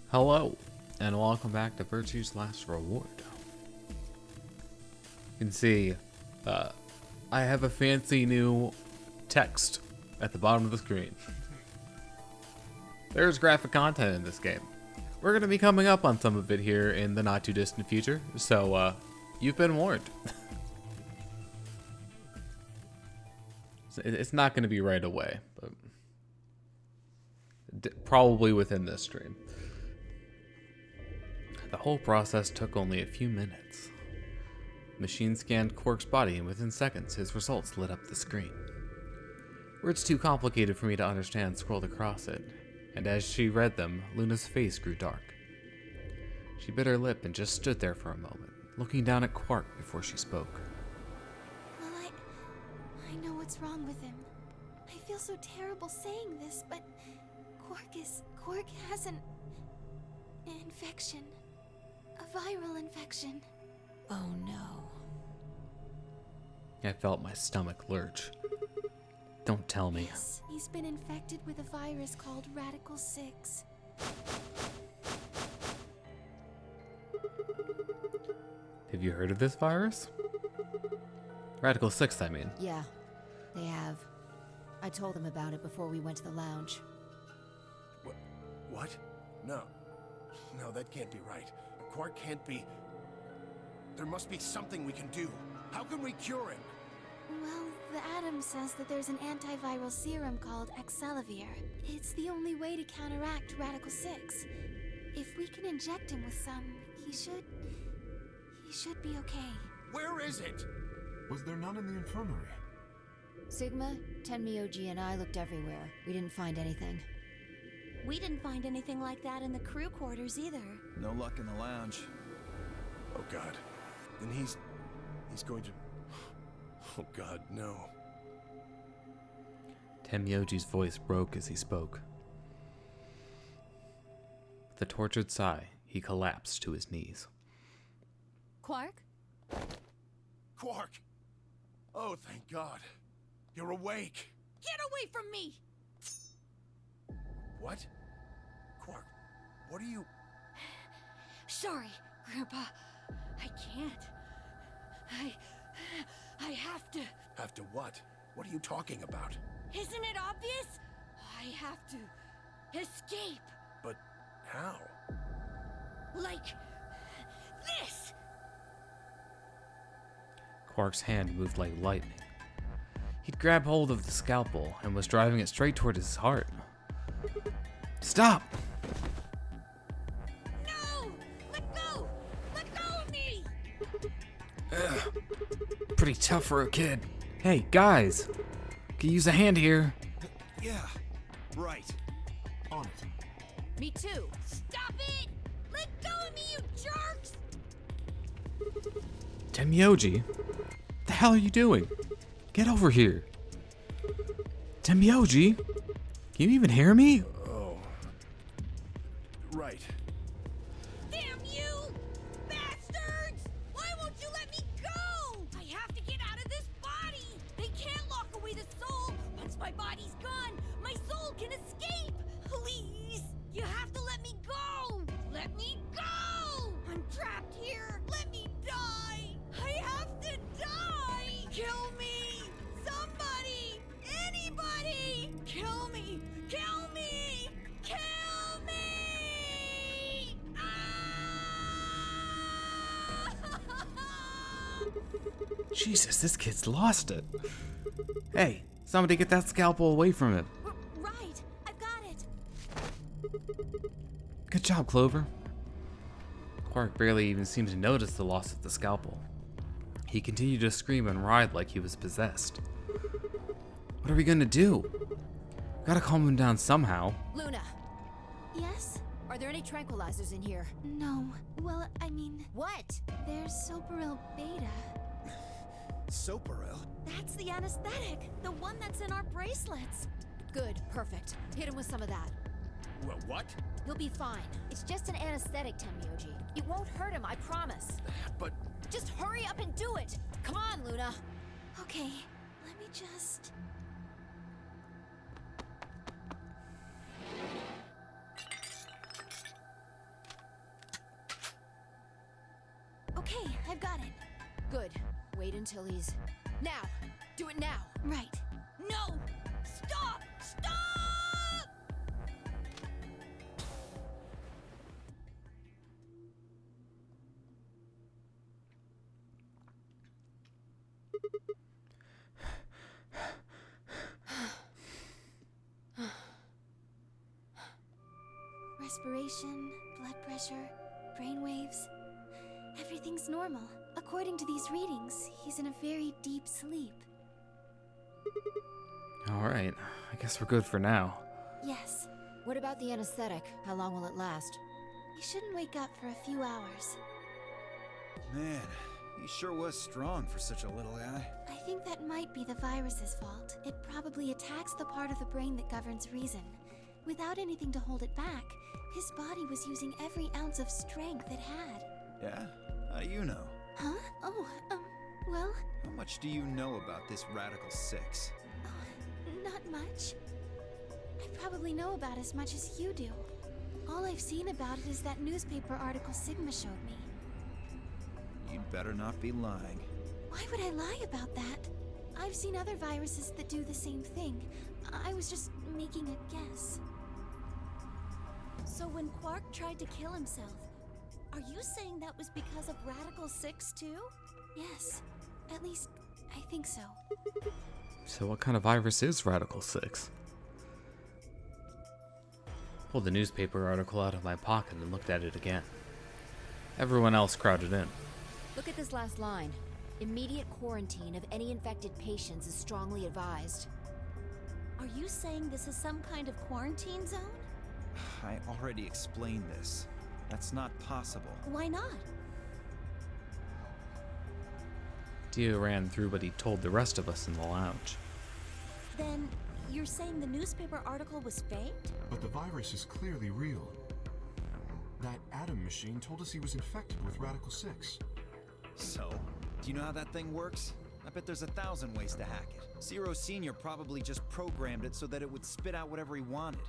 Hello, and welcome back to Virtue's Last Reward. You can see, I have a fancy new text at the bottom of the screen. There's graphic content in this game. We're going to be coming up on some of it here in the not too distant future, so you've been warned. It's not going to be right away, but probably within this stream. The whole process took only a few minutes. Machine scanned Quark's body, and within seconds, his results lit up the screen. Words too complicated for me to understand scrolled across it, and as she read them, Luna's face grew dark. She bit her lip and just stood there for a moment, looking down at Quark before she spoke. Well, I know what's wrong with him. I feel so terrible saying this, but Quark has an infection. A viral infection. Oh no. I felt my stomach lurch. Don't tell me. Yes, he's been infected with a virus called Radical 6. Have you heard of this virus? Radical 6, I mean. Yeah, they have. I told them about it before we went to the lounge. What? No, that can't be right. Quark can't be... There must be something we can do. How can we cure him? Well, the Atom says that there's an antiviral serum called Axelavir. It's the only way to counteract Radical 6. If we can inject him with some, he should be okay. Where is it? Was there none in the infirmary? Sigma, Tenmyoji, and I looked everywhere. We didn't find anything. We didn't find anything like that in the crew quarters either. No luck in the lounge. Oh God. Then he's going to... Oh God, no. Tenmyoji's voice broke as he spoke. With a tortured sigh, he collapsed to his knees. Quark? Quark! Oh, thank God. You're awake. Get away from me! What? Quark, what are you... Sorry, Grandpa. I can't. I have to. Have to what? What are you talking about? Isn't it obvious? I have to escape. But how? Like this. Quark's hand moved like lightning. He'd grabbed hold of the scalpel and was driving it straight toward his heart. Stop! No! Let go! Let go of me! Pretty tough for a kid. Hey, guys! Can use a hand here. Yeah, right. On it. Me too. Stop it! Let go of me, you jerks! Tenmyoji? What the hell are you doing? Get over here. Tenmyoji? Can you even hear me? Oh. Right. Damn you! Bastards! Why won't you let me go? I have to get out of this body! They can't lock away the soul! Once my body's gone, my soul can escape! Please! You have to let me go! Let me go! I'm trapped here! Let me die! I have to die! Kill me! Somebody! Anybody! Kill me! Kill me! Kill me! Ah! Jesus, this kid's lost it. Hey, somebody get that scalpel away from him. Right! I've got it! Good job, Clover. Quark barely even seemed to notice the loss of the scalpel. He continued to scream and writhe like he was possessed. What are we gonna do? Gotta calm him down somehow. Luna, Yes? are there any tranquilizers in here? No. Well, I mean, What? there's Soparil Beta. Soparil? That's the anesthetic! The one that's in our bracelets! Good, perfect. Hit him with some of that. Well, what? He'll be fine. It's just an anesthetic, Tenmyoji. It won't hurt him, I promise. But... Just hurry up and do it! Come on, Luna! Okay, let me just... Okay, I've got it. Good. Wait until he's... Now! Do it now! Right. No! Stop! Stop! Respiration, blood pressure, brain waves. Everything's normal. According to these readings, he's in a very deep sleep. Alright, I guess we're good for now. Yes. What about the anesthetic? How long will it last? He shouldn't wake up for a few hours. Man, he sure was strong for such a little guy. I think that might be the virus's fault. It probably attacks the part of the brain that governs reason. Without anything to hold it back, his body was using every ounce of strength it had. Yeah? How do you know? Huh? Oh, well, How much do you know about this Radical 6? not much. I probably know about as much as you do. All I've seen about it is that newspaper article Sigma showed me. You'd better not be lying. Why would I lie about that? I've seen other viruses that do the same thing. I was just making a guess. So when Quark tried to kill himself, are you saying that was because of Radical 6 too? Yes. At least, I think so. So what kind of virus is Radical 6? Pulled the newspaper article out of my pocket and looked at it again. Everyone else crowded in. Look at this last line. Immediate quarantine of any infected patients is strongly advised. Are you saying this is some kind of quarantine zone? I already explained this. That's not possible. Why not? Dio ran through what he told the rest of us in the lounge. Then you're saying the newspaper article was faked? But the virus is clearly real. That Atom machine told us he was infected with Radical 6. So, do you know how that thing works? I bet there's 1,000 ways to hack it. Zero Senior probably just programmed it so that it would spit out whatever he wanted.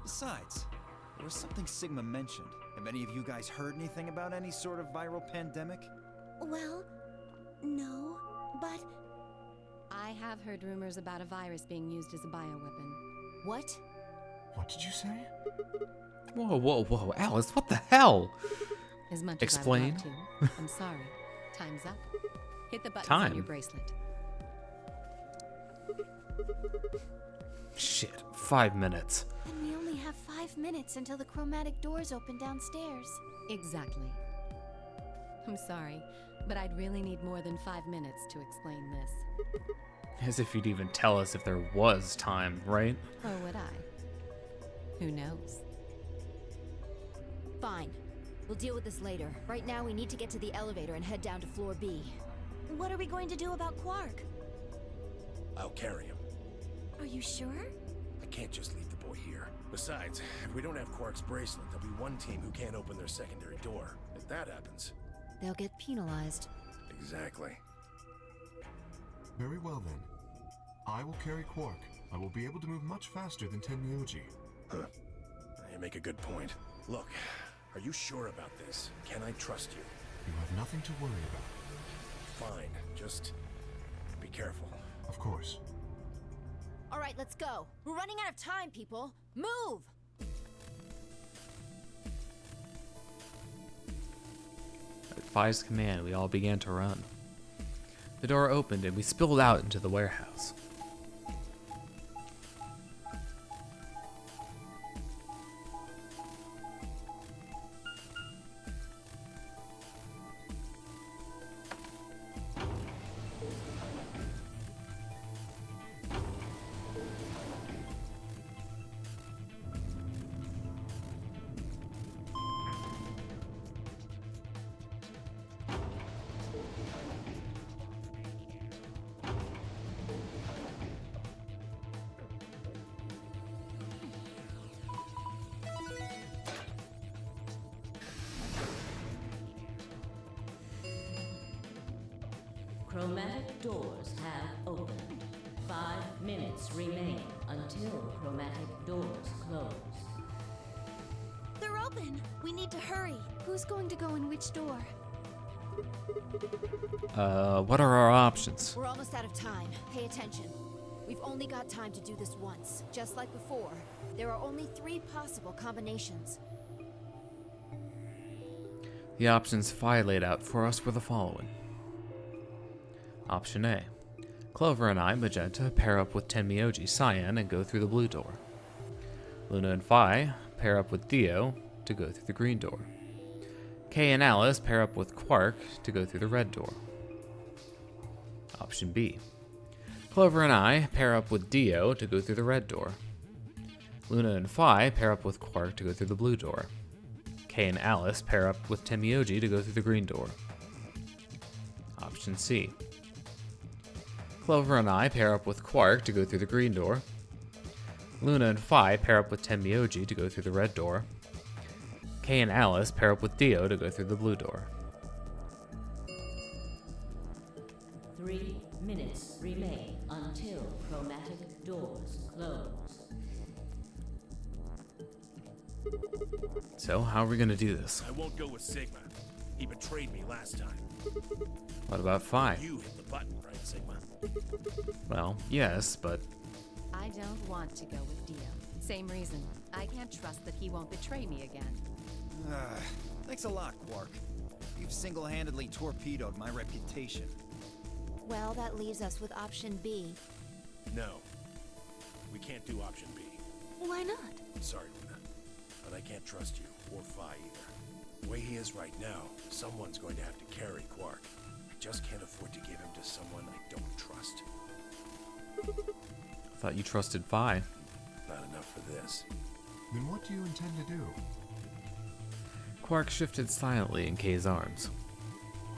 Besides, there was something Sigma mentioned. Have any of you guys heard anything about any sort of viral pandemic? Well, no, but I have heard rumors about a virus being used as a bioweapon. What? What did you say? Whoa, whoa, whoa, Alice, what the hell? As much Explain. as I would love to. I'm sorry. Time's up. Hit the buttons on Time? your bracelet. Shit, 5 minutes. And we only have 5 minutes until the chromatic doors open downstairs. Exactly. I'm sorry, but I'd really need more than 5 minutes to explain this. As if you'd even tell us if there was time, right? Or would I? Who knows? Fine. We'll deal with this later. Right now, we need to get to the elevator and head down to floor B. what are we going to do about Quark? I'll carry him. Are you sure? I can't just leave the boy here. Besides, if we don't have Quark's bracelet, there'll be one team who can't open their secondary door. If that happens... They'll get penalized. Exactly. Very well then. I will carry Quark. I will be able to move much faster than Tenmyoji. Huh. You make a good point. Look, are you sure about this? Can I trust you? You have nothing to worry about. Fine, just be careful. Of course. All right, let's go. We're running out of time, people. Move! At Fi's command, we all began to run. The door opened and we spilled out into the warehouse. Chromatic doors have opened. 5 minutes remain until chromatic doors close. They're open! We need to hurry! Who's going to go in which door? What are our options? We're almost out of time. Pay attention. We've only got time to do this once. Just like before, there are only 3 possible combinations. The options Phi laid out for us were the following. Option A. Clover and I, Magenta, pair up with Tenmyoji, Cyan, and go through the blue door. Luna and Phi pair up with Dio to go through the green door. Kay and Alice pair up with Quark to go through the red door. Option B. Clover and I pair up with Dio to go through the red door. Luna and Phi pair up with Quark to go through the blue door. Kay and Alice pair up with Tenmyoji to go through the green door. Option C. Clover and I pair up with Quark to go through the green door. Luna and Phi pair up with Tenmyoji to go through the red door. Kay and Alice pair up with Dio to go through the blue door. 3 minutes remain until chromatic doors close. So, how are we gonna do this? I won't go with Sigma. He betrayed me last time. What about Phi? You hit the button, right, Sigma? Well, yes, but I don't want to go with Dio. Same reason. I can't trust that he won't betray me again. Thanks a lot, Quark. You've single-handedly torpedoed my reputation. Well, that leaves us with option B. No. We can't do option B. Why not? Sorry, Luna. But I can't trust you, or Phi either. The way he is right now, someone's going to have to carry Quark. I just can't afford to give him to someone I don't trust. I thought you trusted Phi. Not enough for this. Then what do you intend to do? Quark shifted silently in Kay's arms.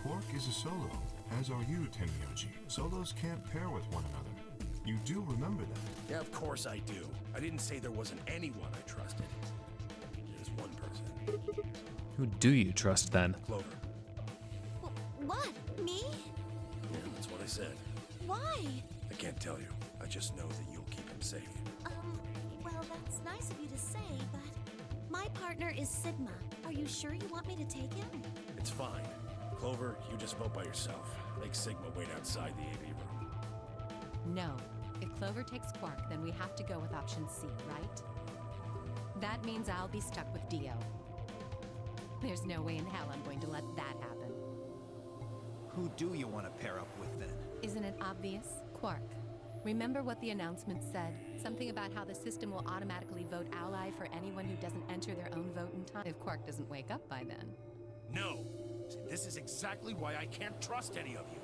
Quark is a solo, as are you, Tenmyoji. Solos can't pair with one another. You do remember that. Yeah, of course I do. I didn't say there wasn't anyone I trusted. Just one person. Who do you trust then? Clover. What? Me? Yeah, that's what I said. Why? I can't tell you. I just know that you'll keep him safe. Well, that's nice of you to say, but my partner is Sigma. Are you sure you want me to take him? It's fine. Clover, you just vote by yourself. Make Sigma wait outside the AV room. No. If Clover takes Quark, then we have to go with option C, right? That means I'll be stuck with Dio. There's no way in hell I'm going to let that happen. Who do you want to pair up with, then? Isn't it obvious? Quark. Remember what the announcement said? Something about how the system will automatically vote ally for anyone who doesn't enter their own vote in time if Quark doesn't wake up by then. No! This is exactly why I can't trust any of you.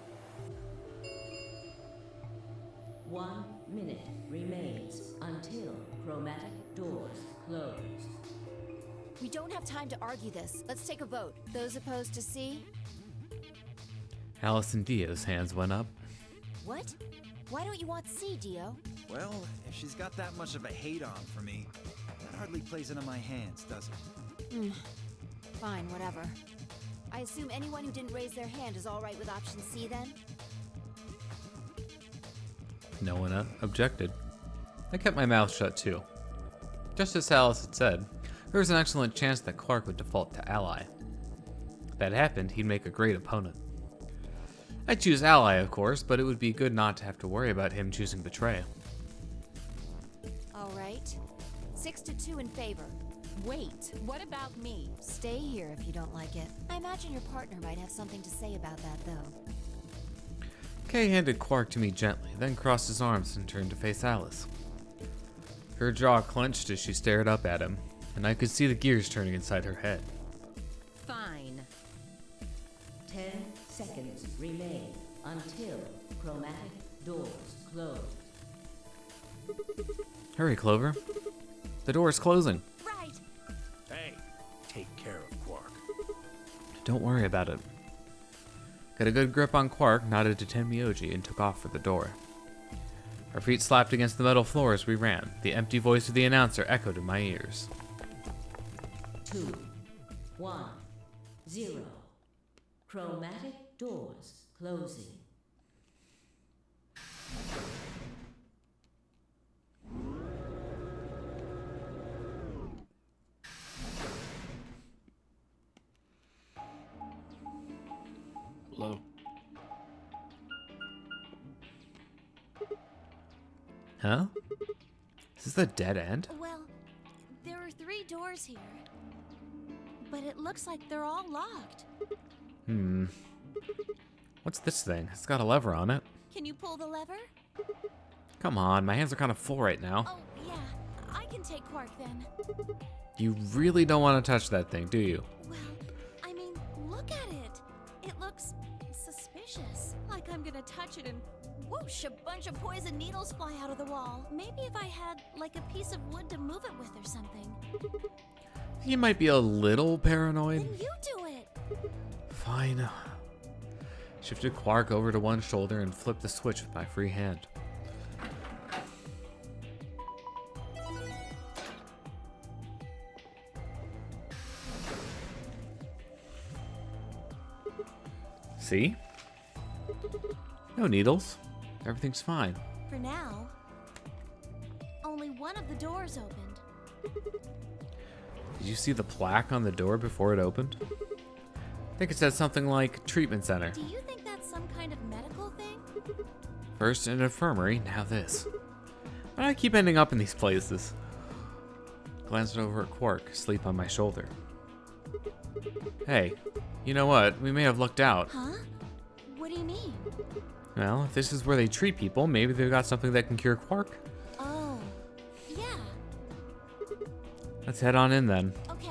1 minute remains until chromatic doors close. We don't have time to argue this. Let's take a vote. Those opposed to C? Alice and Dio's hands went up. What? Why don't you want C, Dio? Well, if she's got that much of a hate-on for me, that hardly plays into my hands, does it? Fine, whatever. I assume anyone who didn't raise their hand is all right with option C, then? No one objected. I kept my mouth shut too. Just as Alice had said, there was an excellent chance that Quark would default to ally. If that happened, he'd make a great opponent. I'd choose ally, of course, but it would be good not to have to worry about him choosing betray. All right. 6-2 in favor. Wait, what about me? Stay here if you don't like it. I imagine your partner might have something to say about that, though. Kay handed Quark to me gently, then crossed his arms and turned to face Alice. Her jaw clenched as she stared up at him, and I could see the gears turning inside her head. Fine. 10 seconds remain until chromatic doors close. Hurry, Clover. The door is closing. Right! Hey, take care of Quark. Don't worry about it. Got a good grip on Quark, nodded to Tenmyoji, and took off for the door. Our feet slapped against the metal floor as we ran. The empty voice of the announcer echoed in my ears. 2, 1, 0. Chromatic doors closing. low. Huh? Is this the dead end? Well, there are 3 doors here. But it looks like they're all locked. What's this thing? It's got a lever on it. Can you pull the lever? Come on, my hands are kind of full right now. Oh, yeah. I can take Quark then. You really don't want to touch that thing, do you? Well, I mean, look at it. It looks suspicious. Like I'm gonna touch it and whoosh, a bunch of poison needles fly out of the wall. Maybe if I had, like, a piece of wood to move it with or something. You might be a little paranoid. Then you do it. Fine. Shifted Quark over to one shoulder and flipped the switch with my free hand. See? No needles. Everything's fine. For now. Only one of the doors opened. Did you see the plaque on the door before it opened? I think it said something like treatment center. Do you think that's some kind of medical thing? First an infirmary, now this. Why do I keep ending up in these places? Glanced over at Quark, asleep on my shoulder. Hey, you know what? We may have lucked out. Huh? What do you mean? Well, if this is where they treat people, maybe they've got something that can cure Quark. Oh, yeah. Let's head on in then. Okay.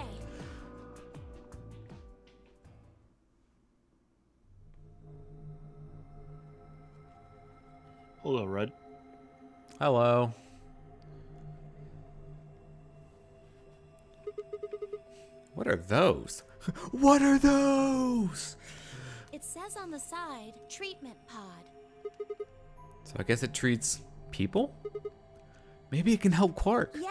Hello, Red. Hello. What are those? What are those? It says on the side, treatment pod. So I guess it treats people? Maybe it can help Quark. Yeah.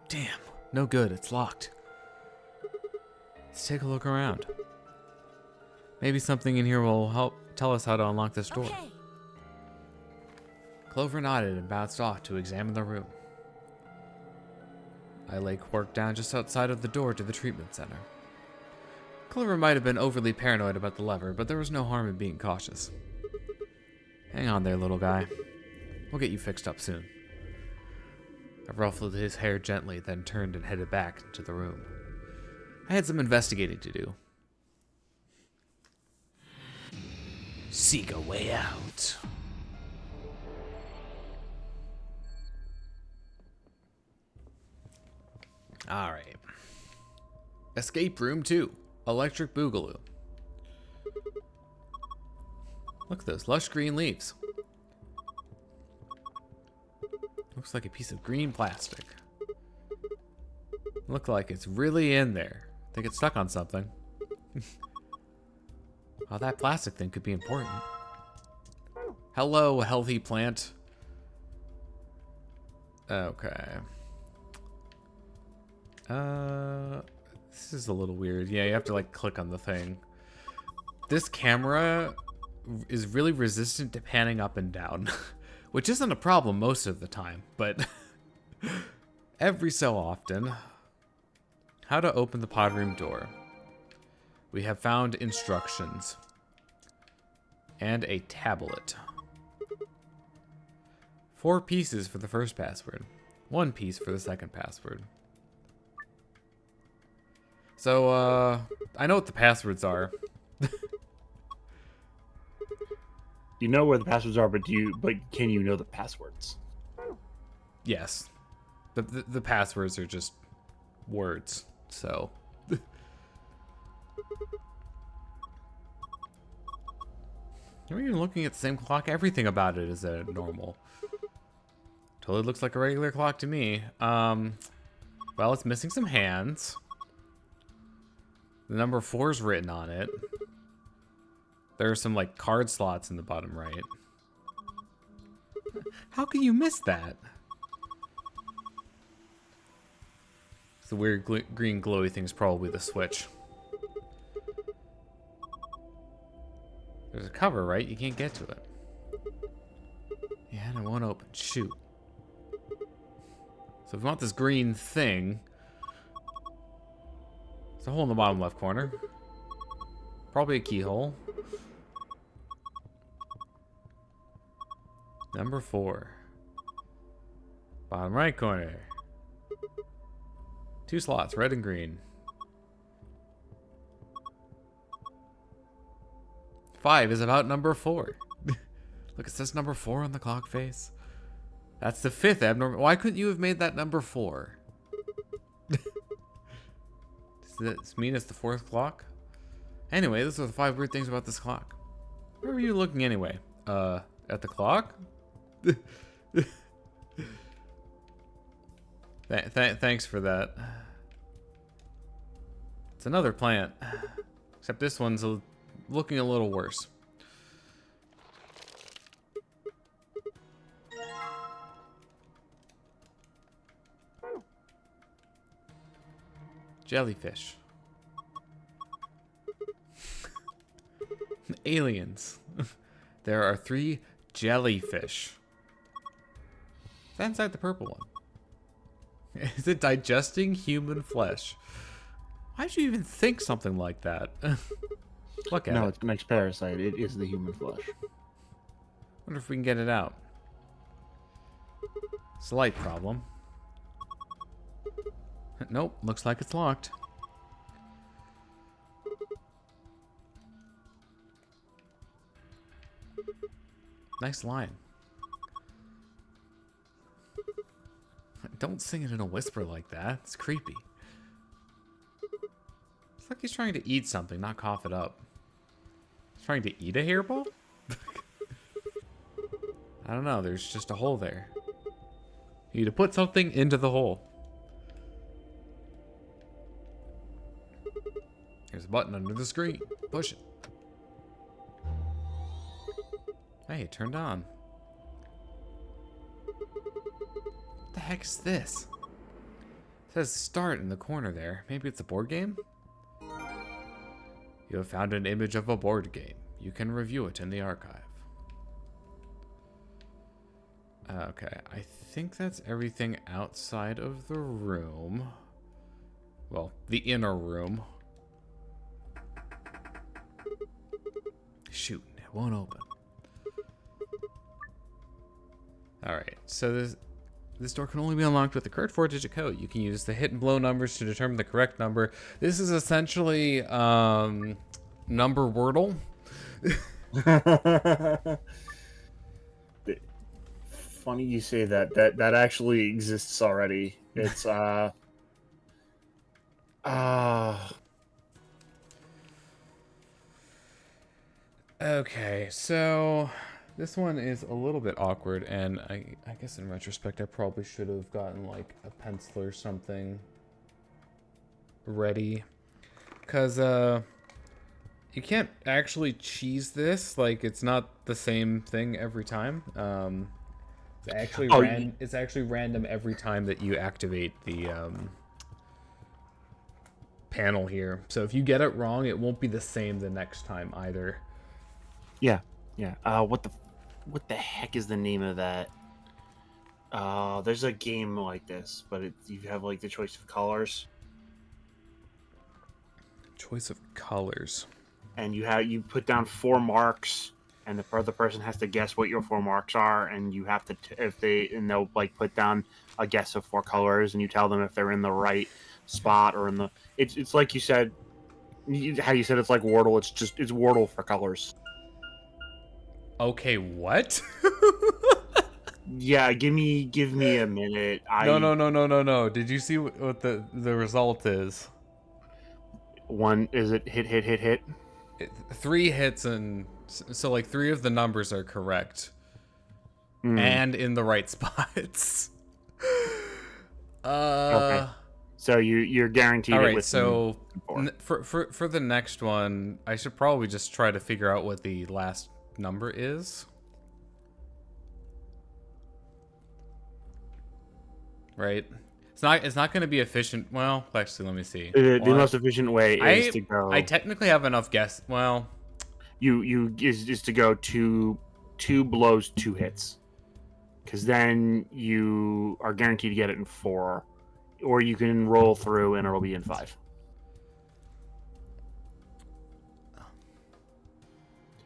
Damn, no good, it's locked. Let's take a look around. Maybe something in here will help tell us how to unlock this door. Okay. Clover nodded and bounced off to examine the room. I lay Quark down just outside of the door to the treatment center. Clover might have been overly paranoid about the lever, but there was no harm in being cautious. Hang on there, little guy. We'll get you fixed up soon. I ruffled his hair gently, then turned and headed back into the room. I had some investigating to do. Seek a way out. Alright. Escape room 2. Electric Boogaloo. Look at those lush green leaves. Looks like a piece of green plastic. Look like it's really in there. I think it's stuck on something. Oh, that plastic thing could be important. Hello, healthy plant. Okay. This is a little weird. Yeah, you have to like click on the thing. This camera is really resistant to panning up and down, which isn't a problem most of the time, but every so often. How to open the pod room door. We have found instructions and a tablet. 4 pieces for the first password, 1 piece for the second password. So, I know what the passwords are. You know where the passwords are, but can you know the passwords? Yes. The passwords are just words, so. You're even looking at the same clock. Everything about it is normal. Totally looks like a regular clock to me. Well, it's missing some hands. The number 4 is written on it. There are some like card slots in the bottom right. How can you miss that? The weird green glowy thing is probably the switch. There's a cover, right? You can't get to it. Yeah, and it won't open. Shoot. So if we want this green thing, There's a hole in the bottom left corner. Probably a keyhole. Number 4. Bottom right corner. 2 slots, red and green. 5 is about number 4. Look, it says number 4 on the clock face. That's the 5th abnormal. Why couldn't you have made that number 4? Does this mean it's the 4th clock? Anyway, those are the 5 weird things about this clock. Where were you looking anyway? At the clock? Thanks for that. It's another plant. Except this one's looking a little worse. Jellyfish. Aliens. There are 3 jellyfish. Is that inside the purple one? Is it digesting human flesh? Why'd you even think something like that? Look at it. No, it's the next parasite. It is the human flesh. Wonder if we can get it out. It's a light problem. Nope, looks like it's locked. Nice line. Don't sing it in a whisper like that. It's creepy. It's like he's trying to eat something, not cough it up. He's trying to eat a hairball? I don't know, there's just a hole there. You need to put something into the hole. There's a button under the screen. Push it. Hey, it turned on. What the heck is this? It says start in the corner there. Maybe it's a board game? You have found an image of a board game. You can review it in the archive. Okay, I think that's everything outside of the room. Well, the inner room. Shoot, it won't open. Alright, so this door can only be unlocked with the correct 4-digit code. You can use the hit and blow numbers to determine the correct number. This is essentially number Wordle. Funny you say that. That actually exists already. It's Okay, so this one is a little bit awkward, and I guess in retrospect I probably should have gotten like a pencil or something ready, because you can't actually cheese this. Like, it's not the same thing every time. It's actually random every time that you activate the panel here. So if you get it wrong, it won't be the same the next time either. Yeah. What the heck is the name of that? There's a game like this, but you have like the choice of colors. Choice of colors. And you put down 4 marks, and the other person has to guess what your 4 marks are, and you have to they'll like put down a guess of 4 colors, and you tell them if they're in the right spot or in the. It's like you said. How you said it's like Wordle. It's Wordle for colors. Okay, what? Yeah, give me a minute. No. Did you see what the result is? One, is it hit? 3 hits, and so like 3 of the numbers are correct. And in the right spots. Okay. So you're guaranteed. All it right. with So for the next one, I should probably just try to figure out what the last number is. Right. It's not going to be efficient. Well, actually, let me see. The most efficient way is to go. I technically have enough guess. Well, is to go two blows, 2 hits, because then you are guaranteed to get it in 4, or you can roll through and it'll be in 5.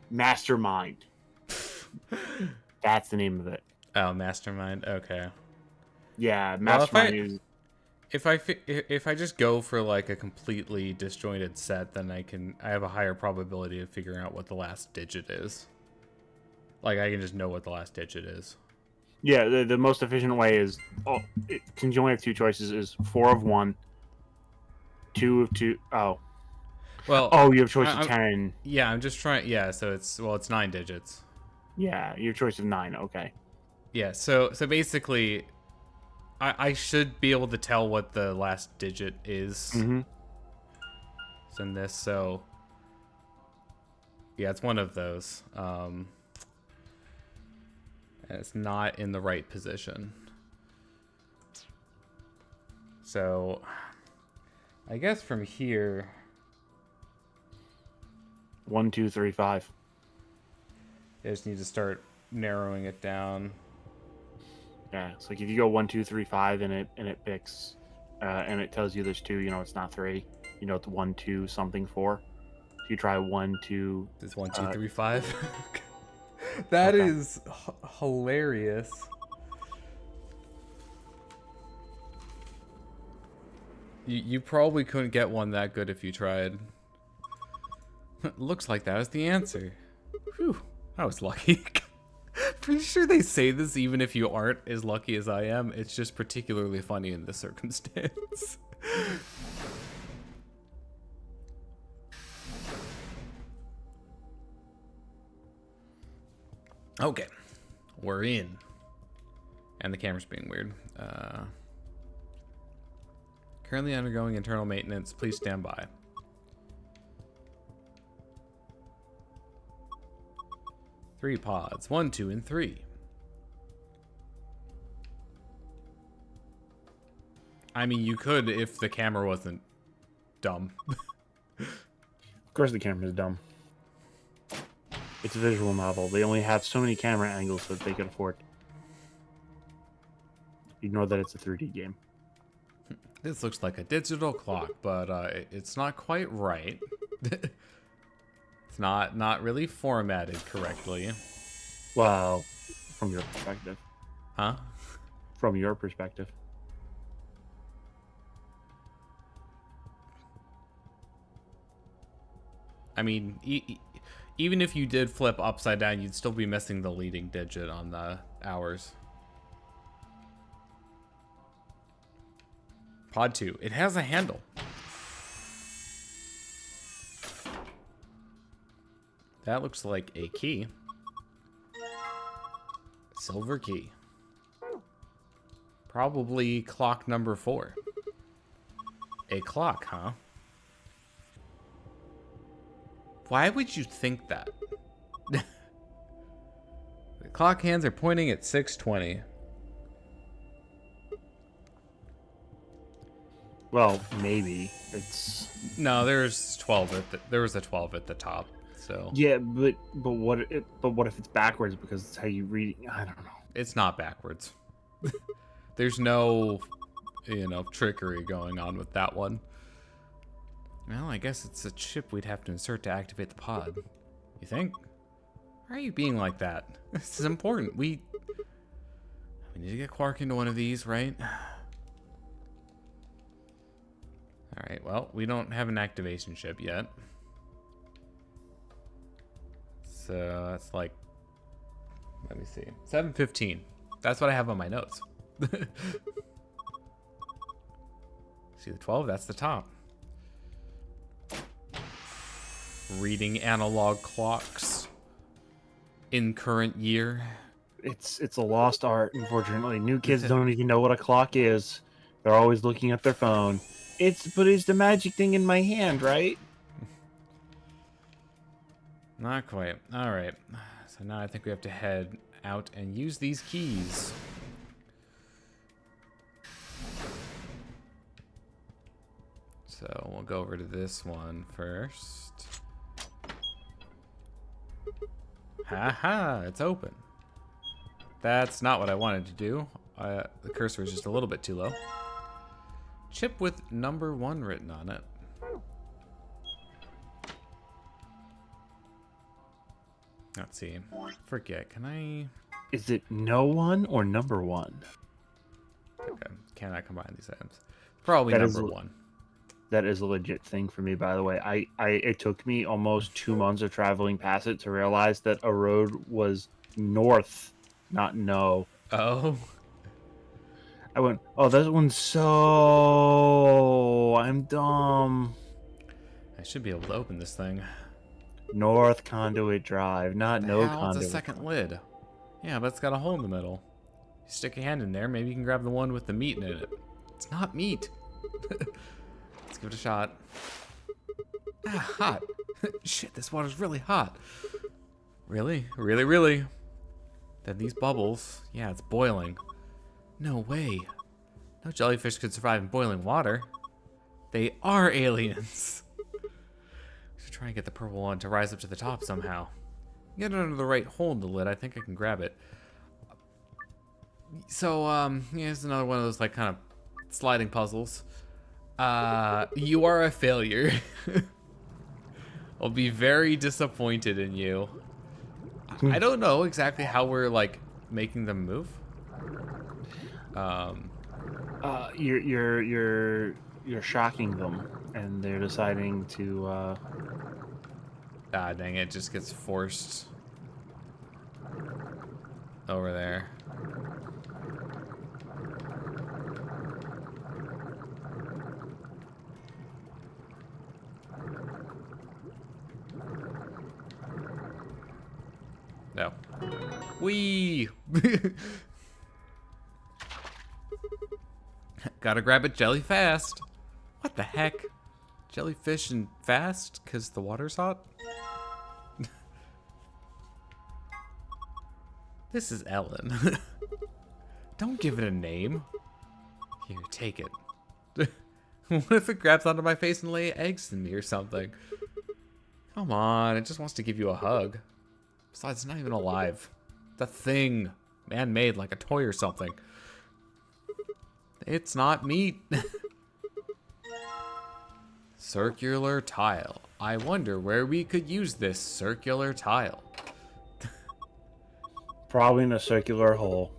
Mastermind. That's the name of it. Oh, Mastermind. Okay. Yeah, Well, Mastermind is. if I just go for like a completely disjointed set, then I have a higher probability of figuring out what the last digit is. Like I can just know what the last digit is. Yeah, the most efficient way is, since you only have two choices, is 4 of 1, 2 of 2. Oh. Well, you have choice of 10. Yeah, I'm just trying. Yeah, so it's 9 digits. Yeah, your choice of 9. Okay. Yeah, so basically, I should be able to tell what the last digit is. Mm-hmm. It's in this, so yeah, it's one of those. And it's not in the right position. So I guess from here, 1, 2, 3, 5. I just need to start narrowing it down. Yeah, it's like if you go 1, 2, 3, 5, and it picks, and it tells you there's 2. You know it's not 3. You know it's 1, 2, something 4. So you try 1, 2. It's 1, 2, 3, 5. That Okay. is hilarious. You probably couldn't get one that good if you tried. Looks like that was the answer. Whew, I was lucky. Pretty sure they say this even if you aren't as lucky as I am. It's just particularly funny in this circumstance. Okay, we're in. And the camera's being weird. Currently undergoing internal maintenance. Please stand by. Three pods. 1, 2, and 3. I mean, you could if the camera wasn't dumb. Of course the camera's dumb. It's a visual novel. They only have so many camera angles that they can afford. Ignore that it's a 3D game. This looks like a digital clock, but it's not quite right. It's not really formatted correctly. Well, from your perspective. Huh? From your perspective. I mean, even if you did flip upside down, you'd still be missing the leading digit on the hours. Pod 2. It has a handle. That looks like a key. Silver key. Probably clock number 4. A clock, huh? Why would you think that? The clock hands are pointing at 6:20. Well, maybe it's. No, there's 12 there was a 12 at the top. So Yeah, but what if it's backwards because it's how you read it? I don't know. it's not backwards. There's no, trickery going on with that one. Well, I guess it's a chip we'd have to insert to activate the pod. You think? Why are you being like that? This is important. We need to get Quark into one of these, right? Alright, well, we don't have an activation chip yet. So that's like, let me see, 7:15. That's what I have on my notes. See the 12? That's the top. Reading analog clocks in current year. It's a lost art, unfortunately. New kids don't even know what a clock is. They're always looking at their phone. It's the magic thing in my hand, right? Not quite. All right. So now I think we have to head out and use these keys. So we'll go over to this one first. Haha, it's open. That's not what I wanted to do. The cursor is just a little bit too low. Chip with number 1 written on it. Let's see. Forget. Can I... Is it no one or number one? Okay. Can I combine these items? Probably That number is- one. That is a legit thing for me, by the way. It took me almost 2 months of traveling past it to realize that a road was north, not no. Oh. I went, oh, that one's so... I'm dumb. I should be able to open this thing. North Conduit Drive, not The no hell? It's Conduit. a second lid. Yeah, but it's got a hole in the middle. You stick your hand in there, maybe you can grab the one with the meat in it. It's not meat. Let's give it a shot. Ah, hot. Shit, this water's really hot. Really? Really, really? Then these bubbles, yeah, it's boiling. No way. No jellyfish could survive in boiling water. They are aliens. Should try and get the purple one to rise up to the top somehow. Get it under the right hole in the lid. I think I can grab it. So, here's another one of those, like, kind of sliding puzzles. You are a failure. I'll be very disappointed in you. I don't know exactly how we're, like, making them move. You're shocking them, and they're deciding to. Ah, dang it! It just gets forced over there. No. Wee. Gotta grab it jelly fast. What the heck? Jellyfish and fast? Because the water's hot? This is Ellen. Don't give it a name. Here, take it. What if it grabs onto my face and lay eggs in me or something? Come on, it just wants to give you a hug. Besides, it's not even alive. The thing. Man-made, like a toy or something. It's not meat. Circular tile. I wonder where we could use this circular tile. Probably in a circular hole.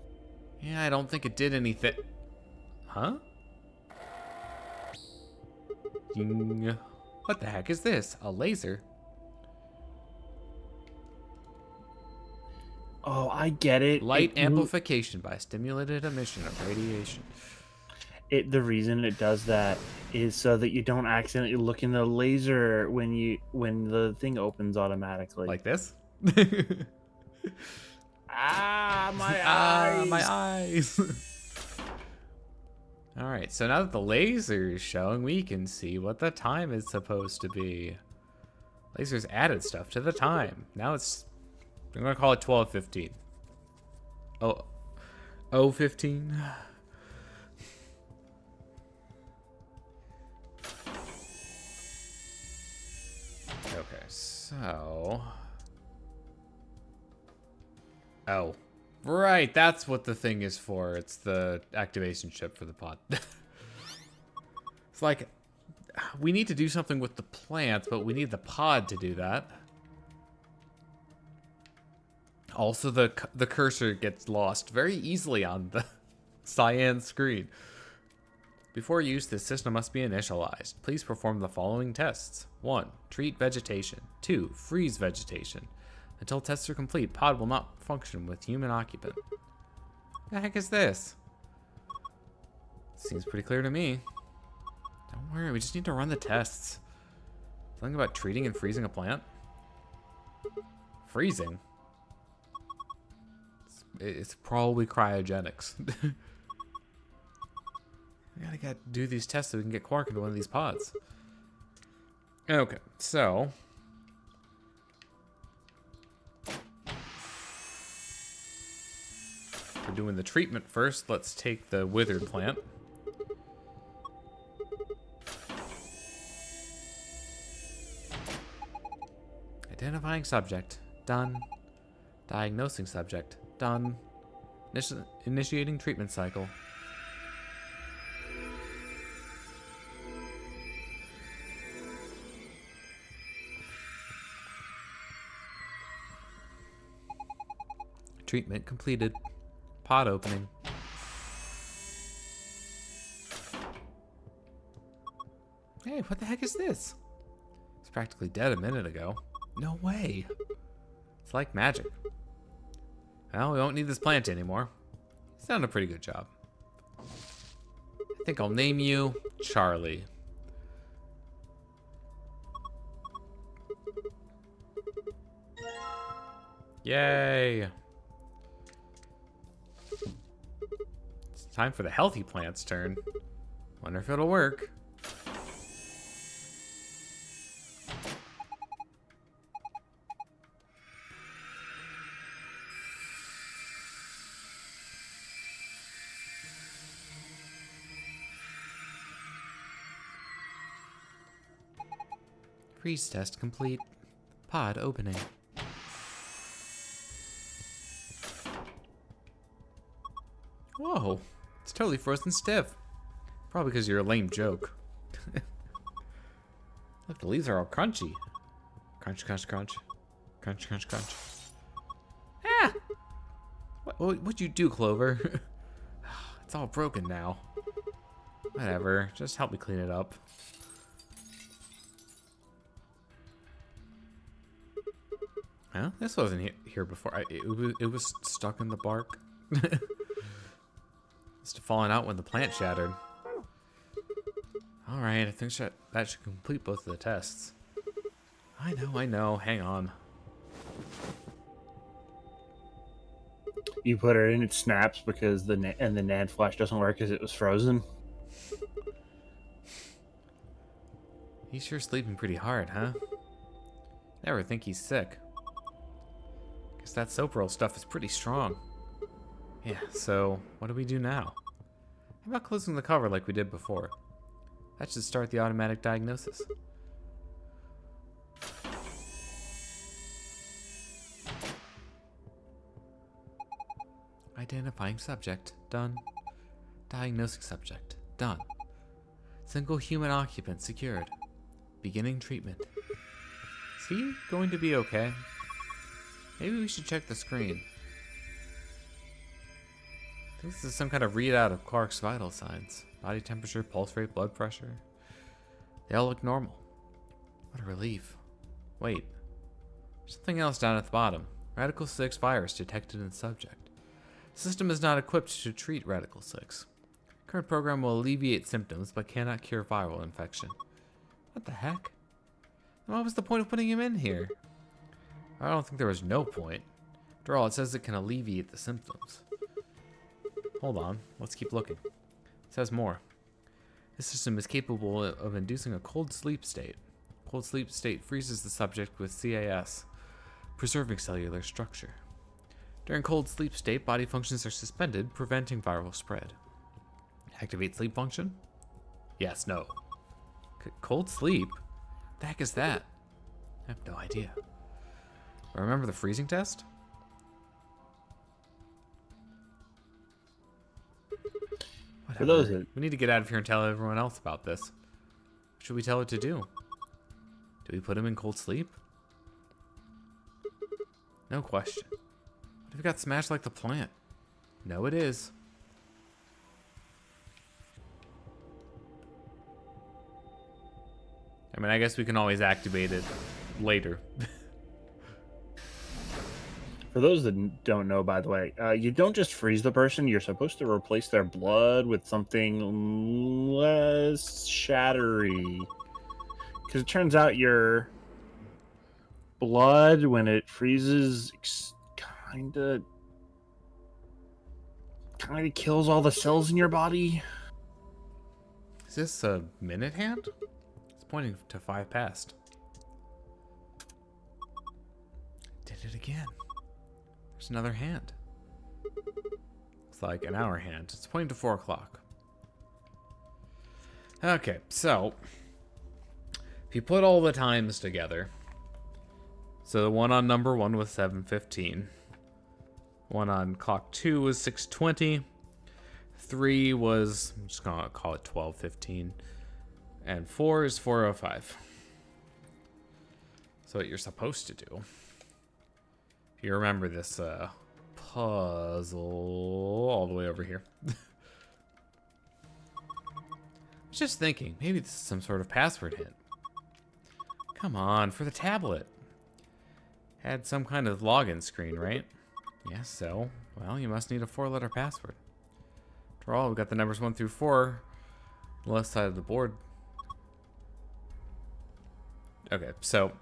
Yeah, I don't think it did anything. Huh? Ding. What the heck is this? A laser? Oh, I get it. Light amplification by stimulated emission of radiation. The reason it does that is so that you don't accidentally look in the laser when the thing opens automatically. Like this? Ah, my Ah, eyes! my eyes. Alright, so now that the laser is showing, we can see what the time is supposed to be. Lasers added stuff to the time. Now it's, I'm gonna call it 12:15. Oh, 15. Okay, so... Oh. Right, that's what the thing is for. It's the activation chip for the pod. It's like, we need to do something with the plant, but we need the pod to do that. Also, the cursor gets lost very easily on the cyan screen. Before use, this system must be initialized. Please perform the following tests. 1. Treat vegetation. 2. Freeze vegetation. Until tests are complete, pod will not function with human occupant. The heck is this? Seems pretty clear to me. Don't worry, we just need to run the tests. Something about treating and freezing a plant? Freezing? It's probably cryogenics. We gotta do these tests so we can get Quark into one of these pods. Okay, so... we're doing the treatment first. Let's take the withered plant. Identifying subject. Done. Diagnosing subject. Done. Initiating treatment cycle. Treatment completed. Pod opening. Hey, what the heck is this? It's practically dead a minute ago. No way. It's like magic. Well, we won't need this plant anymore. He's done a pretty good job. I think I'll name you Charlie. Yay! It's time for the healthy plant's turn. Wonder if it'll work. Freeze test complete. Pod opening. Whoa, it's totally frozen stiff. Probably because you're a lame joke. Look, the leaves are all crunchy. Crunch, crunch, crunch. Crunch, crunch, crunch. Ah! What'd you do, Clover? It's all broken now. Whatever, just help me clean it up. Huh? This wasn't here before. It was stuck in the bark. Must have fallen out when the plant shattered. Alright, I think that should complete both of the tests. I know. Hang on. You put it in, it snaps because the NAND flash doesn't work because it was frozen. He's sure sleeping pretty hard, huh? Never think he's sick. Guess that soap roll stuff is pretty strong. Yeah, so what do we do now? How about closing the cover like we did before? That should start the automatic diagnosis. Identifying subject, done. Diagnosing subject, done. Single human occupant secured. Beginning treatment. Is he going to be okay? Maybe we should check the screen. I think this is some kind of readout of Quark's vital signs. Body temperature, pulse rate, blood pressure. They all look normal. What a relief. Wait. There's something else down at the bottom. Radical 6 virus detected in subject. System is not equipped to treat Radical 6. Current program will alleviate symptoms, but cannot cure viral infection. What the heck? Then what was the point of putting him in here? I don't think there was no point. After all, it says it can alleviate the symptoms. Hold on, let's keep looking. It says more. This system is capable of inducing a cold sleep state. Cold sleep state freezes the subject with CAS, preserving cellular structure. During cold sleep state, body functions are suspended, preventing viral spread. Activate sleep function? Yes, no. Cold sleep? The heck is that? I have no idea. Remember the freezing test? For those that... We need to get out of here and tell everyone else about this. What should we tell it to do? Do we put him in cold sleep? No question. What if he got smashed like the plant? No, it is. I mean, I guess we can always activate it later. For those that don't know, by the way, you don't just freeze the person. You're supposed to replace their blood with something less shattery. Because it turns out your blood, when it freezes, kind of kills all the cells in your body. Is this a minute hand? It's pointing to 5 past. Did it again. There's another hand. It's like an hour hand. It's pointing to 4 o'clock. Okay, so if you put all the times together, so the one on number 1 was 7:15. One on clock 2 was 6:20. 3 was, I'm just gonna call it 12:15. And 4 is 4:05. So what you're supposed to do, if you remember this puzzle all the way over here. I was just thinking, maybe this is some sort of password hint. Come on, for the tablet. Had some kind of login screen, right? Yes, so. Well, you must need a 4-letter password. After all, we've got the numbers 1 through 4 on the left side of the board. Okay, so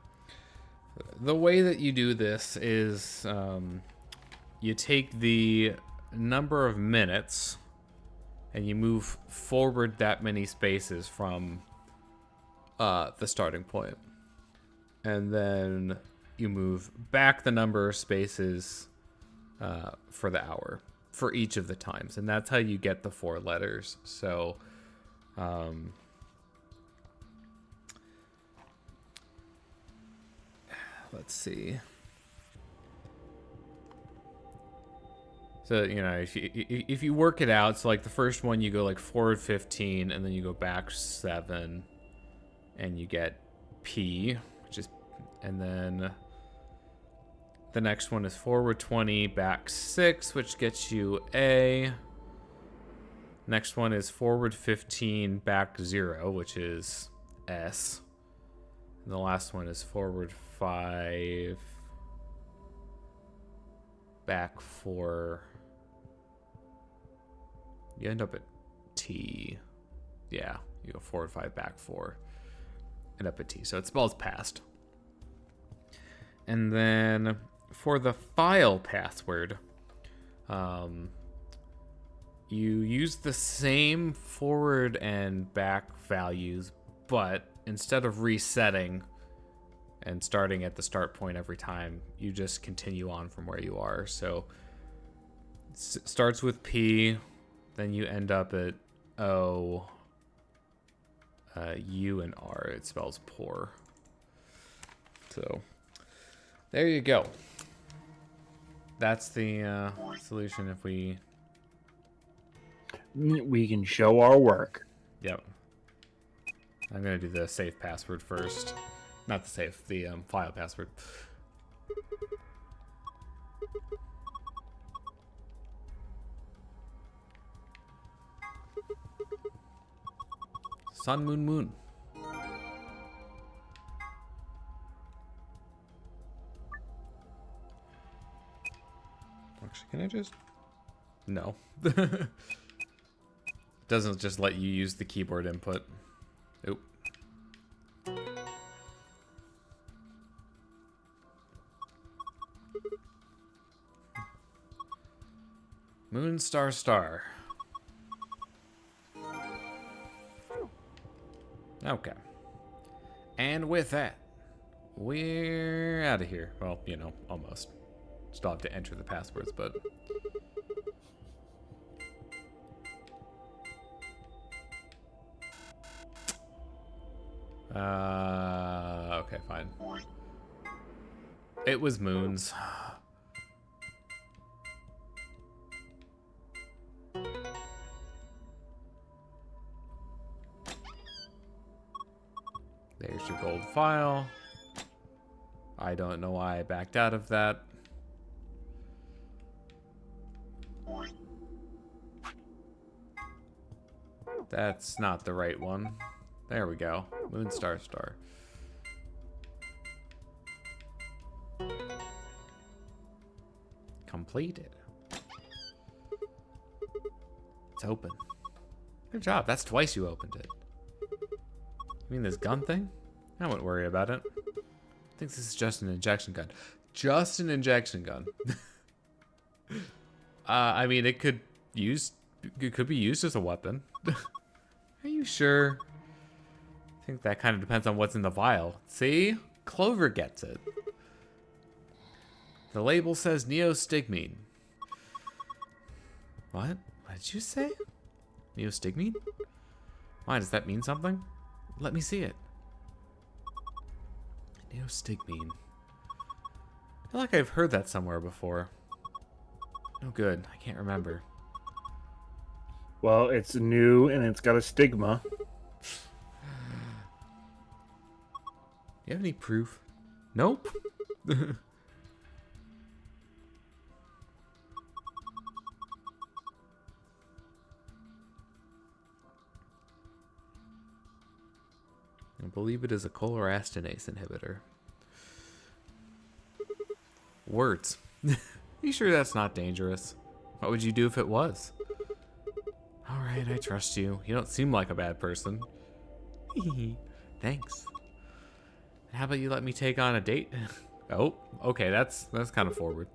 the way that you do this is you take the number of minutes and you move forward that many spaces from the starting point. And then you move back the number of spaces for the hour for each of the times. And that's how you get the 4 letters. So let's see. So, you know, if you work it out, so like the first one you go like forward 15 and then you go back 7 and you get P, which is, and then the next one is forward 20, back 6, which gets you A. Next one is forward 15, back 0, which is S. And the last one is forward 5, back 4. You end up at T. Yeah, you go forward 5, back 4. End up at T. So it spells past. And then for the file password, you use the same forward and back values, but instead of resetting and starting at the start point every time, you just continue on from where you are. So it starts with P, then you end up at O, U, and R. It spells poor. So there you go. That's the solution if we can show our work. Yep. I'm gonna do the safe password first. Not the safe, the file password. Sun, moon, moon. Actually, can I just? No. Doesn't just let you use the keyboard input. Oop. Moon, star, star. Okay. And with that, we're out of here. Well, you know, almost. Still have to enter the passwords, but... okay, fine. It was moons. There's your gold file. I don't know why I backed out of that. That's not the right one. There we go. Moon, star, star. Completed. It's open. Good job. That's twice you opened it. You mean this gun thing? I wouldn't worry about it. I think this is just an injection gun. Just an injection gun. I mean, it could be used as a weapon. Are you sure? I think that kind of depends on what's in the vial. See? Clover gets it. The label says neostigmine. What? What did you say? Neostigmine? Why, does that mean something? Let me see it. Neostigmine. I feel like I've heard that somewhere before. No good. I can't remember. Well, it's new and it's got a stigma. You have any proof? Nope. believe it is a chlorastenase inhibitor. Words. You sure that's not dangerous? What would you do if it was? Alright, I trust you. You don't seem like a bad person. Thanks. How about you let me take on a date? Oh, okay, that's kind of forward.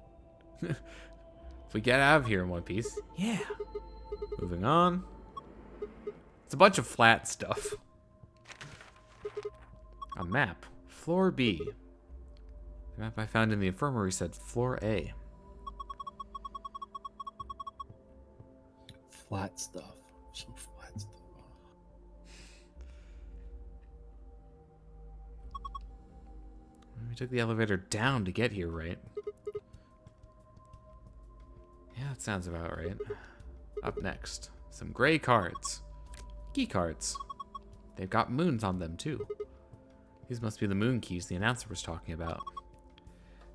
If we get out of here in one piece, yeah. Moving on. It's a bunch of flat stuff. A map. Floor B. The map I found in the infirmary said Floor A. Flat stuff. Some flat stuff. We took the elevator down to get here, right? Yeah, that sounds about right. Up next, some gray cards. Key cards. They've got moons on them, too. These must be the moon keys the announcer was talking about.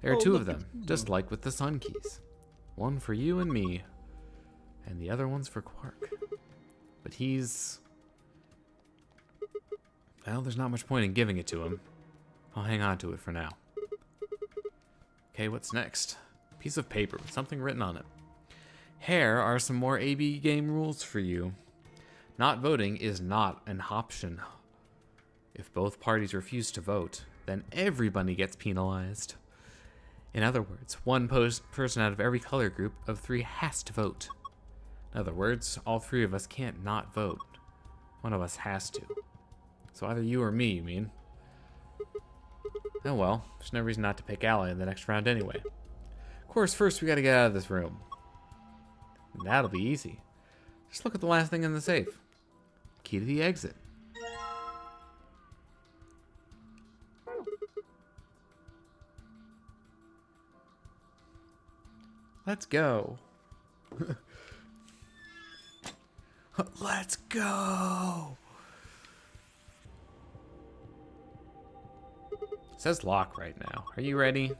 There are two of them, just like with the sun keys. One for you and me, and the other one's for Quark. But he's... well, there's not much point in giving it to him. I'll hang on to it for now. Okay, what's next? Piece of paper with something written on it. Here are some more AB game rules for you. Not voting is not an option. If both parties refuse to vote, then everybody gets penalized. In other words, one person out of every color group of 3 has to vote. In other words, all 3 of us can't not vote. One of us has to. So either you or me, you mean? Oh well, there's no reason not to pick Ally in the next round anyway. Of course, first we gotta get out of this room. And that'll be easy. Just look at the last thing in the safe. Key to the exit. Let's go. Let's go. It says lock right now. Are you ready?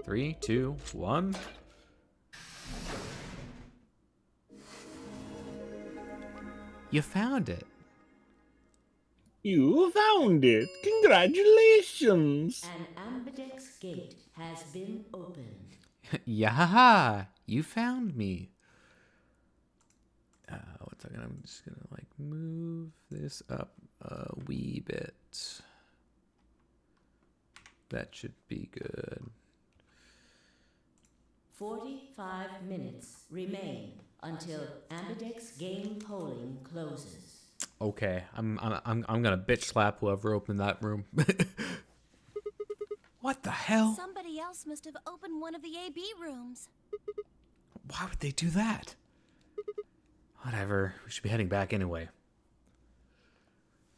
3, 2, 1. You found it. You found it. Congratulations. An ambidex gate has been opened. Yeah, you found me. One second, I'm just gonna like move this up a wee bit. That should be good. 45 minutes remain until ambidex game polling closes. Okay, I'm gonna bitch slap whoever opened that room. What the hell? Somebody else must have opened one of the AB rooms. Why would they do that? Whatever, we should be heading back anyway.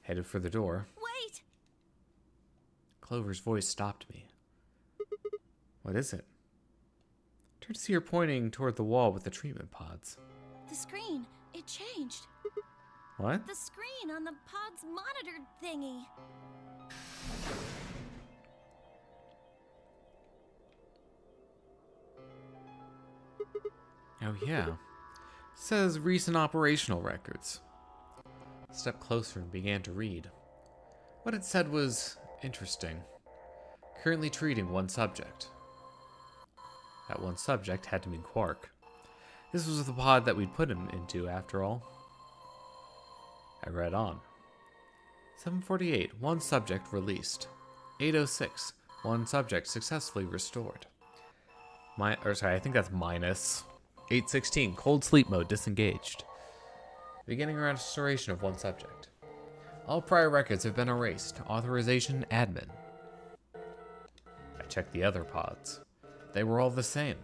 Headed for the door. Wait! Clover's voice stopped me. What is it? Turn to see her pointing toward the wall with the treatment pods. The screen, it changed. What? The screen on the pod's monitor thingy. Oh yeah. Says recent operational records. Stepped closer and began to read. What it said was interesting. Currently treating one subject. That one subject had to mean Quark. This was the pod that we'd put him into, after all. I read on. 748, one subject released. 806, one subject successfully restored. I think that's minus. 816, cold sleep mode disengaged. Beginning restoration of one subject. All prior records have been erased. Authorization admin. I checked the other pods. They were all the same.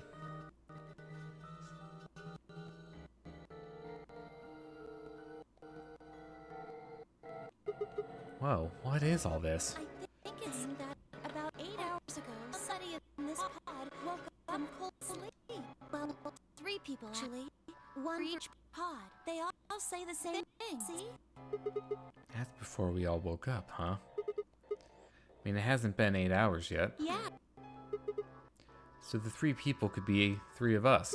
Whoa, what is all this? I think it's that about 8 hours ago, somebody in this pod woke up from cold sleep. Well, 3 people actually. One for each pod. They all say the same thing. See? That's before we all woke up, huh? I mean, it hasn't been 8 hours yet. Yeah. So the 3 people could be 3 of us.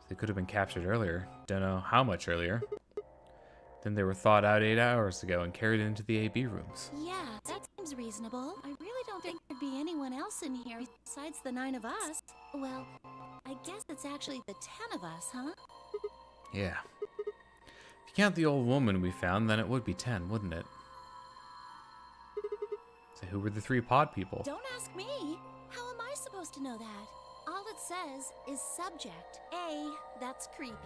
They could have been captured earlier. Don't know how much earlier. Then they were thawed out 8 hours ago and carried into the AB rooms. Yeah, that seems reasonable. I really don't think there'd be anyone else in here besides the 9 of us. Well, I guess it's actually the 10 of us, huh? Yeah. If you count the old woman we found, then it would be 10, wouldn't it? So who were the 3 pod people? Don't ask me. How am I supposed to know that? All it says is subject. A, that's creepy.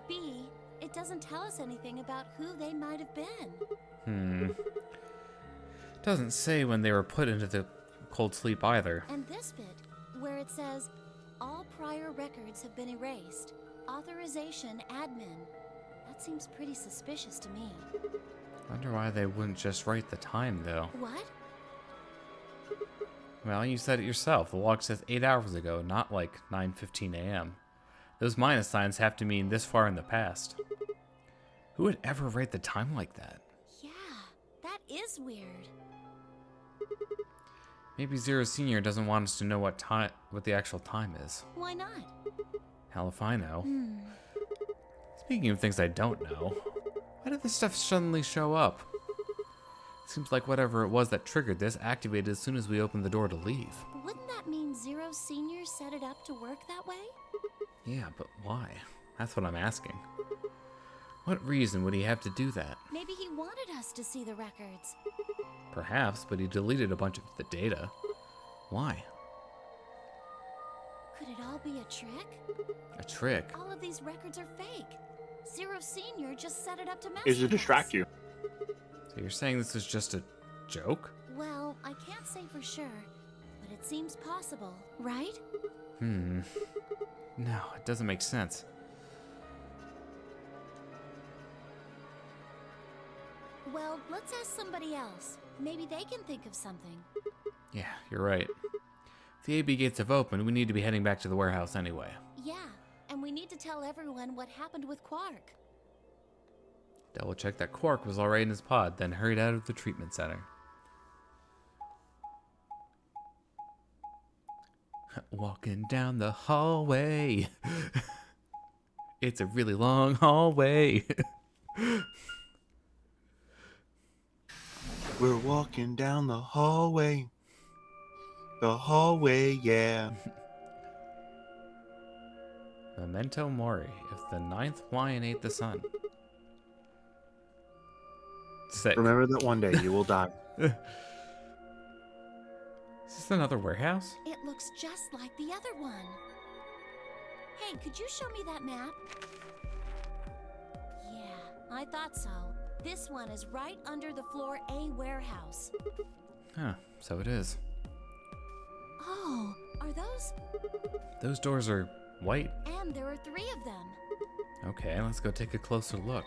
B, it doesn't tell us anything about who they might have been. Doesn't say when they were put into the cold sleep either. And this bit, where it says, all prior records have been erased. Authorization admin. That seems pretty suspicious to me. Wonder why they wouldn't just write the time, though. What? Well, you said it yourself. The log says 8 hours ago, not like 9:15 a.m. Those minus signs have to mean this far in the past. Who would ever write the time like that? Yeah, that is weird. Maybe Zero Senior doesn't want us to know what the actual time is. Why not? Hell if I know. Speaking of things I don't know, why did this stuff suddenly show up? Seems like whatever it was that triggered this activated as soon as we opened the door to leave. Wouldn't that mean Zero Senior set it up to work that way? Yeah, but why? That's what I'm asking. What reason would he have to do that? Maybe he wanted us to see the records. Perhaps, but he deleted a bunch of the data. Why? Could it all be a trick? A trick? All of these records are fake. Zero Senior just set it up to mess Is to with distract us. you. So you're saying this is just a joke? Well, I can't say for sure, but it seems possible, right? No, it doesn't make sense. Well, let's ask somebody else. Maybe they can think of something. Yeah, you're right. If the AB gates have opened, we need to be heading back to the warehouse anyway. Yeah, and we need to tell everyone what happened with Quark. Double check that Quark was alright in his pod, then hurried out of the treatment center. Walking down the hallway. It's a really long hallway. We're walking down the hallway. The hallway, yeah. Memento Mori, if the 9th lion ate the sun. Sick. Remember that one day you will die. Is this another warehouse? It looks just like the other one. Hey, could you show me that map? Yeah, I thought so. This one is right under the floor A warehouse. Huh, so it is. Oh, are those? Those doors are white. And there are 3 of them. Okay, let's go take a closer look.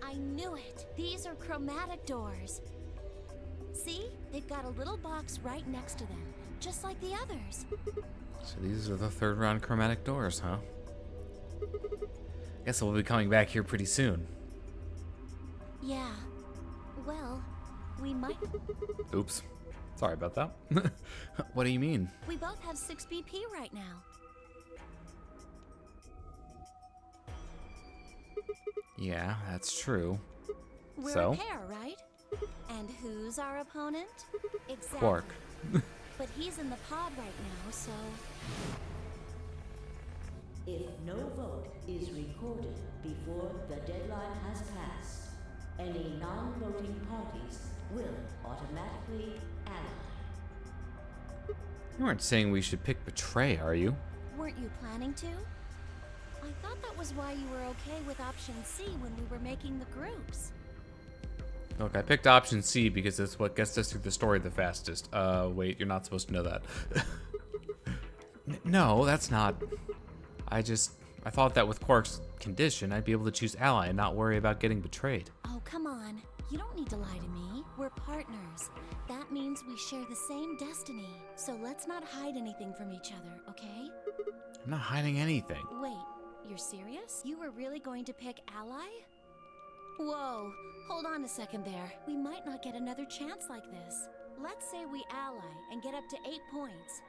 I knew it. These are chromatic doors. See? They've got a little box right next to them, just like the others. So these are the 3rd round chromatic doors, huh? Guess we'll be coming back here pretty soon. Yeah. Well, we might... Oops. Sorry about that. What do you mean? We both have 6 BP right now. Yeah, that's true. We're So? a pair, right? And who's our opponent? Exactly. Quark. But he's in the pod right now, so... If no vote is recorded before the deadline has passed, any non-voting parties will automatically ally. You aren't saying we should pick Betray, are you? Weren't you planning to? I thought that was why you were okay with option C when we were making the groups. Look, I picked option C because it's what gets us through the story the fastest. Wait, you're not supposed to know that. No, that's not... I thought that with Quark's condition, I'd be able to choose ally and not worry about getting betrayed. Oh, come on. You don't need to lie to me. We're partners. That means we share the same destiny. So let's not hide anything from each other, okay? I'm not hiding anything. Wait, you're serious? You were really going to pick ally? Whoa, hold on a second there. We might not get another chance like this. Let's say we ally and get up to 8 points.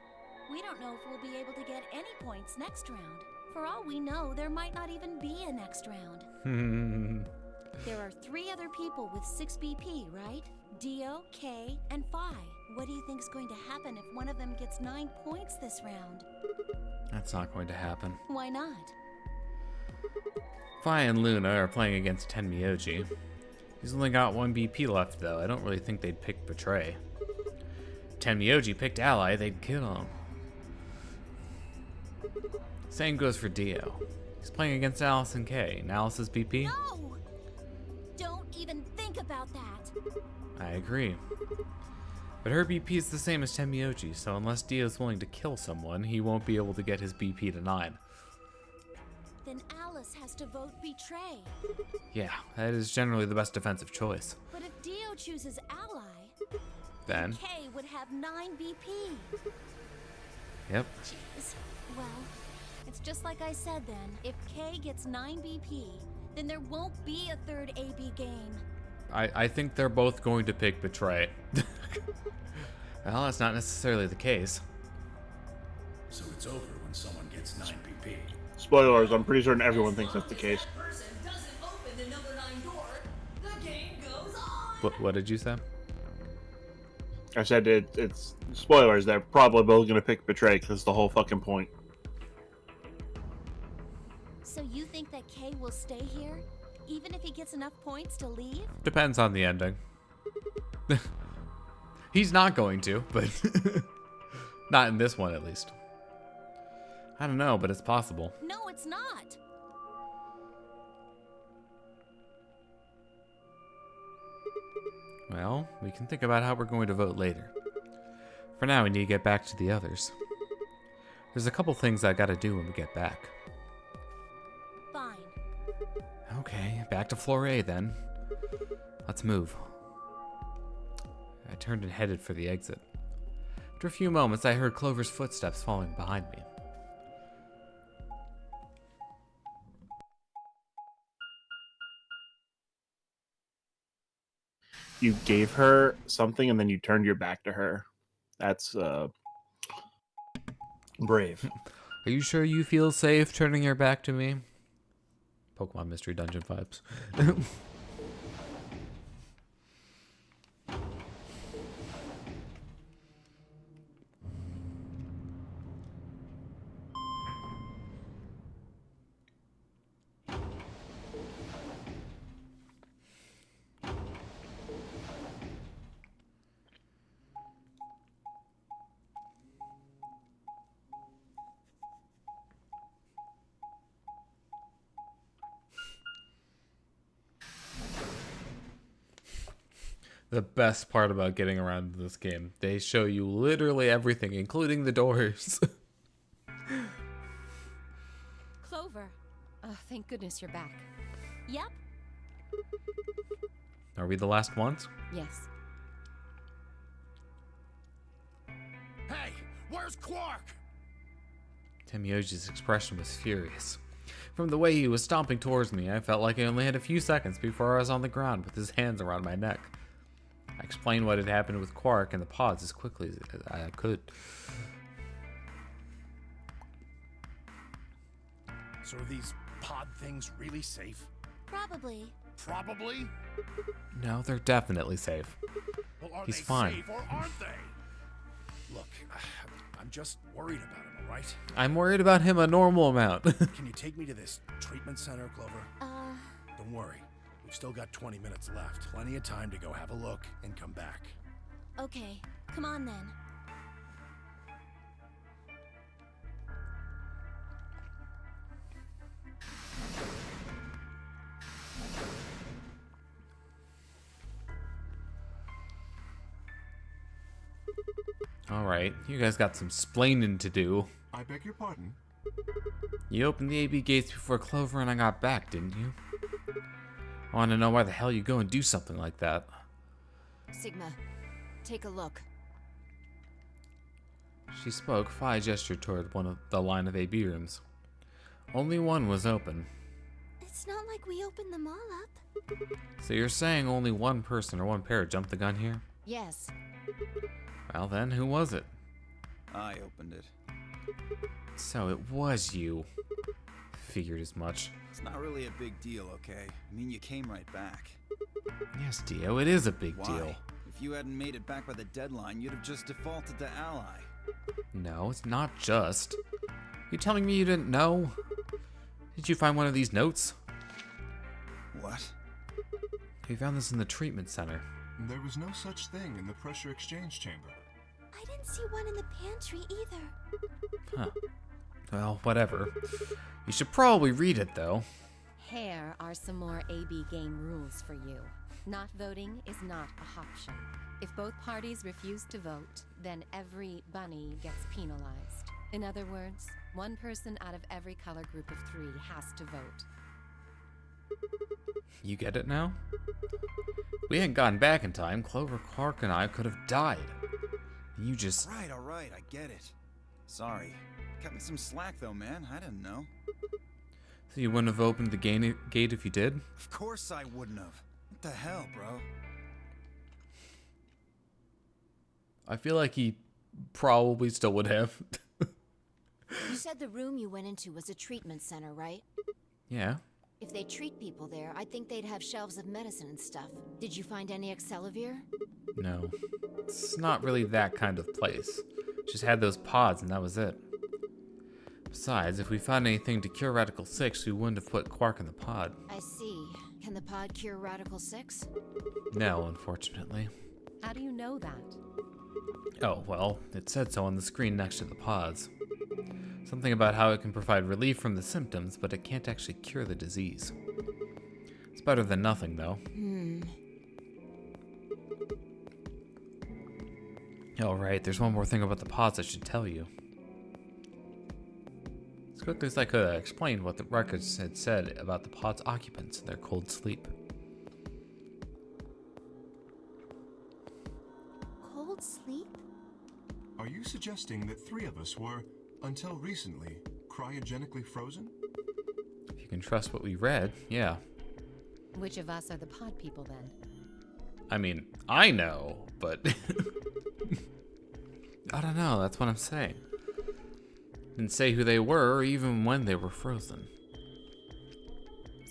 We don't know if we'll be able to get any points next round. For all we know, there might not even be a next round. There are 3 other people with 6 BP, right? Dio, K, and Phi. What do you think's going to happen if one of them gets 9 points this round? That's not going to happen. Why not? Phi and Luna are playing against Tenmyoji. He's only got 1 BP left, though. I don't really think they'd pick Betray. Tenmyoji picked Ally, they'd kill him. Same goes for Dio. He's playing against Alice and K. And Alice's BP? No! Don't even think about that. I agree. But her BP is the same as Tenmyoji, so unless Dio's willing to kill someone, he won't be able to get his BP to 9. Then Alice has to vote Betray. Yeah, that is generally the best defensive choice. But if Dio chooses Ally, Then, K would have 9 BP. yep. Jeez. Well, it's just like I said then. If K gets 9 BP, then there won't be a 3rd AB game. I think they're both going to pick Betray. Well, that's not necessarily the case. So it's over when someone gets 9 BP. Spoilers, I'm pretty certain everyone thinks that's the case. Person doesn't open the number 9 door, the game goes on. What did you say? I said it's spoilers. They're probably both gonna pick Betray because the whole fucking point. So you think that K will stay here, even if he gets enough points to leave? Depends on the ending. He's not going to, but not in this one at least. I don't know, but it's possible. No, it's not. Well, we can think about how we're going to vote later. For now, we need to get back to the others. There's a couple things I gotta do when we get back. Fine. Okay, back to floor A then. Let's move. I turned and headed for the exit. After a few moments, I heard Clover's footsteps following behind me. You gave her something and then you turned your back to her. That's brave. Are you sure you feel safe turning your back to me? Pokemon Mystery Dungeon vibes. The best part about getting around this game, they show you literally everything, including the doors. Clover. Oh, thank goodness you're back. Yep. Are we the last ones? Yes. Hey, where's Quark? Tenmyoji's expression was furious. From the way he was stomping towards me, I felt like I only had a few seconds before I was on the ground with his hands around my neck. I explained what had happened with Quark and the pods as quickly as I could. So are these pod things really safe? Probably. Probably. No, they're definitely safe. Well, are He's they fine. safe or aren't they? Look, I'm just worried about him, all right? I'm worried about him a normal amount. Can you take me to this treatment center, Clover? Don't worry. We've still got 20 minutes left. Plenty of time to go have a look and come back. Okay. Come on then. Alright, you guys got some splaining to do. I beg your pardon? You opened the AB gates before Clover and I got back, didn't you? I want to know why the hell you go and do something like that. Sigma, take a look. She spoke. Phi gestured toward one of the line of AB rooms. Only one was open. It's not like we opened them all up. So you're saying only one person or one pair jumped the gun here? Yes. Well then, who was it? I opened it. So it was you. Figured as much. It's not really a big deal, okay? I mean, you came right back. Yes, Dio, it is a big Why? deal. If you hadn't made it back by the deadline, you'd have just defaulted to ally. No, it's not just. You telling me you didn't know? Did you find one of these notes? What? We found this in the treatment center. There was no such thing in the pressure exchange chamber. I didn't see one in the pantry either. Huh. Well, whatever. You should probably read it, though. Here are some more AB game rules for you. Not voting is not a option. If both parties refuse to vote, then every bunny gets penalized. In other words, one person out of every color group of 3 has to vote. You get it now? We hadn't gotten back in time. Clover, Quark, and I could have died. And you just... All right, I get it. Sorry. Cut me some slack, though, man. I didn't know. So you wouldn't have opened the gate if you did? Of course I wouldn't have. What the hell, bro? I feel like he probably still would have. You said the room you went into was a treatment center, right? Yeah. If they treat people there, I'd think they'd have shelves of medicine and stuff. Did you find any Axelavir? No. It's not really that kind of place. Just had those pods and that was it. Besides, if we found anything to cure Radical 6, we wouldn't have put Quark in the pod. I see. Can the pod cure Radical 6? No, unfortunately. How do you know that? Oh, well, it said so on the screen next to the pods. Something about how it can provide relief from the symptoms, but it can't actually cure the disease. It's better than nothing, though. Oh, right, there's one more thing about the pods I should tell you. As quickly as I could, I explained what the records had said about the pod's occupants and their cold sleep. Cold sleep? Are you suggesting that 3 of us were, until recently, cryogenically frozen? If you can trust what we read, yeah. Which of us are the pod people then? I mean, I know, but... I don't know, that's what I'm saying. Didn't say who they were or even when they were frozen.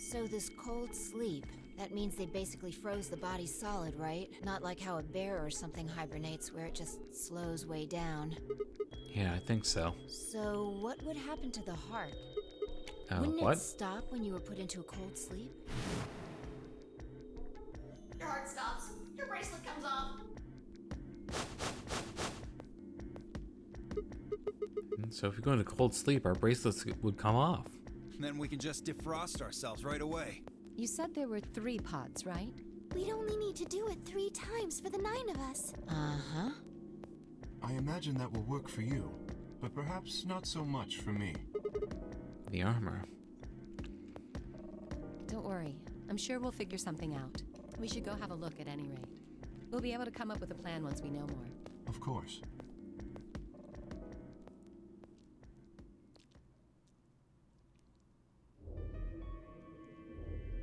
So this cold sleep, that means they basically froze the body solid, right? Not like how a bear or something hibernates where it just slows way down. Yeah, I think so. So what would happen to the heart? Wouldn't What? it stop when you were put into a cold sleep? Your heart stops. Your bracelet comes off. So if we go into cold sleep, our bracelets would come off. Then we can just defrost ourselves right away. You said there were 3 pods, right? We'd only need to do it 3 times for the 9 of us. Uh-huh. I imagine that will work for you, but perhaps not so much for me. The armor. Don't worry. I'm sure we'll figure something out. We should go have a look at any rate. We'll be able to come up with a plan once we know more. Of course.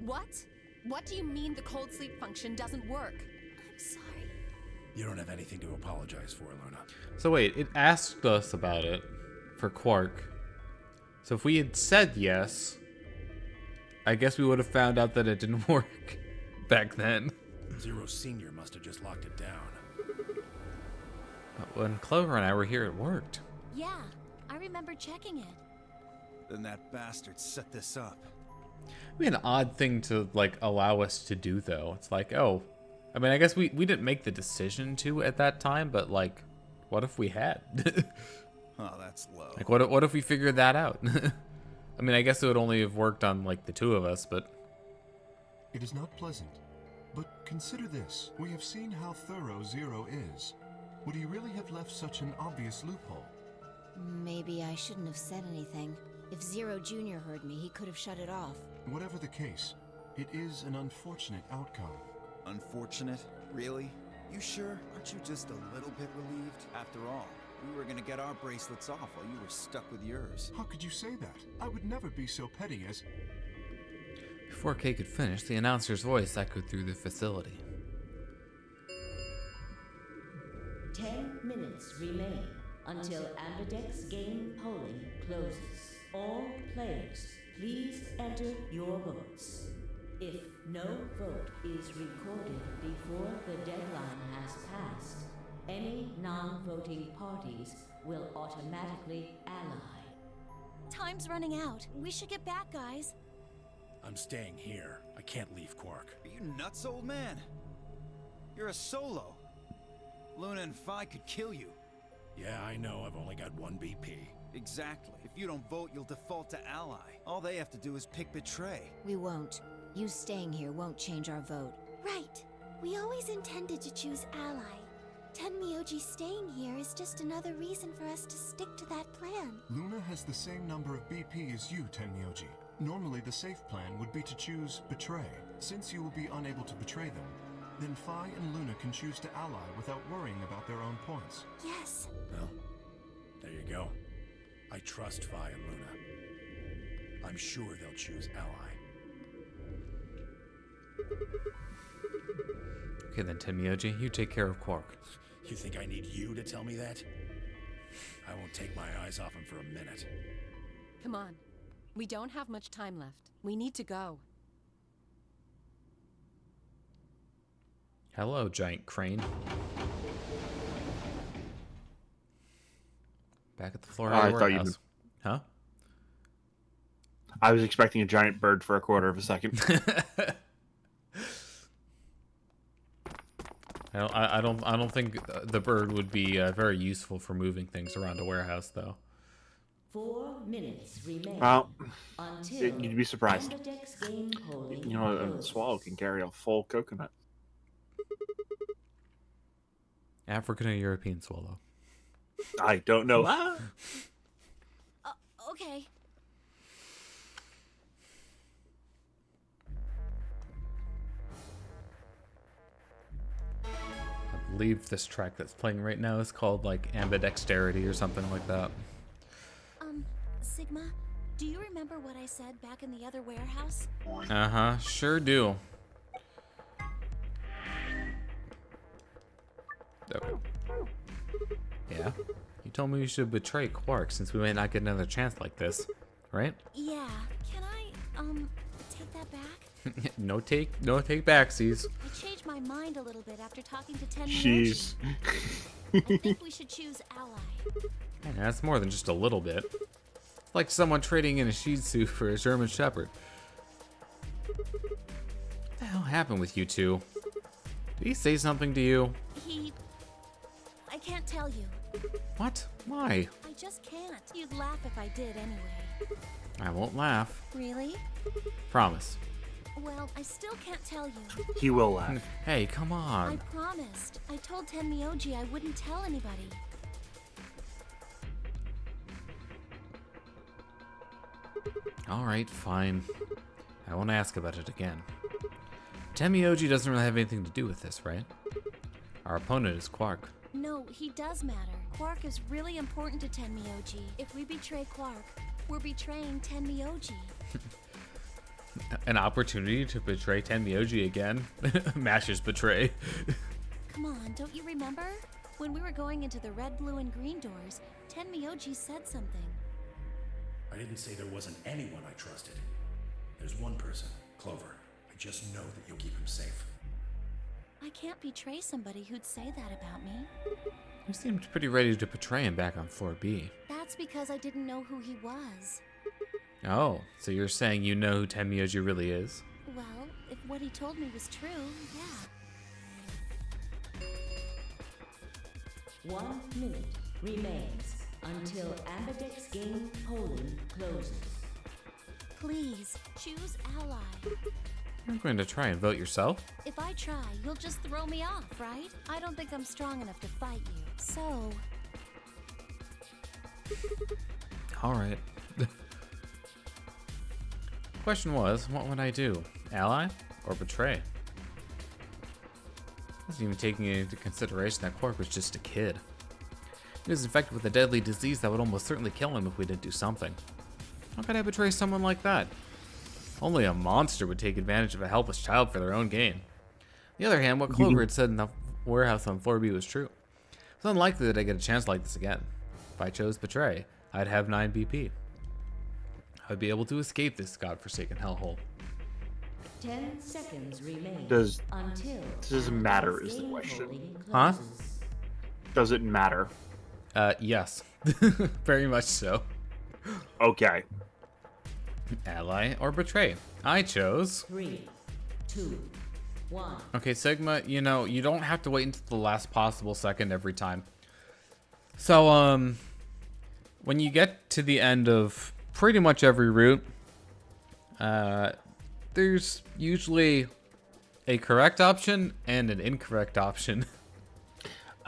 What? What do you mean the cold sleep function doesn't work? I'm sorry. You don't have anything to apologize for, Luna. So wait, it asked us about it for Quark. So if we had said yes, I guess we would have found out that it didn't work back then. Zero Senior must have just locked it down. But when Clover and I were here, it worked. Yeah, I remember checking it. Then that bastard set this up. It'd be an odd thing to, like, allow us to do, though. It's like, oh, I mean, I guess we didn't make the decision to at that time, but, like, what if we had? Oh, that's low. Like, what if we figured that out? I mean, I guess it would only have worked on, like, the 2 of us, but... It is not pleasant, but consider this. We have seen how thorough Zero is. Would he really have left such an obvious loophole? Maybe I shouldn't have said anything. If Zero Jr. heard me, he could have shut it off. Whatever the case, it is an unfortunate outcome. Unfortunate? Really? You sure? Aren't you just a little bit relieved? After all, we were gonna get our bracelets off while you were stuck with yours. How could you say that? I would never be so petty as... Before Kay could finish, the announcer's voice echoed through the facility. 10 minutes remain until Ambidex game polling closes. All players Please enter your votes. If no vote is recorded before the deadline has passed, any non-voting parties will automatically ally. Time's running out. We should get back, guys. I'm staying here. I can't leave Quark. Are you nuts, old man? You're a solo. Luna and Phi could kill you. Yeah, I know. I've only got 1 BP. Exactly. If you don't vote, you'll default to ally. All they have to do is pick betray. We won't. You staying here won't change our vote. Right. We always intended to choose ally. Tenmyoji staying here is just another reason for us to stick to that plan. Luna has the same number of BP as you, Tenmyoji. Normally, the safe plan would be to choose Betray. Since you will be unable to betray them, then Phi and Luna can choose to ally without worrying about their own points. Yes. Well, there you go. I trust Phi and Luna. I'm sure they'll choose ally. Okay then, Tenmyoji, you take care of Quark. You think I need you to tell me that? I won't take my eyes off him for a minute. Come on. We don't have much time left. We need to go. Hello, giant crane. Back at the floor of the I thought you warehouse. Huh? I was expecting a giant bird for a quarter of a second. I don't think the bird would be very useful for moving things around a warehouse, though. 4 minutes remain. Well, until you'd be surprised. Amberdex game polling You know, a closes. swallow can carry a full coconut. African or European swallow? I don't know. Okay. I believe this track that's playing right now is called like ambidexterity or something like that. Sigma, do you remember what I said back in the other warehouse? Uh-huh, sure do. Oh. Yeah? You told me we should betray Quark since we might not get another chance like this, right? Yeah. Can I, take that back? no take backsies. I changed my mind a little bit after talking to Tenmyoji. Jeez. I think we should choose ally. Yeah, that's more than just a little bit. It's like someone trading in a Shih Tzu for a German Shepherd. What the hell happened with you two? Did he say something to you? I can't tell you. What? Why? I just can't. You'd laugh if I did anyway. I won't laugh. Really? Promise. Well, I still can't tell you. He will laugh. Hey, come I on. promised. I told Tenmyoji I wouldn't tell anybody. Alright, fine. I won't ask about it again. Tenmyoji doesn't really have anything to do with this, right? Our opponent is Quark. No, he does matter. Quark is really important to Tenmyoji. If we betray Quark, we're betraying Tenmyoji. An opportunity to betray Tenmyoji again? Mashers betray. Come on, don't you remember? When we were going into the red, blue, and green doors, Tenmyoji said something. I didn't say there wasn't anyone I trusted. There's one person, Clover. I just know that you'll keep him safe. I can't betray somebody who'd say that about me. You seemed pretty ready to betray him back on floor B. That's because I didn't know who he was. Oh, so you're saying you know who Tenmyoji really is? Well, if what he told me was true, yeah. 1 minute remains until Amberdex game polling closes. Please, choose ally. You're going to try and vote yourself? If I try, you'll just throw me off, right? I don't think I'm strong enough to fight you, so... Alright. Question was, what would I do? Ally or betray? I wasn't even taking into consideration that Quark was just a kid. He was infected with a deadly disease that would almost certainly kill him if we didn't do something. How could I betray someone like that? Only a monster would take advantage of a helpless child for their own gain. On the other hand, what Clover had said in the warehouse on floor B was true. It's unlikely that I get a chance like this again. If I chose betray, I'd have 9 BP. I'd be able to escape this godforsaken hellhole. 10 seconds remain Does until this matter Ambidex's is the game question. holding Huh? closes. Does it matter? Yes. Very much so. Okay. Ally or betray? I chose. 3, 2, 1. Okay, Sigma, you know, you don't have to wait until the last possible second every time. So, when you get to the end of pretty much every route, there's usually a correct option and an incorrect option.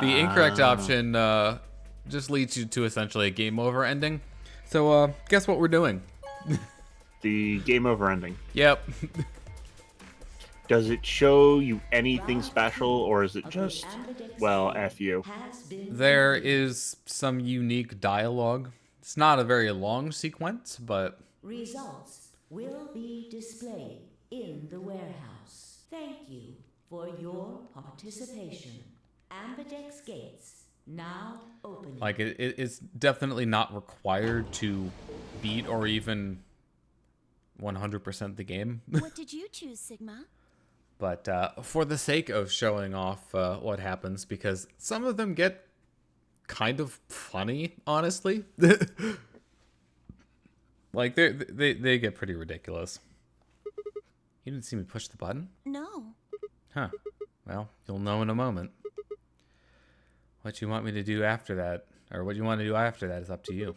The incorrect option just leads you to essentially a game over ending. So, guess what we're doing? The game over ending. Yep. Does it show you anything special, or is it just, well, F you? There is some unique dialogue. It's not a very long sequence, but Results will be displayed in the warehouse. Thank you for your participation. Ambidex gates now opening. like it's definitely not required to beat or even 100% the game. What did you choose, Sigma? But for the sake of showing off what happens, because some of them get kind of funny, honestly. Like they get pretty ridiculous. You didn't see me push the button? No. Huh. Well, you'll know in a moment. What you want me to do after that, or what you want to do after that, is up to you.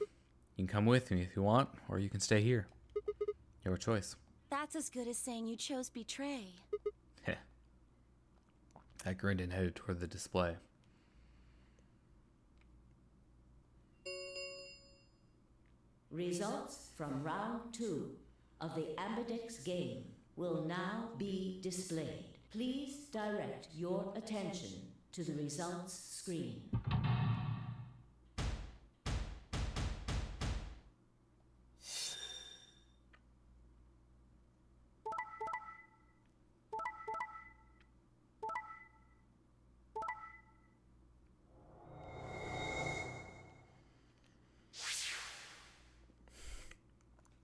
You can come with me if you want, or you can stay here. Your choice. That's as good as saying you chose betray. Heh. I grinned and headed toward the display. Results from round 2 of the Ambidex game will now be displayed. Please direct your attention to the results screen.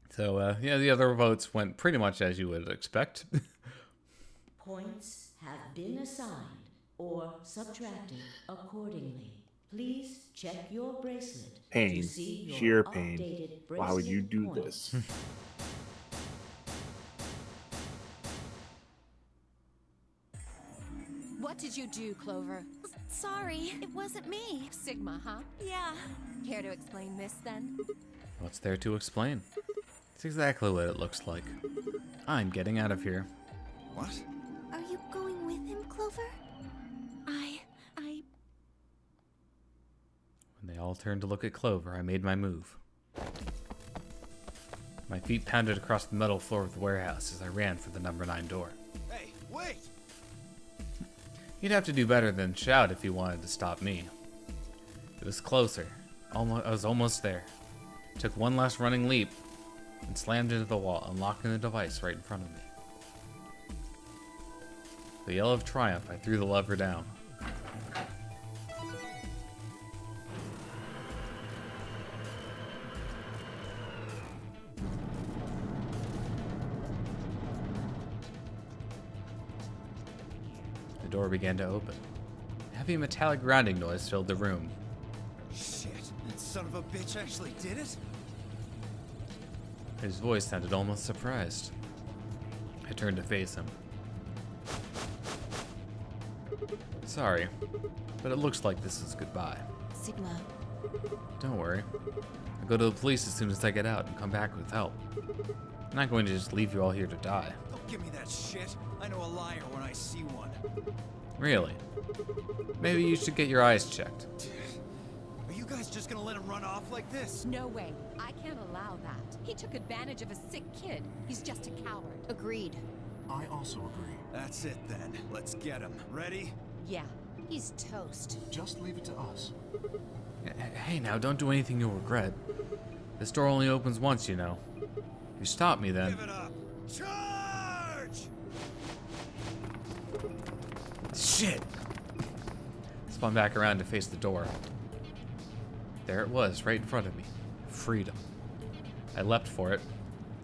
So, yeah, the other votes went pretty much as you would expect. Points have been assigned or subtracted accordingly. Please check your bracelet Pain. to see your Sheer pain. updated Why would you bracelet do points. this? What did you do, Clover? Sorry, it wasn't me. Sigma, huh? Yeah. Care to explain this then? What's there to explain? It's exactly what it looks like. I'm getting out of here. What? Are you going with him, Clover? When they all turned to look at Clover, I made my move. My feet pounded across the metal floor of the warehouse as I ran for the number 9 door. Hey, wait! You'd have to do better than shout if you wanted to stop me. It was closer. I was almost there. Took one last running leap and slammed into the wall, unlocking the device right in front of me. With a yell of triumph, I threw the lever down. The door began to open. A heavy metallic grinding noise filled the room. Shit, that son of a bitch actually did it? His voice sounded almost surprised. I turned to face him. Sorry, but it looks like this is goodbye. Sigma. Don't worry. I'll go to the police as soon as I get out and come back with help. I'm not going to just leave you all here to die. Don't give me that shit. I know a liar when I see one. Really? Maybe you should get your eyes checked. Are you guys just gonna let him run off like this? No way. I can't allow that. He took advantage of a sick kid. He's just a coward. Agreed. I also agree. That's it then. Let's get him. Ready? Yeah. He's toast. Just leave it to us. Hey now, don't do anything you'll regret. This door only opens once, you know. If you stop me then... Give it up. Charge! Shit! Spun back around to face the door. There it was, right in front of me. Freedom. I leapt for it,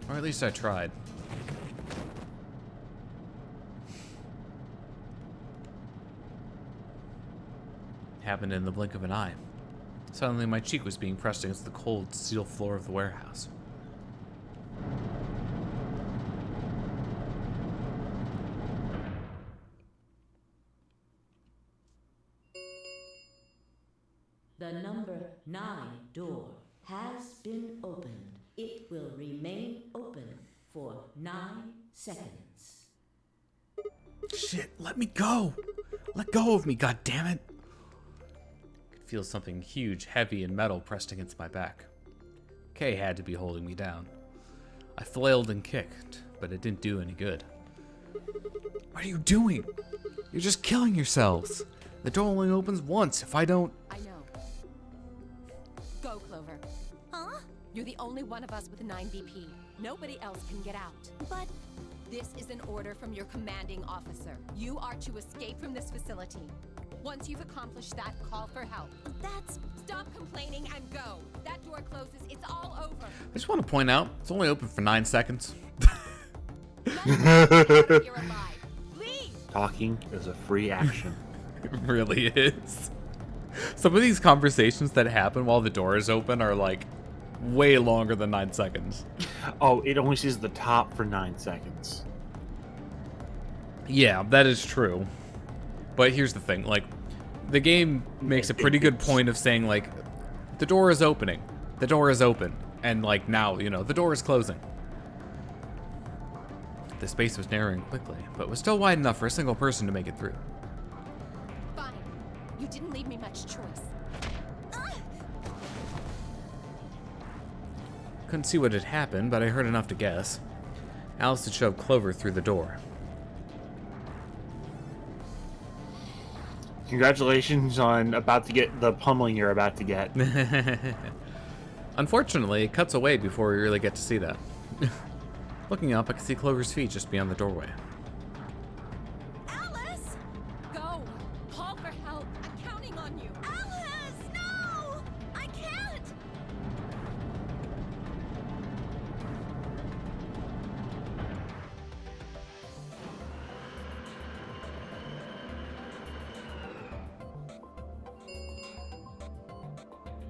Or at least I tried. Happened in the blink of an eye. Suddenly my cheek was being pressed against the cold steel floor of the warehouse. The number 9 door has been opened. It will remain open for 9 seconds. Shit, let me go! Let go of me, goddammit! I could feel something huge, heavy, and metal pressed against my back. Kay had to be holding me down. I flailed and kicked, but it didn't do any good. What are you doing? You're just killing yourselves! The door only opens once. If I don't... I know. Go, Clover. Huh? You're the only one of us with 9 BP. Nobody else can get out. But This is an order from your commanding officer. You are to escape from this facility. Once you've accomplished that, call for help. that's... Stop complaining and go. That door closes. It's all over. I just want to point out, it's only open for 9 seconds. You're alive. Leave. Talking is a free action. It really is. Some of these conversations that happen while the door is open are like way longer than 9 seconds. Oh, it only sees the top for 9 seconds. Yeah, that is true. But here's the thing, like, the game makes a pretty good point of saying, like, the door is opening. The door is open. And, like, now, you know, the door is closing. The space was narrowing quickly, but was still wide enough for a single person to make it through. Fine. You didn't leave me much choice. Couldn't see what had happened, but I heard enough to guess. Alice had shoved Clover through the door. Congratulations on about to get the pummeling you're about to get. Unfortunately, it cuts away before we really get to see that. Looking up, I can see Clover's feet just beyond the doorway. Alice! Go. Call for help. I'm counting on you. Alice! No! I can't!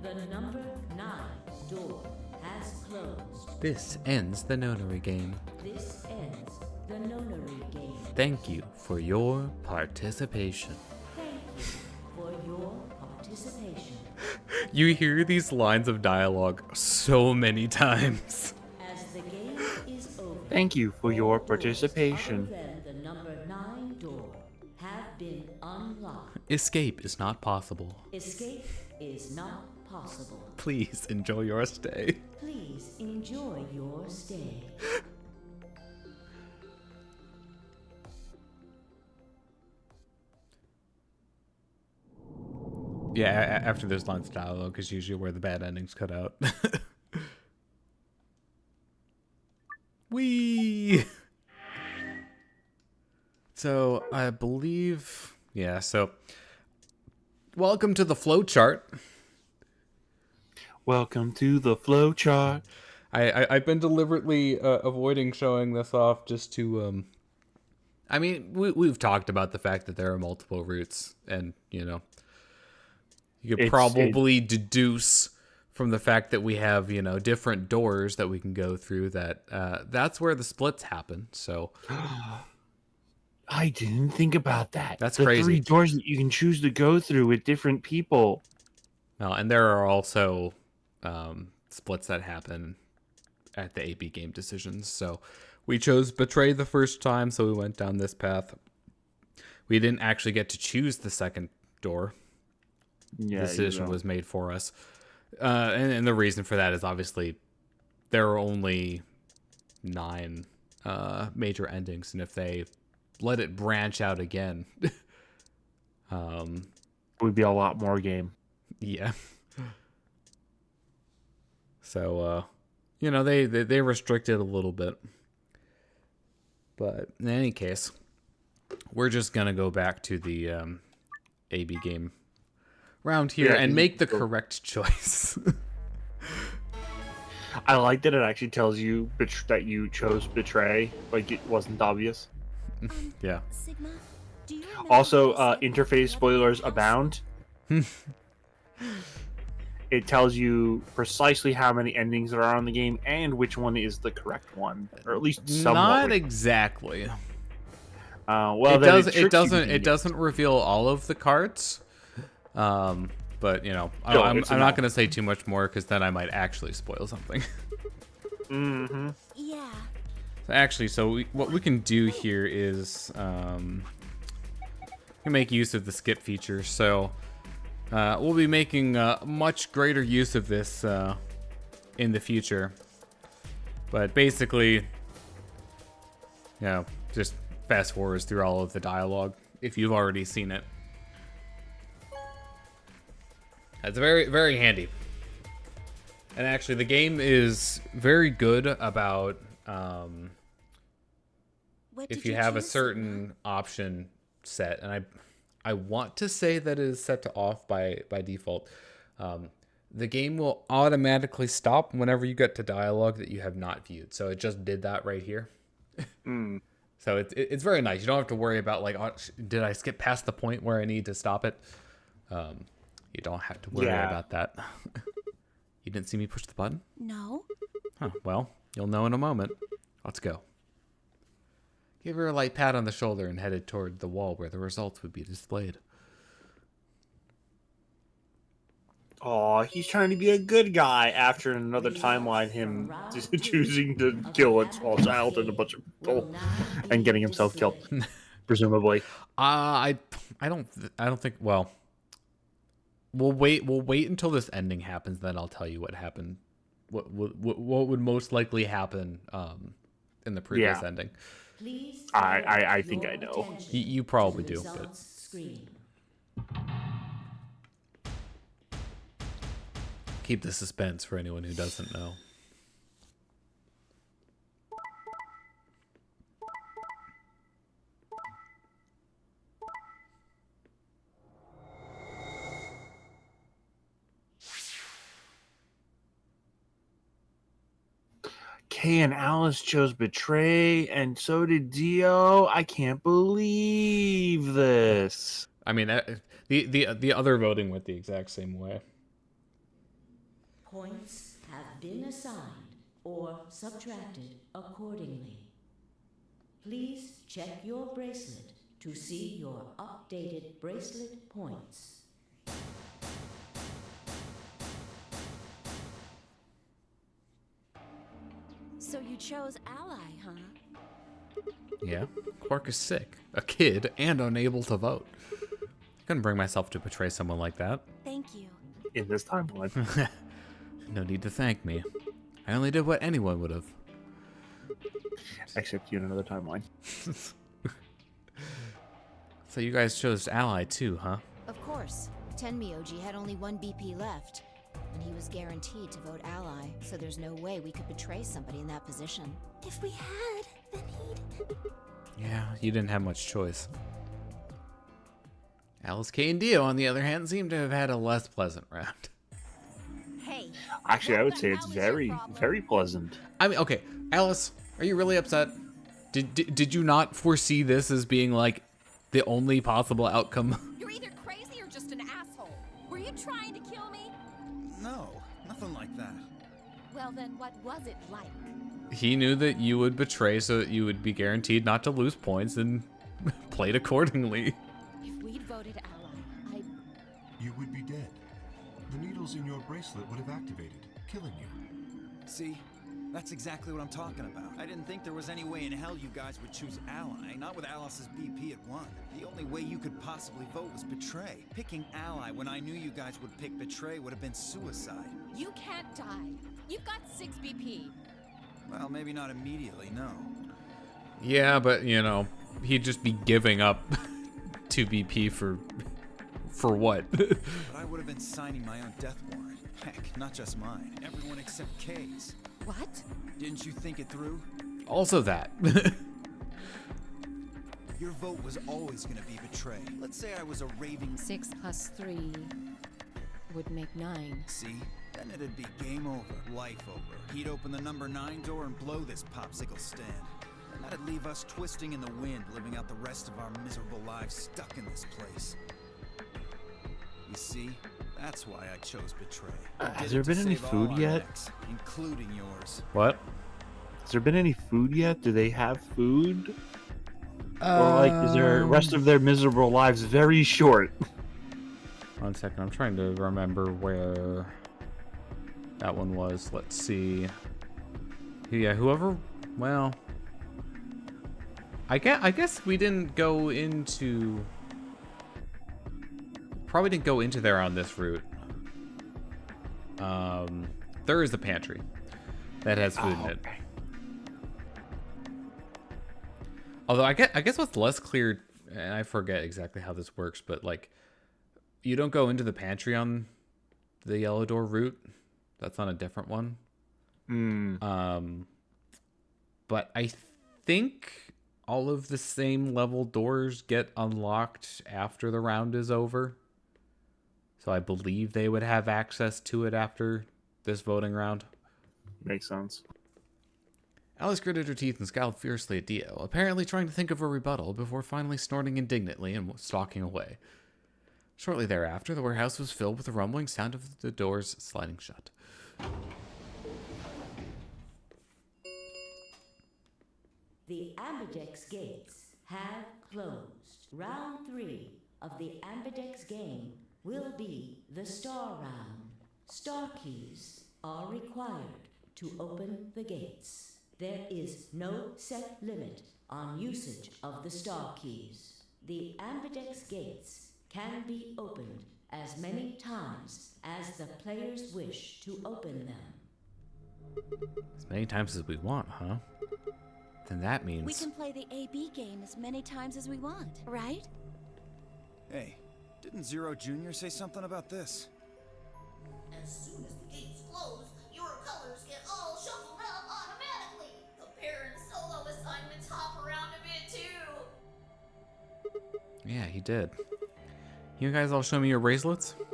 The number 9 door has closed. This ends the Nonary Game. This ends the Nonary Game. Thank you for your participation. Thank you for your participation. You hear these lines of dialogue so many times. As the game is over, Thank you for your doors participation. other than the number 9 door have been unlocked. Escape is not possible. Escape is not possible. Please enjoy your stay. Please enjoy your stay. Yeah, after those lines of dialogue is usually where the bad endings cut out. Whee! So, I believe... Yeah, so... Welcome to the flowchart. Welcome to the flowchart. I've been deliberately avoiding showing this off just to... I mean, we've talked about the fact that there are multiple routes, and, you know... You could probably deduce from the fact that we have, you know, different doors that we can go through that that's where the splits happen. So I didn't think about that. That's the crazy. 3 doors that you can choose to go through with different people. and there are also splits that happen at the AB game decisions. So we chose Betray the first time, so we went down this path. We didn't actually get to choose the second door. Yeah, Decision was made for us. And the reason for that is obviously there are only 9 major endings, and if they let it branch out again, would be a lot more game. Yeah. So, you know, they restricted a little bit. But in any case, we're just going to go back to the AB game round here and make the correct choice. I like that it actually tells you that you chose betray, like it wasn't obvious. Yeah. Sigma, do you remember Also, what they said interface the other spoilers house? abound. It tells you precisely how many endings there are on the game and which one is the correct one, or at least somewhat. Not exactly. Well, It then does. it It tricks you doesn't. to It doesn't reveal all of the cards. But you know, No, I'm it's not enough. going to say too much more because then I might actually spoil something. Mm-hmm. Yeah. So actually, what we can do here is we can make use of the skip feature. So we'll be making much greater use of this in the future. But basically, you know, just fast forwards through all of the dialogue if you've already seen it. It's very, very handy. And actually, the game is very good about What if did you have a choose, certain option set, and I want to say that it is set to off by default. The game will automatically stop whenever you get to dialogue that you have not viewed. So it just did that right here. So it's very nice. You don't have to worry about like, oh, did I skip past the point where I need to stop it? You don't have to worry about that. You didn't see me push the button? No. Huh, well, you'll know in a moment. Let's go. Give her a light pat on the shoulder and headed toward the wall where the results would be displayed. Oh, he's trying to be a good guy after another timeline, him just choosing to kill a small child and a bunch of people and getting himself killed, presumably. I don't think. Well, we'll wait until this ending happens, then I'll tell you what happened. What would most likely happen in the previous ending. I think I know. You probably do, but keep the suspense for anyone who doesn't know. Kay and Alice chose betray, and so did Dio. I can't believe this. I mean, the other voting went the exact same way. Points have been assigned or subtracted accordingly. Please check your bracelet to see your updated bracelet points. So you chose ally, huh? Yeah, Quark is sick, a kid, and unable to vote. I couldn't bring myself to betray someone like that. Thank you. In this timeline. No need to thank me. I only did what anyone would have. Except you in another timeline. So you guys chose ally too, huh? Of course. Tenmyoji had only one BP left, and he was guaranteed to vote ally, so there's no way we could betray somebody in that position. If we had, then he'd... Yeah, you didn't have much choice. Alice, Kay, and Dio, on the other hand, seem to have had a less pleasant round. Hey. Actually, I would say it's very, very pleasant. I mean, okay, Alice, are you really upset? Did you not foresee this as being like the only possible outcome? You're either crazy or just an asshole. Were you trying to kill me? No, nothing like that. Well then, what was it like? He knew that you would betray so that you would be guaranteed not to lose points and played accordingly. If we'd voted ally, You would be dead. The needles in your bracelet would have activated, killing you. See? That's exactly what I'm talking about. I didn't think there was any way in hell you guys would choose ally, not with Alice's BP at 1. The only way you could possibly vote was betray. Picking ally when I knew you guys would pick betray would have been suicide. You can't die. You've got 6 BP. Well, maybe not immediately, no. Yeah, but, you know, he'd just be giving up 2 BP for what? But I would have been signing my own death warrant. Heck, not just mine. Everyone except Kay's. What? Didn't you think it through? Also that. Your vote was always gonna be betray. Let's say I was a raving... 6 plus 3 would make 9. See? Then it'd be game over, life over. He'd open the number 9 door and blow this popsicle stand. And that'd leave us twisting in the wind, living out the rest of our miserable lives stuck in this place. You see, that's why I chose betray. Has there been any food yet? Necks, including yours. What? Has there been any food yet? Do they have food? Or like, is their rest of their miserable lives very short? 1 second, I'm trying to remember where that one was. Let's see. Yeah, whoever. Well, I guess we didn't go into. Probably didn't go into there on this route. There is the pantry that has food in it. Okay. Although I guess what's less clear, and I forget exactly how this works, but like, you don't go into the pantry on the yellow door route. That's on a different one. But I think all of the same level doors get unlocked after the round is over. So I believe they would have access to it after this voting round. Makes sense. Alice gritted her teeth and scowled fiercely at Dio, apparently trying to think of a rebuttal before finally snorting indignantly and stalking away. Shortly thereafter, the warehouse was filled with the rumbling sound of the doors sliding shut. The Ambidex gates have closed. Round 3 of the Ambidex game will be the Star Round. Star keys are required to open the gates. There is no set limit on usage of the Star keys. The Ambidex gates can be opened as many times as the players wish to open them. As many times as we want, huh? Then that means... We can play the AB game as many times as we want, right? Hey, didn't Zero Jr. say something about this? As soon as the gates close, your colors get all shuffled up automatically. The pair and solo assignments hop around a bit too. Yeah, he did. You guys all show me your bracelets? I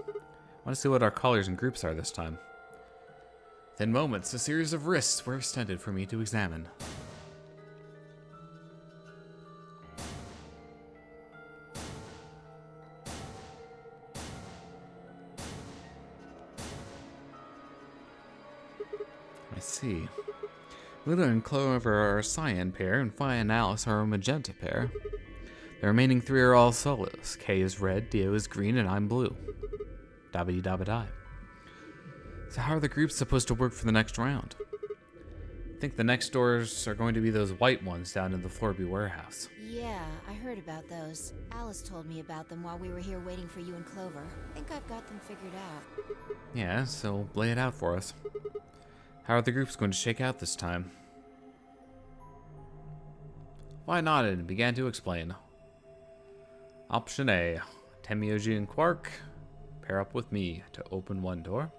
want to see what our colors and groups are this time. Within moments, a series of wrists were extended for me to examine. I see. Luna and Clover are a cyan pair, and Phi and Alice are a magenta pair. The remaining 3 are all solos. K is red, Dio is green, and I'm blue. Dabba dabba die. So how are the groups supposed to work for the next round? I think the next doors are going to be those white ones down in the Florby warehouse. Yeah, I heard about those. Alice told me about them while we were here waiting for you and Clover. I think I've got them figured out. Yeah, so lay it out for us. How are the groups going to shake out this time? Phi nodded and began to explain. Option A, Tenmyoji and Quark pair up with me to open one door.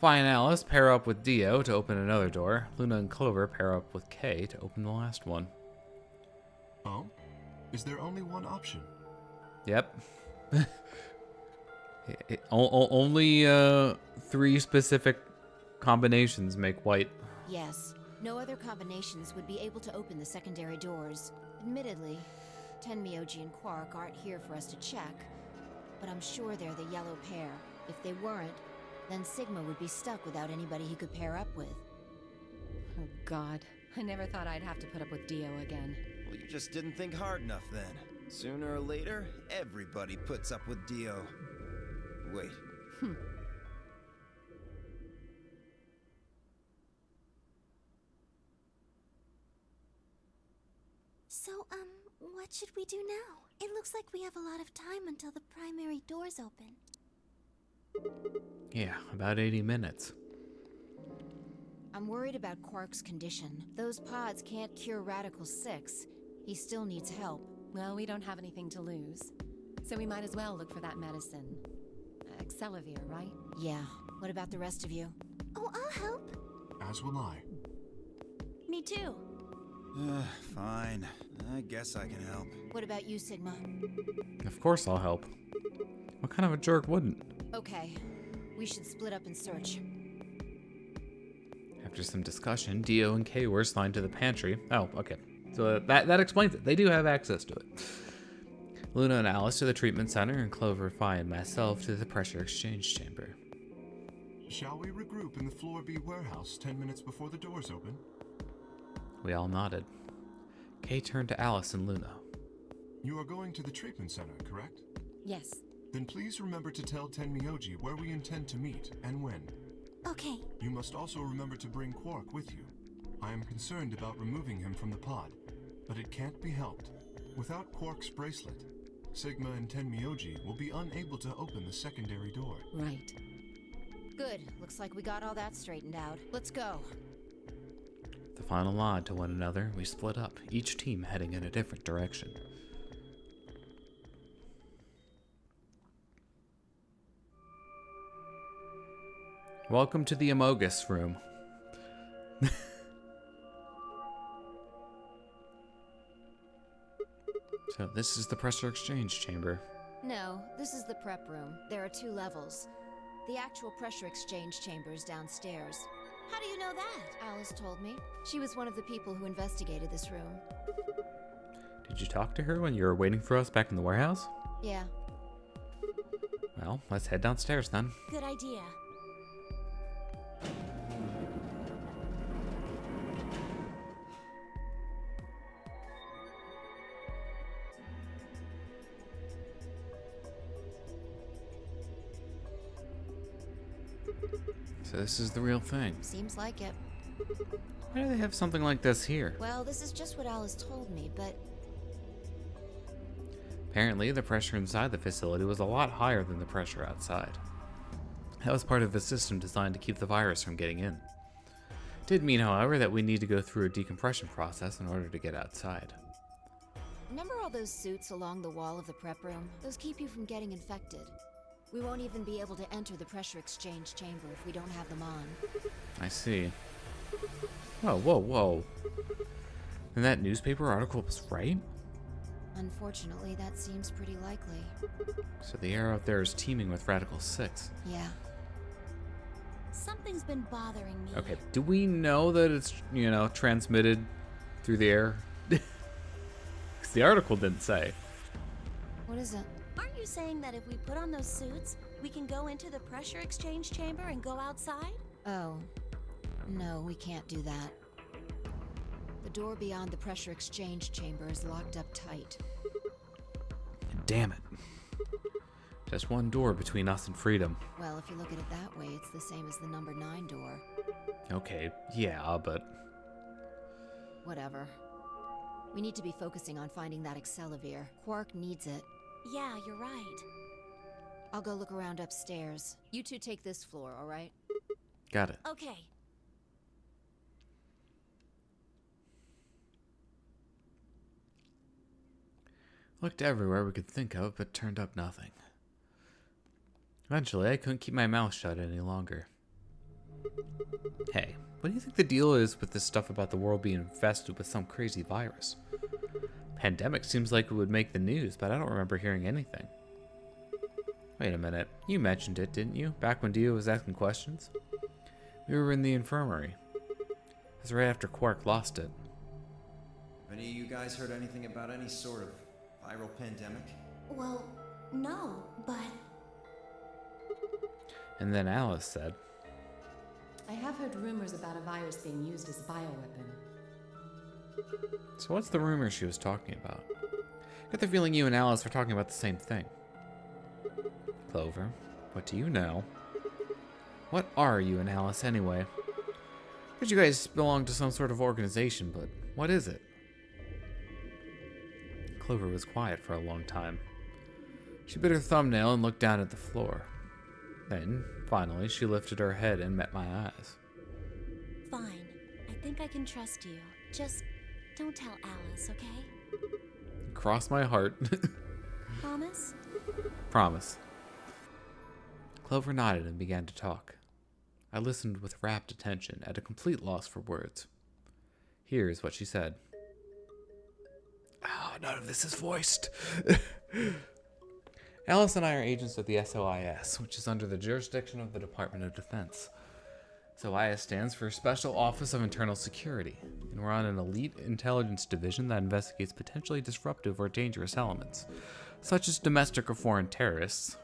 Phi and Alice pair up with Dio to open another door. Luna and Clover pair up with K to open the last one. Oh? Is there only one option? Yep. Only 3 specific combinations make white. Yes, no other combinations would be able to open the secondary doors. Admittedly, Tenmyoji and Quark aren't here for us to check, but I'm sure they're the yellow pair. If they weren't, then Sigma would be stuck without anybody he could pair up with. Oh God, I never thought I'd have to put up with Dio again. Well, you just didn't think hard enough then. Sooner or later, everybody puts up with Dio. Wait. So, what should we do now? It looks like we have a lot of time until the primary doors open. Yeah, about 80 minutes. I'm worried about Quark's condition. Those pods can't cure Radical 6. He still needs help. Well, we don't have anything to lose, so we might as well look for that medicine. Axelavir, right? Yeah. What about the rest of you? Oh, I'll help. As will I. Me too. Fine. I guess I can help. What about you, Sigma? Of course I'll help. What kind of a jerk wouldn't? Okay. We should split up and search. After some discussion, Dio and Kay were assigned to the pantry. Oh, okay. So that explains it. They do have access to it. Luna and Alice to the treatment center, and Clover, Phi, and myself to the pressure exchange chamber. Shall we regroup in the Floor B warehouse 10 minutes before the doors open? We all nodded. Kay turned to Alice and Luna. You are going to the treatment center, correct? Yes. Then please remember to tell Tenmyoji where we intend to meet and when. Okay. You must also remember to bring Quark with you. I am concerned about removing him from the pod, but it can't be helped. Without Quark's bracelet, Sigma and Tenmyoji will be unable to open the secondary door. Right. Good. Looks like we got all that straightened out. Let's go. The final nod to one another, we split up, each team heading in a different direction. Welcome to the Amogus room. So this is the pressure exchange chamber. No, this is the prep room. There are 2 levels. The actual pressure exchange chamber is downstairs. How do you know that? Alice told me. She was one of the people who investigated this room. Did you talk to her when you were waiting for us back in the warehouse? Yeah. Well, let's head downstairs then. Good idea. So this is the real thing. Seems like it. Why do they have something like this here? Well, this is just what Alice told me, but Apparently, the pressure inside the facility was a lot higher than the pressure outside. That was part of a system designed to keep the virus from getting in. Did mean, however, that we need to go through a decompression process in order to get outside. remember all those suits along the wall of the prep room? Those keep you from getting infected. We won't even be able to enter the pressure exchange chamber if we don't have them on. I see. Whoa, whoa, whoa. And that newspaper article was right? Unfortunately, that seems pretty likely. So the air out there is teeming with Radical 6. Yeah. Something's been bothering me. Okay, do we know that it's, transmitted through the air? Because the article didn't say. What is it? Aren't you saying that if we put on those suits, we can go into the pressure exchange chamber and go outside? Oh. No, we can't do that. The door beyond the pressure exchange chamber is locked up tight. Damn it. Just one door between us and freedom. Well, if you look at it that way, it's the same as the number 9 door. Okay, yeah, but... Whatever. We need to be focusing on finding that Axelavir. Quark needs it. Yeah, you're right. I'll go look around upstairs. You two take this floor, all right? Got it. Okay. Looked everywhere we could think of, but turned up nothing. Eventually, I couldn't keep my mouth shut any longer. Hey, what do you think the deal is with this stuff about the world being infested with some crazy virus? Pandemic seems like it would make the news, but I don't remember hearing anything. Wait a minute, you mentioned it, didn't you? Back when Dio was asking questions? We were in the infirmary. It was right after Quark lost it. Have any of you guys heard anything about any sort of viral pandemic? Well, no, but... And then Alice said, I have heard rumors about a virus being used as a bioweapon. so what's the rumor she was talking about? Got the feeling you and Alice are talking about the same thing. Clover, what do you know? What are you and Alice anyway? Heard you guys belong to some sort of organization, but what is it? Clover was quiet for a long time. She bit her thumbnail and looked down at the floor. Then, finally, she lifted her head and met my eyes. Fine. I think I can trust you. Just don't tell Alice, okay? Cross my heart. Promise? Promise. Clover nodded and began to talk. I listened with rapt attention, at a complete loss for words. Here's what she said. Oh, none of this is voiced. Alice and I are agents of the SOIS, which is under the jurisdiction of the Department of Defense. SOIS stands for Special Office of Internal Security, and we're on an elite intelligence division that investigates potentially disruptive or dangerous elements, such as domestic or foreign terrorists,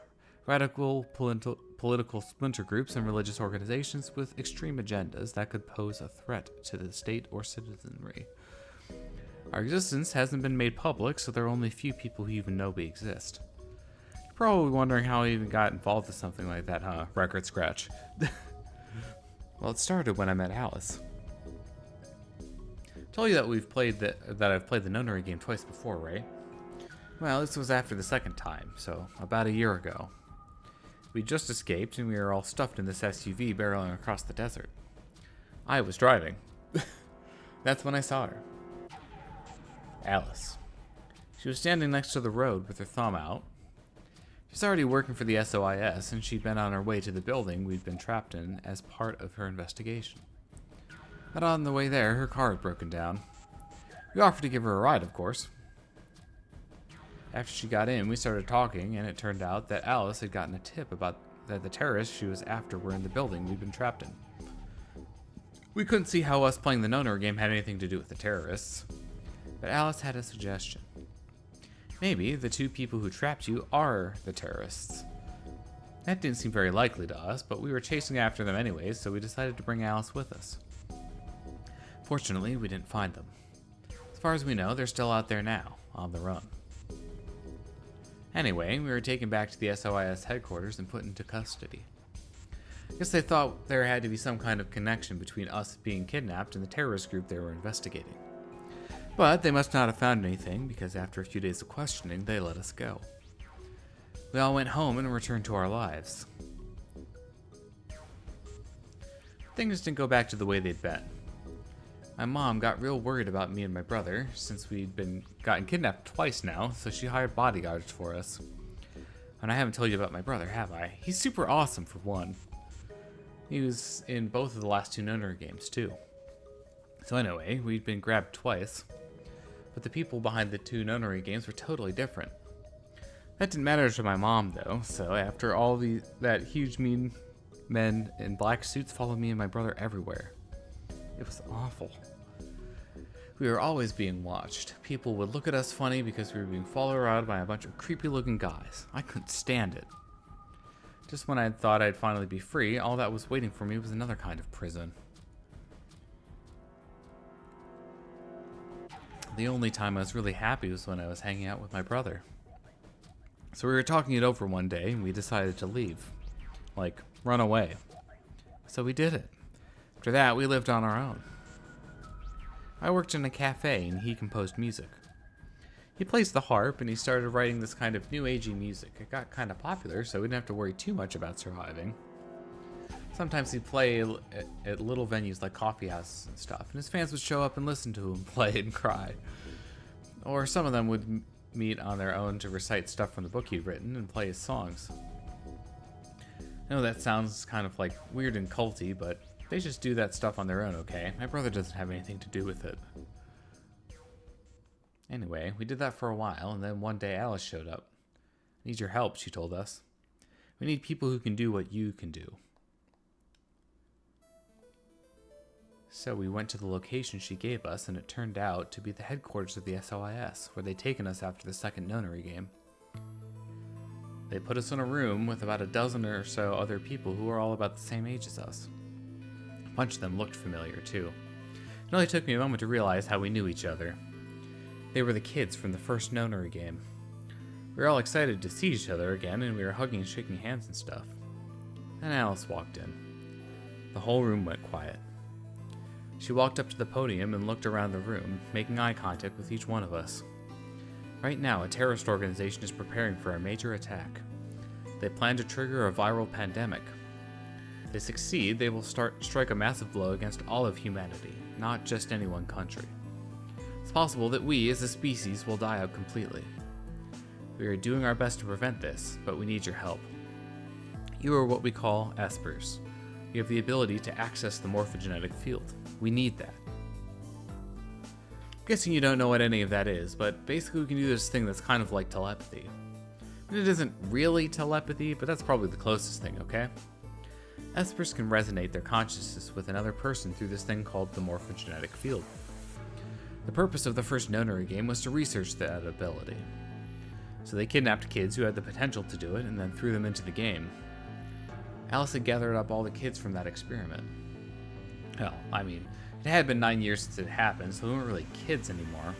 radical political splinter groups, and religious organizations with extreme agendas that could pose a threat to the state or citizenry. Our existence hasn't been made public, so there are only a few people who even know we exist. You're probably wondering how I even got involved with something like that, huh? Record scratch. Well, it started when I met Alice. I told you that I've played the Nonary game twice before, right? Well, this was after the second time, so about a year ago. We just escaped, and we were all stuffed in this SUV barreling across the desert. I was driving. That's when I saw her. Alice. She was standing next to the road with her thumb out. She's already working for the SOIS, and she'd been on her way to the building we'd been trapped in as part of her investigation. But on the way there, her car had broken down. We offered to give her a ride, of course. After she got in, we started talking, and it turned out that Alice had gotten a tip about that the terrorists she was after were in the building we'd been trapped in. We couldn't see how us playing the Nonary game had anything to do with the terrorists, but Alice had a suggestion. Maybe the two people who trapped you are the terrorists. That didn't seem very likely to us, but we were chasing after them anyways, so we decided to bring Alice with us. Fortunately, we didn't find them. As far as we know, they're still out there now, on the run. Anyway, we were taken back to the SOIS headquarters and put into custody. I guess they thought there had to be some kind of connection between us being kidnapped and the terrorist group they were investigating. But they must not have found anything, because after a few days of questioning, they let us go. We all went home and returned to our lives. Things didn't go back to the way they'd been. My mom got real worried about me and my brother, since we'd gotten kidnapped twice now, so she hired bodyguards for us. And I haven't told you about my brother, have I? He's super awesome, for one. He was in both of the last two Nonary games, too. So anyway, we'd been grabbed twice, but the people behind the two Nonary games were totally different. That didn't matter to my mom, though, so after all that huge mean men in black suits followed me and my brother everywhere. It was awful. We were always being watched. People would look at us funny because we were being followed around by a bunch of creepy-looking guys. I couldn't stand it. Just when I thought I'd finally be free, all that was waiting for me was another kind of prison. The only time I was really happy was when I was hanging out with my brother. So we were talking it over one day, and we decided to leave. Like, run away. So we did it. After that, we lived on our own. I worked in a cafe, and he composed music. He plays the harp, and he started writing this kind of new agey music. It got kind of popular, so we didn't have to worry too much about surviving. Sometimes he'd play at little venues like coffee houses and stuff, and his fans would show up and listen to him play and cry. Or some of them would meet on their own to recite stuff from the book he'd written and play his songs. I know that sounds kind of like weird and culty, but they just do that stuff on their own, okay? My brother doesn't have anything to do with it. Anyway, we did that for a while, and then one day Alice showed up. "I need your help," she told us. "We need people who can do what you can do." So we went to the location she gave us, and it turned out to be the headquarters of the SOIS, where they'd taken us after the second Nonary game. They put us in a room with about a dozen or so other people who were all about the same age as us. A bunch of them looked familiar, too. It only took me a moment to realize how we knew each other. They were the kids from the first Nonary game. We were all excited to see each other again, and we were hugging and shaking hands and stuff. Then Alice walked in. The whole room went quiet. She walked up to the podium and looked around the room, making eye contact with each one of us. Right now, a terrorist organization is preparing for a major attack. They plan to trigger a viral pandemic. If they succeed, they will strike a massive blow against all of humanity, not just any one country. It's possible that we, as a species, will die out completely. We are doing our best to prevent this, but we need your help. You are what we call espers. You have the ability to access the morphogenetic field. We need that. I'm guessing you don't know what any of that is, but basically we can do this thing that's kind of like telepathy. It isn't really telepathy, but that's probably the closest thing, okay? Espers can resonate their consciousness with another person through this thing called the morphogenetic field. The purpose of the first Nonary game was to research that ability. So they kidnapped kids who had the potential to do it and then threw them into the game. Alice had gathered up all the kids from that experiment. Hell, I mean, it had been 9 years since it happened, so they weren't really kids anymore.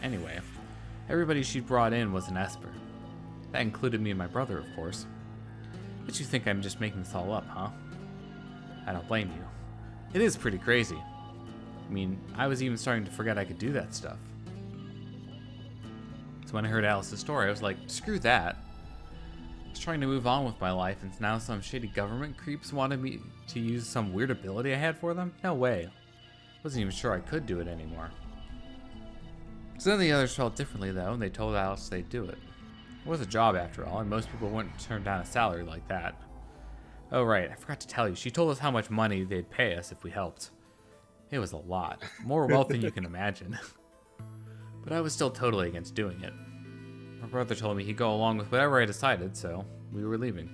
Anyway, everybody she'd brought in was an esper. That included me and my brother, of course. But you think I'm just making this all up, huh? I don't blame you. It is pretty crazy. I mean, I was even starting to forget I could do that stuff. So when I heard Alice's story, I was like, screw that. I was trying to move on with my life, and now some shady government creeps wanted me to use some weird ability I had for them? No way. Wasn't even sure I could do it anymore. Some of the others felt differently, though, and they told Alice they'd do it. It was a job, after all, and most people wouldn't turn down a salary like that. Oh, right, I forgot to tell you. She told us how much money they'd pay us if we helped. It was a lot. More wealth than you can imagine. But I was still totally against doing it. My brother told me he'd go along with whatever I decided, so we were leaving.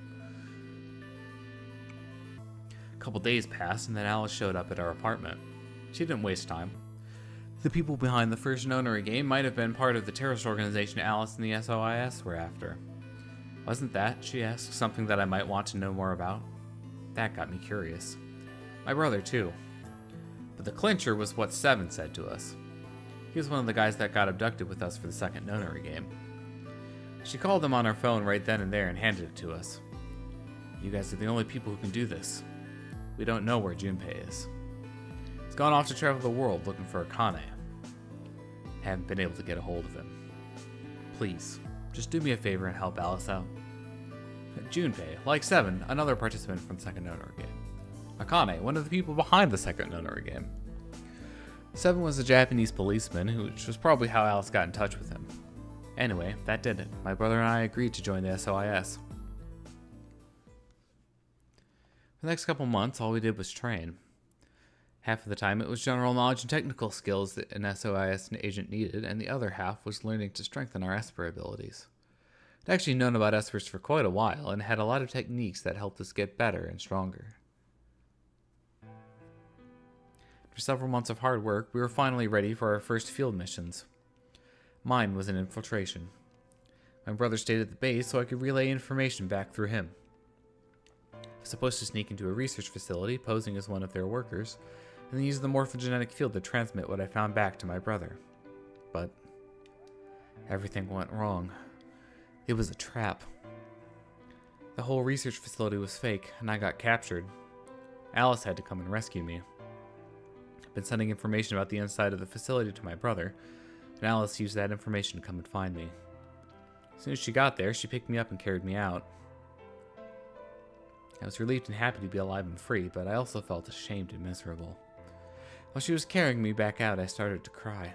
A couple days passed, and then Alice showed up at our apartment. She didn't waste time. The people behind the first Nonary game might have been part of the terrorist organization Alice and the SOIS were after. Wasn't that, she asked, something that I might want to know more about? That got me curious. My brother, too. But the clincher was what Seven said to us. He was one of the guys that got abducted with us for the second Nonary game. She called him on her phone right then and there and handed it to us. You guys are the only people who can do this. We don't know where Junpei is. He's gone off to travel the world looking for Akane. Haven't been able to get a hold of him. Please, just do me a favor and help Alice out. Junpei, like Seven, another participant from the second Nonary game. Akane, one of the people behind the second Nonary game. Seven was a Japanese policeman, which was probably how Alice got in touch with him. Anyway, that did it. My brother and I agreed to join the SOIS. For the next couple months, all we did was train. Half of the time it was general knowledge and technical skills that an SOIS agent needed, and the other half was learning to strengthen our esper abilities. I'd actually known about espers for quite a while, and had a lot of techniques that helped us get better and stronger. After several months of hard work, we were finally ready for our first field missions. Mine was an infiltration. My brother stayed at the base so I could relay information back through him. I was supposed to sneak into a research facility, posing as one of their workers, and then use the morphogenetic field to transmit what I found back to my brother. But everything went wrong. It was a trap. The whole research facility was fake, and I got captured. Alice had to come and rescue me. I've been sending information about the inside of the facility to my brother, and Alice used that information to come and find me. As soon as she got there, she picked me up and carried me out. I was relieved and happy to be alive and free, but I also felt ashamed and miserable. While she was carrying me back out, I started to cry.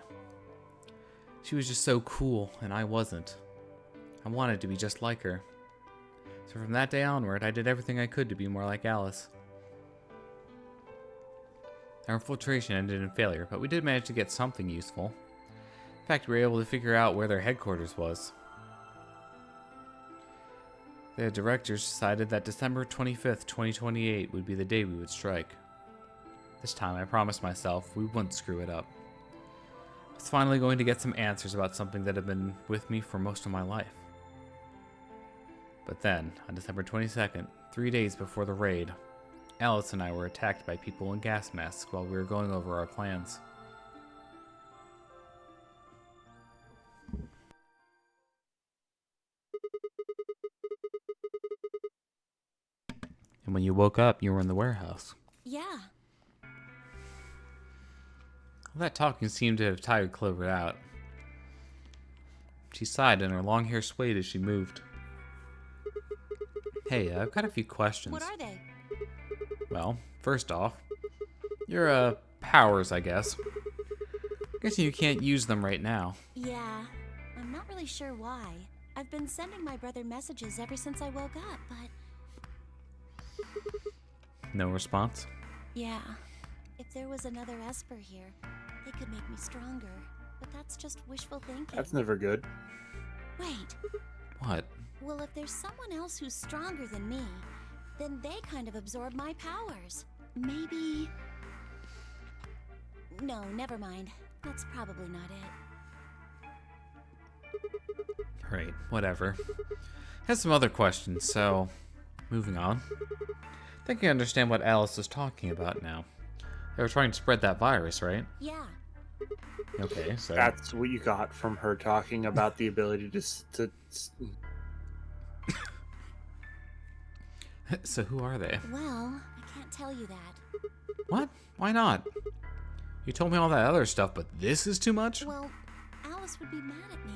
She was just so cool, and I wasn't. I wanted to be just like her. So from that day onward, I did everything I could to be more like Alice. Our infiltration ended in failure, but we did manage to get something useful. In fact, we were able to figure out where their headquarters was. The directors decided that December 25th, 2028 would be the day we would strike. This time, I promised myself we wouldn't screw it up. I was finally going to get some answers about something that had been with me for most of my life. But then, on December 22nd, 3 days before the raid, Alice and I were attacked by people in gas masks while we were going over our plans. And when you woke up, you were in the warehouse. Yeah. All that talking seemed to have tired Clover out. She sighed and her long hair swayed as she moved. Hey, I've got a few questions. What are they? Well, first off, your, powers, I guess. Guessing you can't use them right now. Yeah. I'm not really sure why. I've been sending my brother messages ever since I woke up, but... No response? Yeah. If there was another esper here, they could make me stronger. But that's just wishful thinking. That's never good. Wait. What? Well, if there's someone else who's stronger than me, then they kind of absorb my powers. Maybe... No, never mind. That's probably not it. Right, whatever. Has some other questions, so moving on. I think I understand what Alice is talking about now. They were trying to spread that virus, right? Yeah. Okay, so That's what you got from her talking about the ability to So who are they? Well, I can't tell you that. What? Why not? You told me all that other stuff, but this is too much? Well, Alice would be mad at me.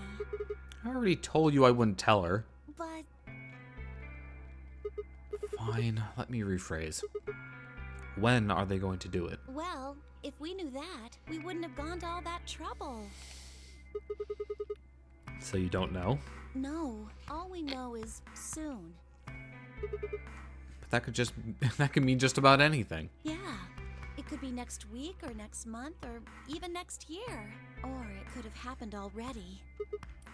I already told you I wouldn't tell her. But... Fine, let me rephrase. When are they going to do it? Well, if we knew that, we wouldn't have gone to all that trouble. So you don't know? No, all we know is soon. But that could mean just about anything. Yeah. It could be next week or next month or even next year. Or it could have happened already.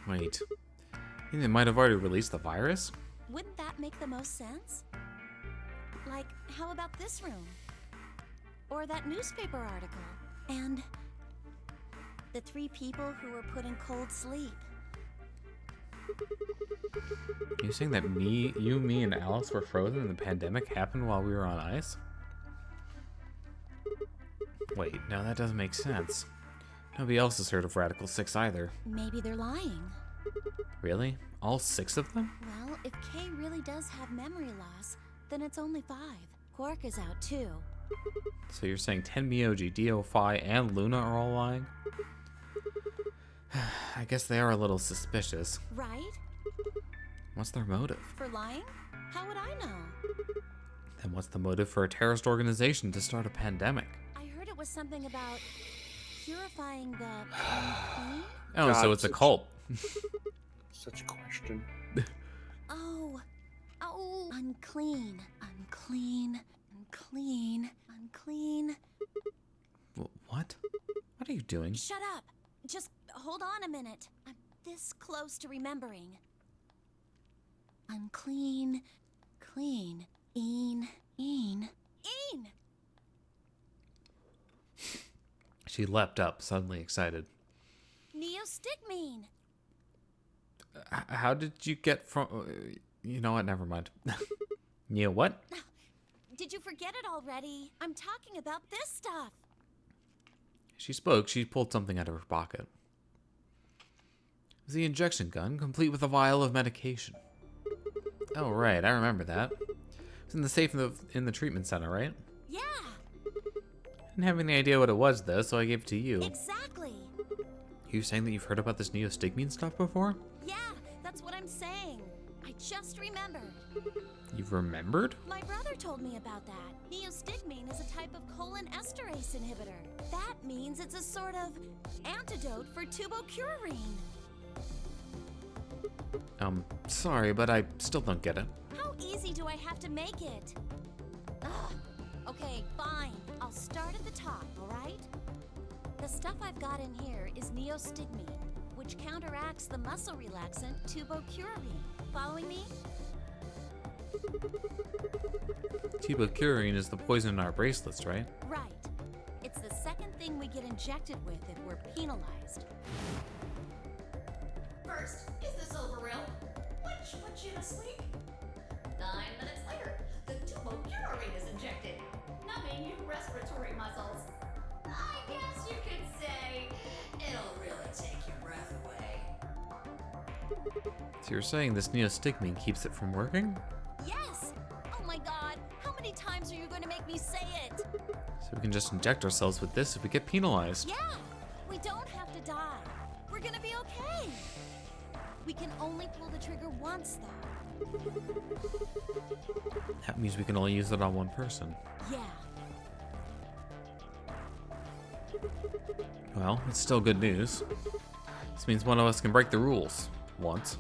Wait. You think they might have already released the virus? Wouldn't that make the most sense? Like, how about this room? Or that newspaper article? And the 3 people who were put in cold sleep. You saying that me, and Alice were frozen and the pandemic happened while we were on ice? Wait, no, that doesn't make sense. Nobody else has heard of Radical 6 either. Maybe they're lying. Really? All 6 of them? Well, if Kay really does have memory loss, then it's only 5. Quark is out too. So you're saying Tenmyoji, Do-Fi, and Luna are all lying? I guess they are a little suspicious. Right? What's their motive? For lying? How would I know? Then what's the motive for a terrorist organization to start a pandemic? I heard it was something about purifying the unclean? Oh, so it's a cult. Such a question. Oh, unclean, unclean, unclean, unclean. What? What are you doing? Shut up! Just hold on a minute. I'm this close to remembering. Unclean, clean, een. She leapt up, suddenly excited. Neostigmine. How did you get from... you know what? Never mind. Neo what? Did you forget it already? I'm talking about this stuff. She spoke. She pulled something out of her pocket. It was the injection gun, complete with a vial of medication. Oh, right. I remember that. It's in the safe in the treatment center, right? Yeah. Didn't have any idea what it was, though, so I gave it to you. Exactly. You saying that you've heard about this neostigmine stuff before? Yeah, that's what I'm saying. I just remembered. You've remembered? My brother told me about that. Neostigmine is a type of colon esterase inhibitor. That means it's a sort of antidote for tubocurarine. Sorry, but I still don't get it. How easy do I have to make it? Ugh. Okay, fine. I'll start at the top, all right? The stuff I've got in here is neostigmine, which counteracts the muscle relaxant tubocurarine. Following me? Tubocurarine is the poison in our bracelets, right? Right. It's the second thing we get injected with if we're penalized. First is the silver rail, which puts you to sleep. 9 minutes later, the tubocurarine is injected, numbing your respiratory muscles. I guess you could say it'll really take your breath away. So you're saying this neostigmine keeps it from working? Yes! Oh my god, how many times are you going to make me say it? So we can just inject ourselves with this if we get penalized. Yeah! We don't have to die. We're gonna be okay. We can only pull the trigger once, though. That means we can only use it on one person. Yeah. Well, it's still good news. This means one of us can break the rules. Once.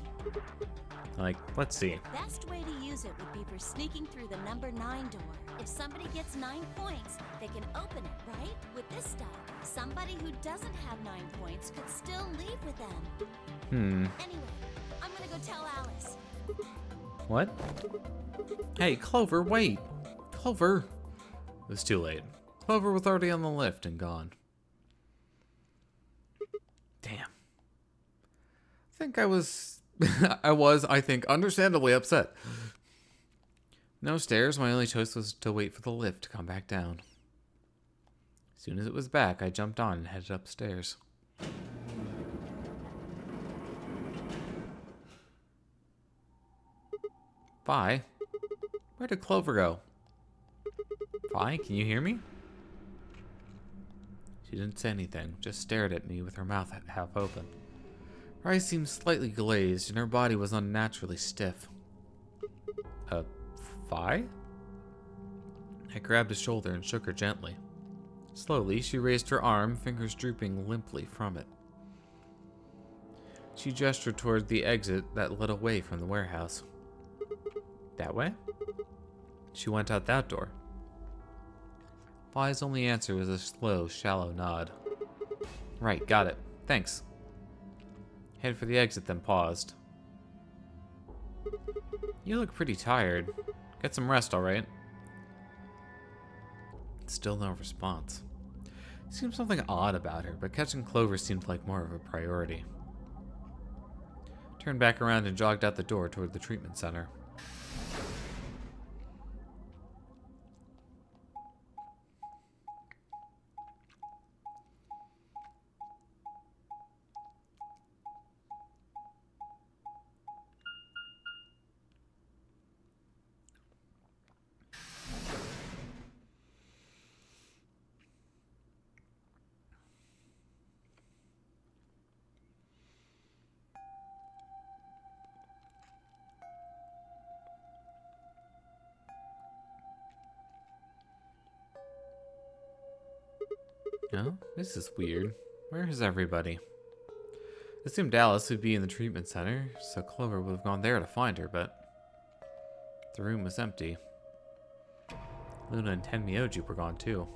Like, let's see. Best way to use it would be for sneaking through the number 9 door. If somebody gets 9 points, they can open it, right? With this stuff, somebody who doesn't have 9 points could still leave with them. Anyway, I'm gonna go tell Alice. What? Hey, Clover, wait! Clover! It was too late. Clover was already on the lift and gone. Damn. I think I was... I think, understandably upset. No stairs, my only choice was to wait for the lift to come back down. As soon as it was back, I jumped on and headed upstairs. Vi? Where did Clover go? Vi, can you hear me? She didn't say anything, just stared at me with her mouth half open. Her eyes seemed slightly glazed, and her body was unnaturally stiff. Vi? I grabbed his shoulder and shook her gently. Slowly, she raised her arm, fingers drooping limply from it. She gestured toward the exit that led away from the warehouse. That way? She went out that door. Vi's only answer was a slow, shallow nod. Right, got it. Thanks. Headed for the exit, then paused. You look pretty tired. Get some rest, alright? Still no response. Seemed something odd about her, but catching Clover seemed like more of a priority. Turned back around and jogged out the door toward the treatment center. Oh, this is weird. Where is everybody? I assumed Alice would be in the treatment center, so Clover would have gone there to find her, but the room was empty. Luna and Tenmyoji were gone too.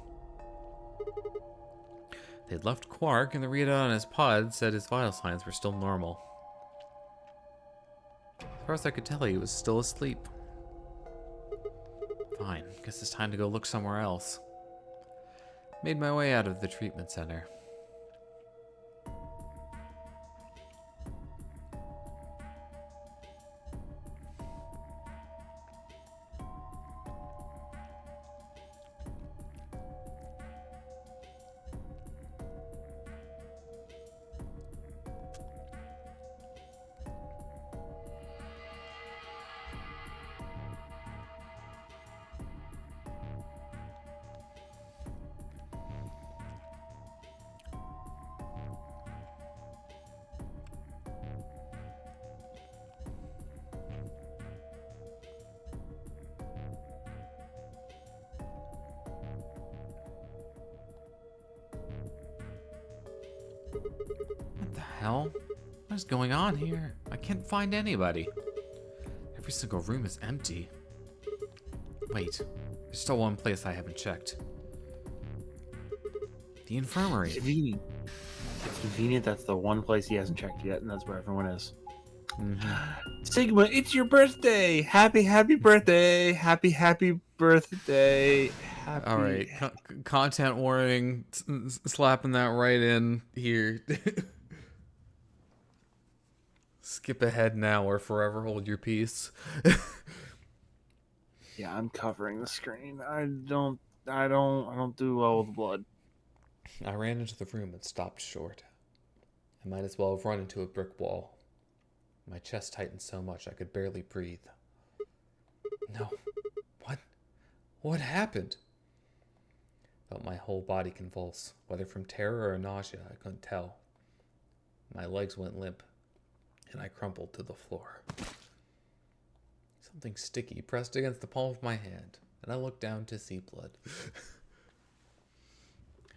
They'd left Quark, and the readout on his pod said his vital signs were still normal. As far as I could tell, he was still asleep. Fine, guess it's time to go look somewhere else. Made my way out of the treatment center. What the hell? What is going on here? I can't find anybody. Every single room is empty. Wait, there's still one place I haven't checked. The infirmary. Convenient. It's convenient that's the one place he hasn't checked yet, and that's where everyone is. Sigma, it's your birthday! Happy birthday! Happy birthday! All right, content warning. Slapping that right in here. Skip ahead now or forever hold your peace. Yeah, I'm covering the screen. I don't do well with blood. I ran into the room and stopped short. I might as well have run into a brick wall. My chest tightened so much I could barely breathe. No. What happened? Felt my whole body convulse, whether from terror or nausea, I couldn't tell. My legs went limp, and I crumpled to the floor. Something sticky pressed against the palm of my hand, and I looked down to see blood.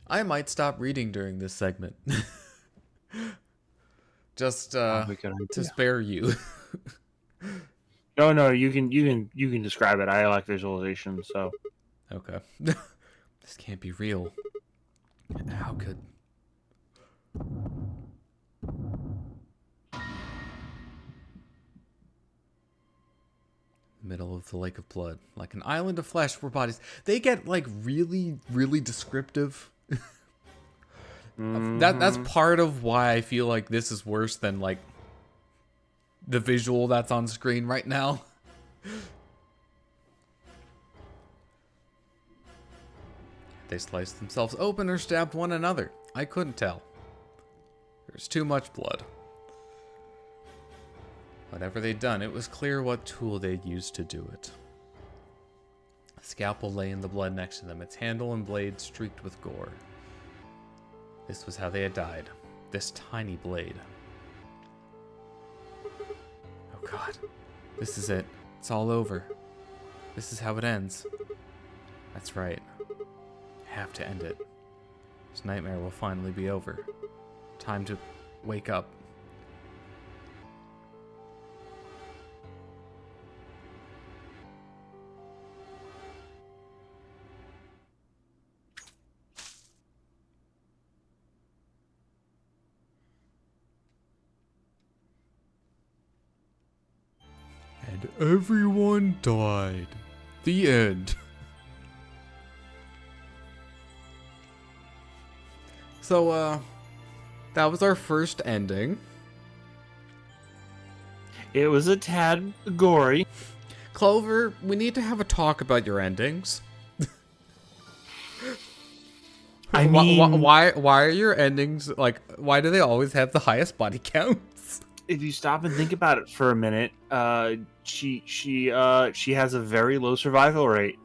I might stop reading during this segment. Just to spare you. No, you can describe it. I like visualization, so. Okay. This can't be real. How could... Middle of the lake of blood, like an island of flesh where bodies. They get like really, really descriptive. That's part of why I feel like this is worse than like the visual that's on screen right now. They sliced themselves open or stabbed one another. I couldn't tell. There's too much blood. Whatever they'd done, it was clear what tool they'd used to do it. A scalpel lay in the blood next to them, its handle and blade streaked with gore. This was how they had died. This tiny blade. Oh god. This is it. It's all over. This is how it ends. That's right. I have to end it. This nightmare will finally be over. Time to wake up. And everyone died. The end. So, that was our first ending. It was a tad gory. Clover, we need to have a talk about your endings. I mean, why are your endings like? Why do they always have the highest body counts? If you stop and think about it for a minute, she has a very low survival rate.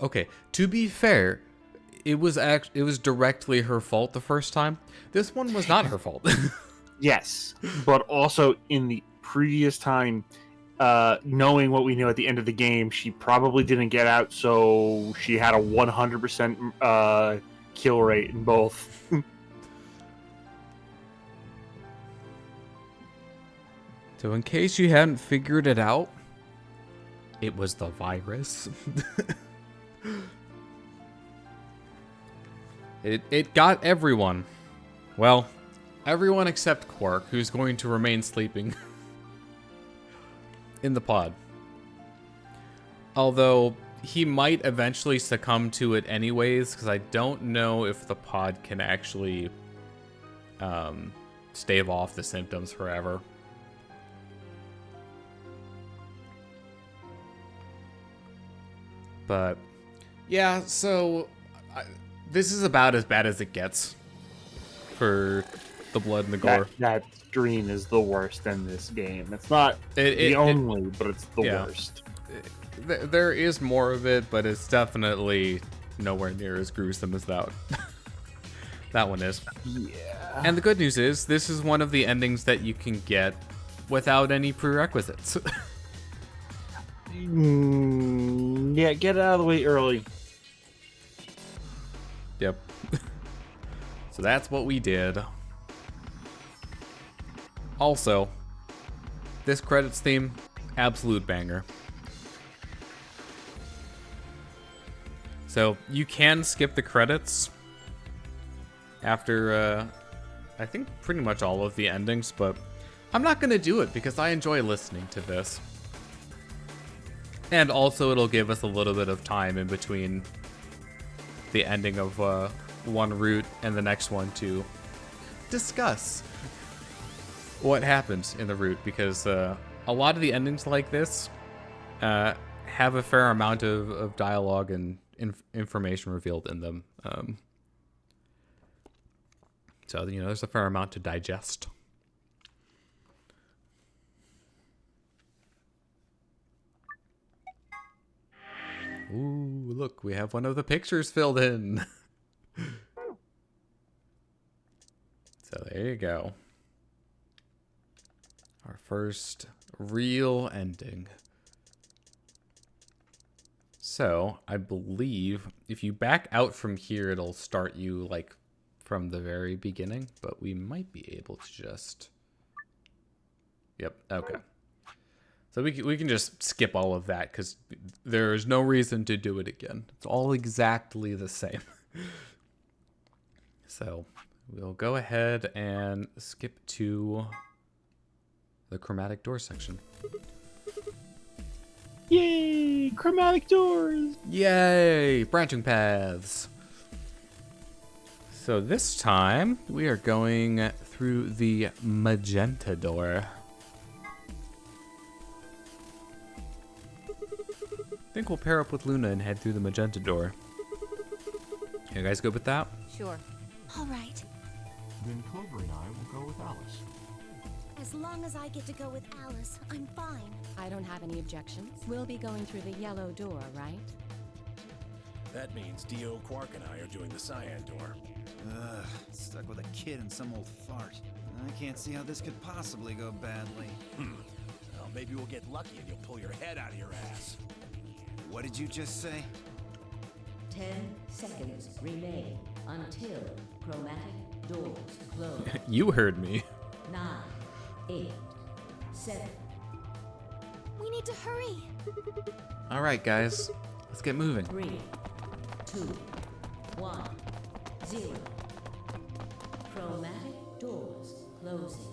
Okay, to be fair, it was directly her fault the first time. This one was not her fault. Yes, but also in the previous time, knowing what we knew at the end of the game, she probably didn't get out, so she had a 100% kill rate in both. So in case you hadn't figured it out, it was the virus. It got everyone. Well, everyone except Quark, who's going to remain sleeping in the pod. Although, he might eventually succumb to it anyways, because I don't know if the pod can actually stave off the symptoms forever. But, yeah, so this is about as bad as it gets for the blood and the gore. That screen is the worst in this game. It's not the only, but it's the worst. There is more of it, but it's definitely nowhere near as gruesome as that. That one is. Yeah. And the good news is, this is one of the endings that you can get without any prerequisites. Yeah, get it out of the way early. Yep. So that's what we did. Also, this credits theme, absolute banger. So you can skip the credits after, I think pretty much all of the endings, but I'm not going to do it because I enjoy listening to this. And also it'll give us a little bit of time in between the ending of one route and the next one to discuss what happens in the route, because a lot of the endings like this have a fair amount of dialogue and information revealed in them. So, you know, there's a fair amount to digest. Ooh, look, we have one of the pictures filled in. So there you go. Our first real ending. So, I believe if you back out from here, it'll start you, like, from the very beginning. But we might be able to just... Yep, okay. So we can just skip all of that, because there's no reason to do it again. It's all exactly the same. So we'll go ahead and skip to the Chromatic Doors section. Yay! Chromatic Doors! Yay! Branching paths. So this time, we are going through the magenta door. I think we'll pair up with Luna and head through the magenta door. You guys good with that? Sure. All right. Then Clover and I will go with Alice. As long as I get to go with Alice, I'm fine. I don't have any objections. We'll be going through the yellow door, right? That means Dio, Quark, and I are doing the cyan door. Ugh, stuck with a kid and some old fart. I can't see how this could possibly go badly. Well, maybe we'll get lucky and you'll pull your head out of your ass. What did you just say? 10 seconds remain until chromatic doors close. You heard me. 9, 8, 7. We need to hurry. All right, guys, let's get moving. 3, 2, 1, 0. Chromatic doors closing.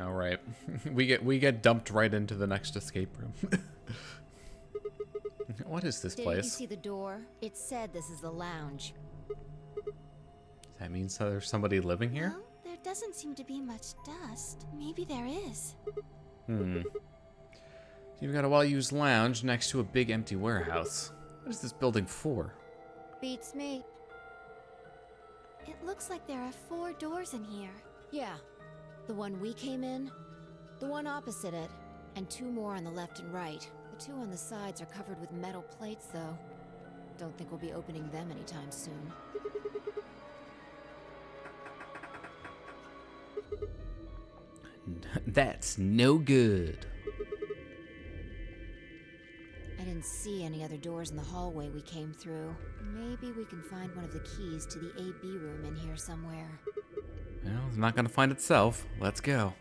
All right, we get dumped right into the next escape room. What is this Did you place? see the door? It said this is the lounge. Does that mean so there's somebody living here? Well, there doesn't seem to be much dust. Maybe there is. You've got a well-used lounge next to a big empty warehouse. What is this building for? Beats me. It looks like there are 4 doors in here. Yeah. The one we came in, the one opposite it, and 2 more on the left and right. The 2 on the sides are covered with metal plates, though. Don't think we'll be opening them anytime soon. That's no good. I didn't see any other doors in the hallway we came through. Maybe we can find one of the keys to the AB room in here somewhere. Well, it's not gonna find itself. Let's go.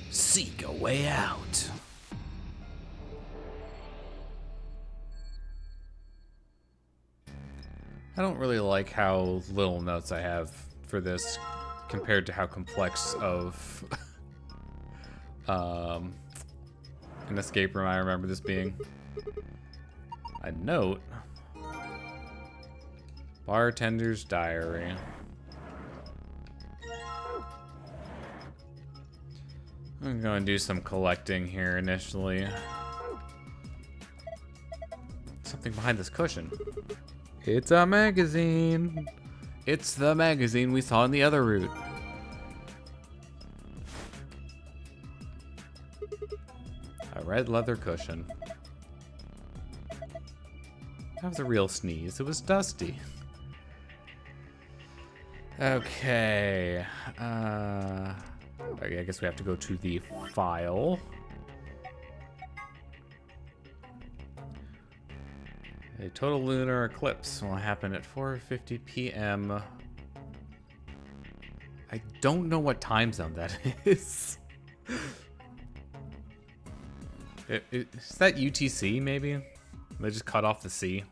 Seek a way out. I don't really like how little notes I have for this compared to how complex of an escape room I remember this being. A note. Bartender's diary. I'm going to do some collecting here initially. Something behind this cushion. It's a magazine. It's the magazine we saw in the other route. A red leather cushion. That was a real sneeze. It was dusty. Okay. I guess we have to go to the file. A total lunar eclipse will happen at 4:50 p.m. I don't know what time zone that is. Is that UTC maybe? They just cut off the C.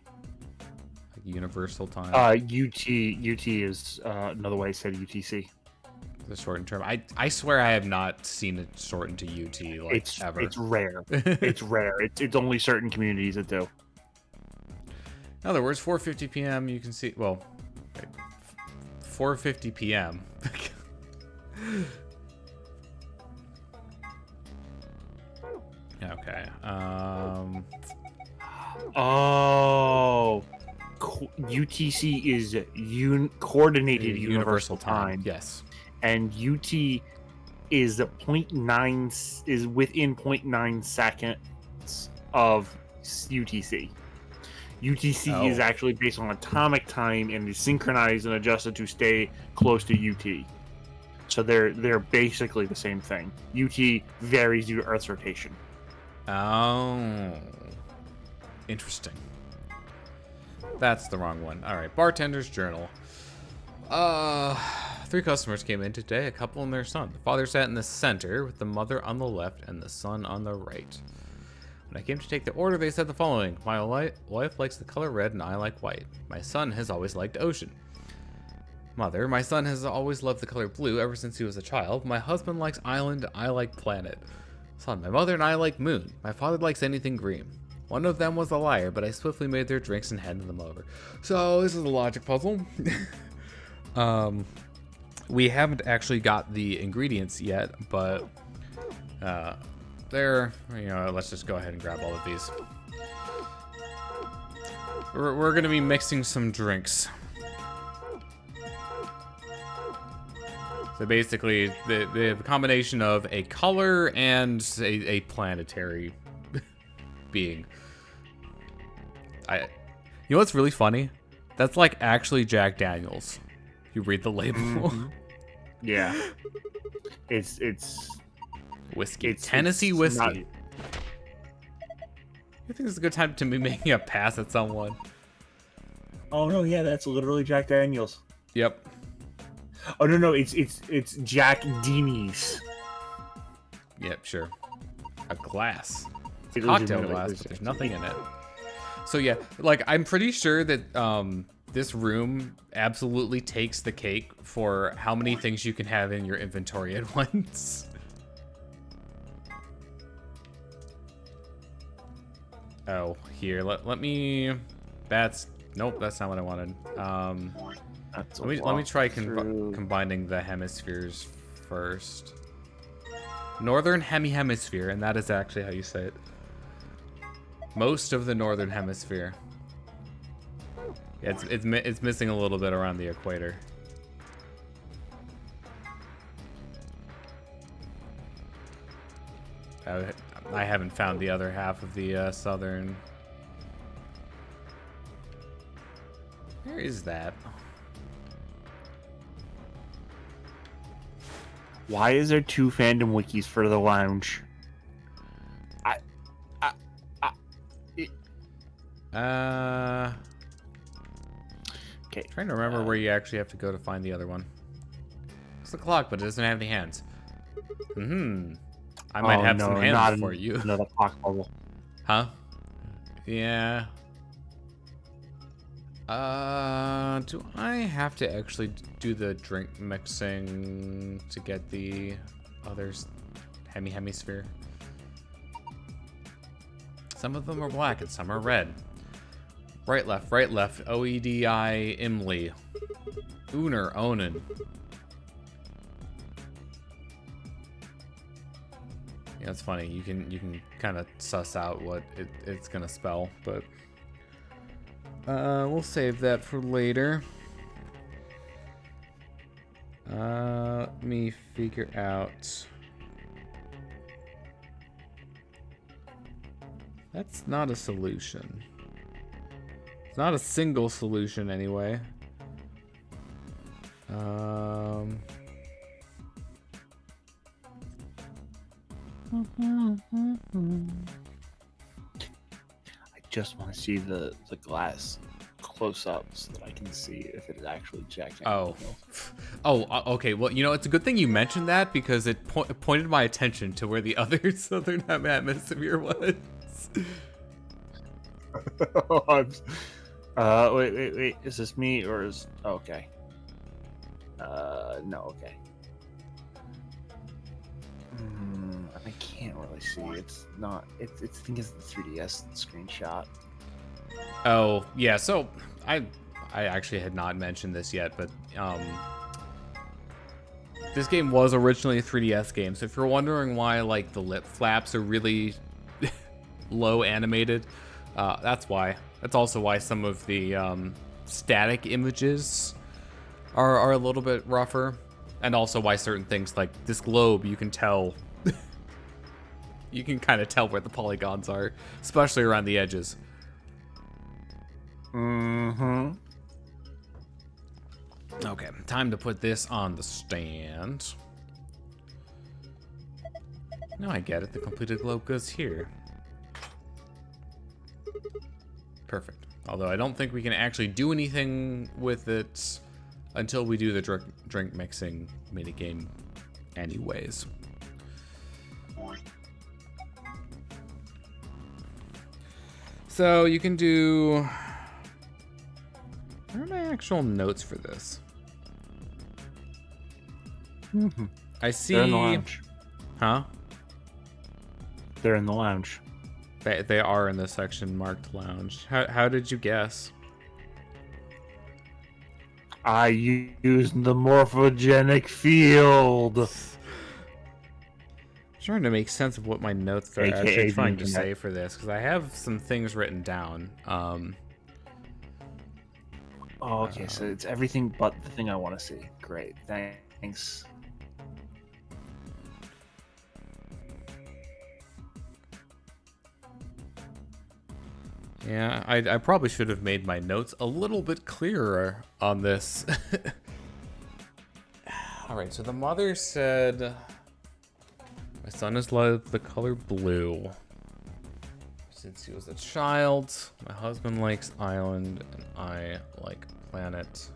Like universal time. UT is another way I said UTC. The shortened term. I swear I have not seen it shortened to UT like ever. It's rare. It's rare. It's only certain communities that do. In other words, 4:50 p.m. You can see. Well, 4:50 p.m. Okay. Oh, UTC is coordinated universal time. Yes. And UT is within 0.9 seconds of UTC. UTC is actually based on atomic time and is synchronized and adjusted to stay close to UT. So they're basically the same thing. UT varies due to Earth's rotation. Oh. Interesting. That's the wrong one. All right, bartender's journal. 3 customers came in today, a couple and their son. The father sat in the center with the mother on the left and the son on the right. When I came to take the order, they said the following. My wife likes the color red and I like white. My son has always liked ocean. Mother, my son has always loved the color blue ever since he was a child. My husband likes island, I like planet. Son, my mother and I like moon. My father likes anything green. One of them was a liar, but I swiftly made their drinks and handed them over. So this is a logic puzzle. We haven't actually got the ingredients yet, but let's just go ahead and grab all of these. We're gonna be mixing some drinks. So basically, the combination of a color and a planetary being. You know what's really funny? That's like actually Jack Daniels. You read the label. Mm-hmm. Yeah. It's whiskey. It's Tennessee whiskey. not- You think it's a good time to be making a pass at someone? Oh no, yeah, that's literally Jack Daniels. Yep. Oh no, it's Jack Dini's. Yep, sure. A glass. It's It a cocktail legitimately glass, is but there's Jack nothing in Dini's. it. So yeah, like I'm pretty sure that this room absolutely takes the cake for how many things you can have in your inventory at once. Oh, here, let me. Nope, that's not what I wanted. Let me try combining the hemispheres first. Northern hemisphere, and that is actually how you say it. Most of the northern hemisphere. Yeah, it's missing a little bit around the equator. I haven't found the other half of the southern. Where is that? Why is there 2 fandom wikis for the lounge? Okay. Trying to remember where you actually have to go to find the other one. It's the clock, but it doesn't have any hands. I might have some hands for you. Another clock bubble. Huh? Yeah. Do I have to actually do the drink mixing to get the others hemisphere? Some of them are black and some are red. Right, left, OEDI, Imley. Uner, Onan. Yeah, it's funny. You can kind of suss out what it's gonna spell, but we'll save that for later. Let me figure out. That's not a solution. It's not a single solution anyway. I just want to see the glass close up so that I can see if it is actually Jack Daniels. Okay. Well, you know, it's a good thing you mentioned that because it pointed my attention to where the other southern hemisphere was. Wait. Is this me or is... Oh, okay. No, okay. I can't really see. It's not... I think it's the 3DS screenshot. Oh, yeah, so I actually had not mentioned this yet, but this game was originally a 3DS game, so if you're wondering why like the lip flaps are really low animated, that's why. That's also why some of the static images are a little bit rougher, and also why certain things like this globe, you can tell you can kind of tell where the polygons are, especially around the edges. Okay, time to put this on the stand. Now I get it. The completed globe goes here. Perfect. Although I don't think we can actually do anything with it until we do the drink mixing minigame anyways. So you can do... Where are my actual notes for this? I see... They're in the lounge. Huh? They're in the lounge. They are in the section marked lounge. How did you guess? I used the morphogenic field. Trying to make sense of what my notes are AKA actually trying the to say internet. for this, because I have some things written down. Oh, okay, so it's everything but the thing I want to see. Great, thanks. Yeah, I probably should have made my notes a little bit clearer on this. Alright, so the mother said, my son has loved the color blue since he was a child. My husband likes island, and I like planet.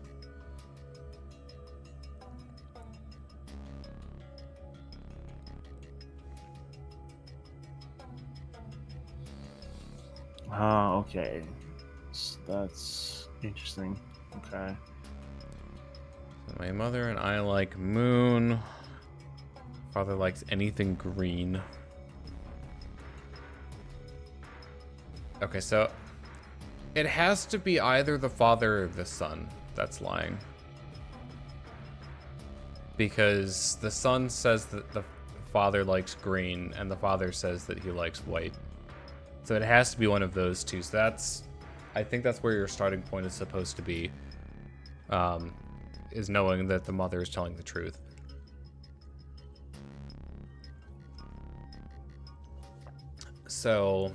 Oh, okay. That's interesting. Okay. My mother and I like moon. Father likes anything green. Okay, so it has to be either the father or the son that's lying. Because the son says that the father likes green, and the father says that he likes white. So it has to be one of those two. So that's, I think that's where your starting point is supposed to be, is knowing that the mother is telling the truth. So,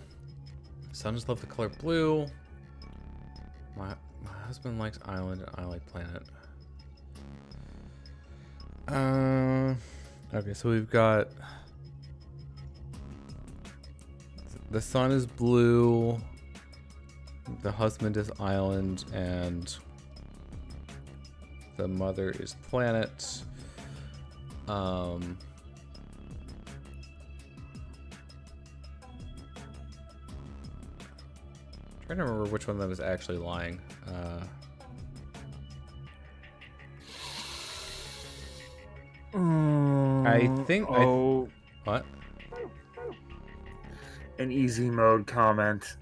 sons love the color blue. My husband likes island, and I like planet. Okay, so we've got... The sun is blue, the husband is island, and the mother is planet. Trying to remember which one of them is actually lying. I think. What? An easy mode comment.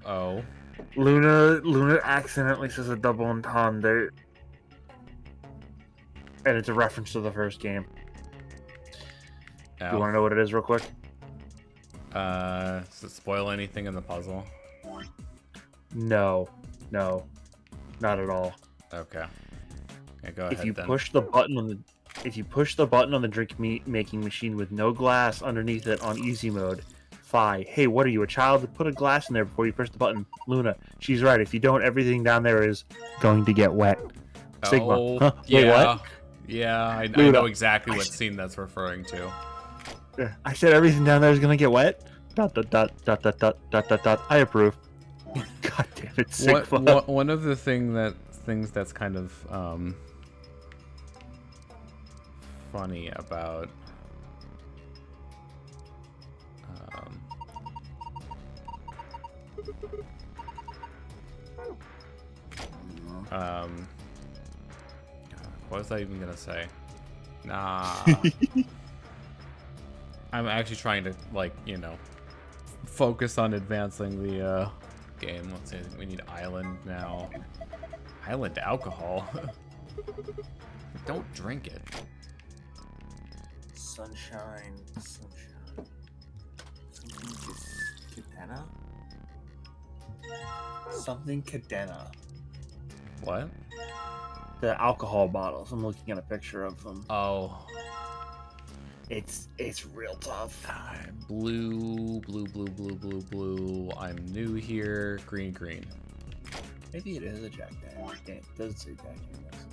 Oh. Luna accidentally says a double entendre. And it's a reference to the first game. Ow. Do you want to know what it is real quick? Does it spoil anything in the puzzle? No, not at all. Okay. Yeah, go ahead If you then. push the button on the drink making machine with no glass underneath it on easy mode, hey, what are you, a child? Put a glass in there before you push the button. Luna, she's right. If you don't, everything down there is going to get wet. Sigma. Oh, Huh? yeah. Wait, what? Yeah, I Luna, know exactly what scene that's referring to. I said everything down there is going to get wet? ... I approve. God damn it, Sigma. One of the things that's kind of funny about what was I even gonna say? Nah. I'm actually trying to, focus on advancing the game. Let's see, we need island now. Island alcohol? Don't drink it. Sunshine. Something Cadena. What? The alcohol bottles. I'm looking at a picture of them. Oh. It's real tough. Blue. I'm new here. Green. Maybe it is a Jack Daniels. It does say Jack Daniels.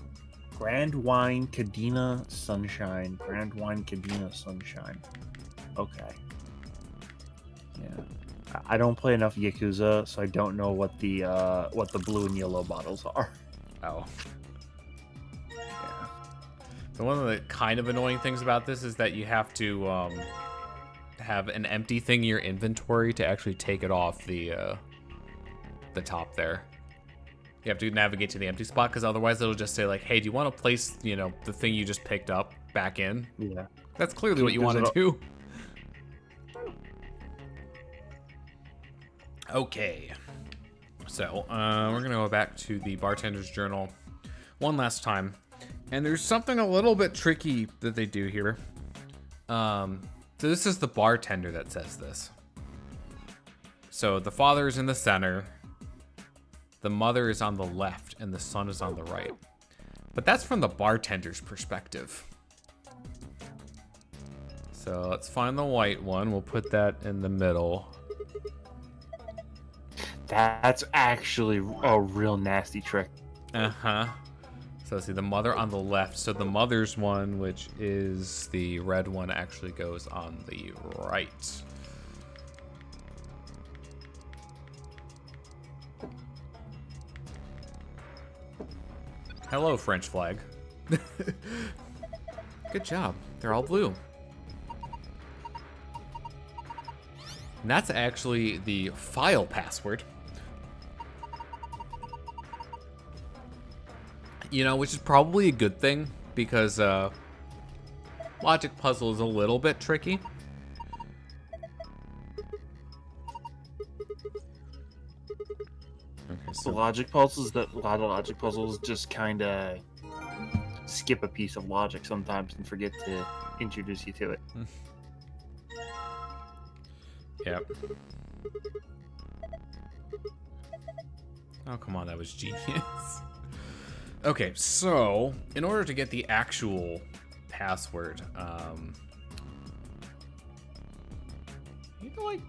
Grand Wine Cadena Sunshine. Grand Wine Cadena Sunshine. Okay. Yeah. I don't play enough Yakuza, so I don't know what the blue and yellow bottles are. Oh. Yeah. So one of the kind of annoying things about this is that you have to have an empty thing in your inventory to actually take it off the top there. You have to navigate to the empty spot, because otherwise it'll just say like, hey, do you want to place, you know, the thing you just picked up back in? Yeah. That's clearly what you want to do. Okay. So, we're going to go back to the bartender's journal one last time. And there's something a little bit tricky that they do here. So this is the bartender that says this. So the father is in the center. The mother is on the left, and the son is on the right. But that's from the bartender's perspective. So let's find the white one. We'll put that in the middle. That's actually a real nasty trick. Uh-huh. So let's see, the mother on the left. So the mother's one, which is the red one, actually goes on the right. Hello, French flag. Good job. They're all blue. And that's actually the file password. You know, which is probably a good thing, because logic puzzle is a little bit tricky. Okay, so A lot of logic puzzles just kind of skip a piece of logic sometimes and forget to introduce you to it. Yep. Oh, come on, that was genius. Okay, so in order to get the actual password, you know, like,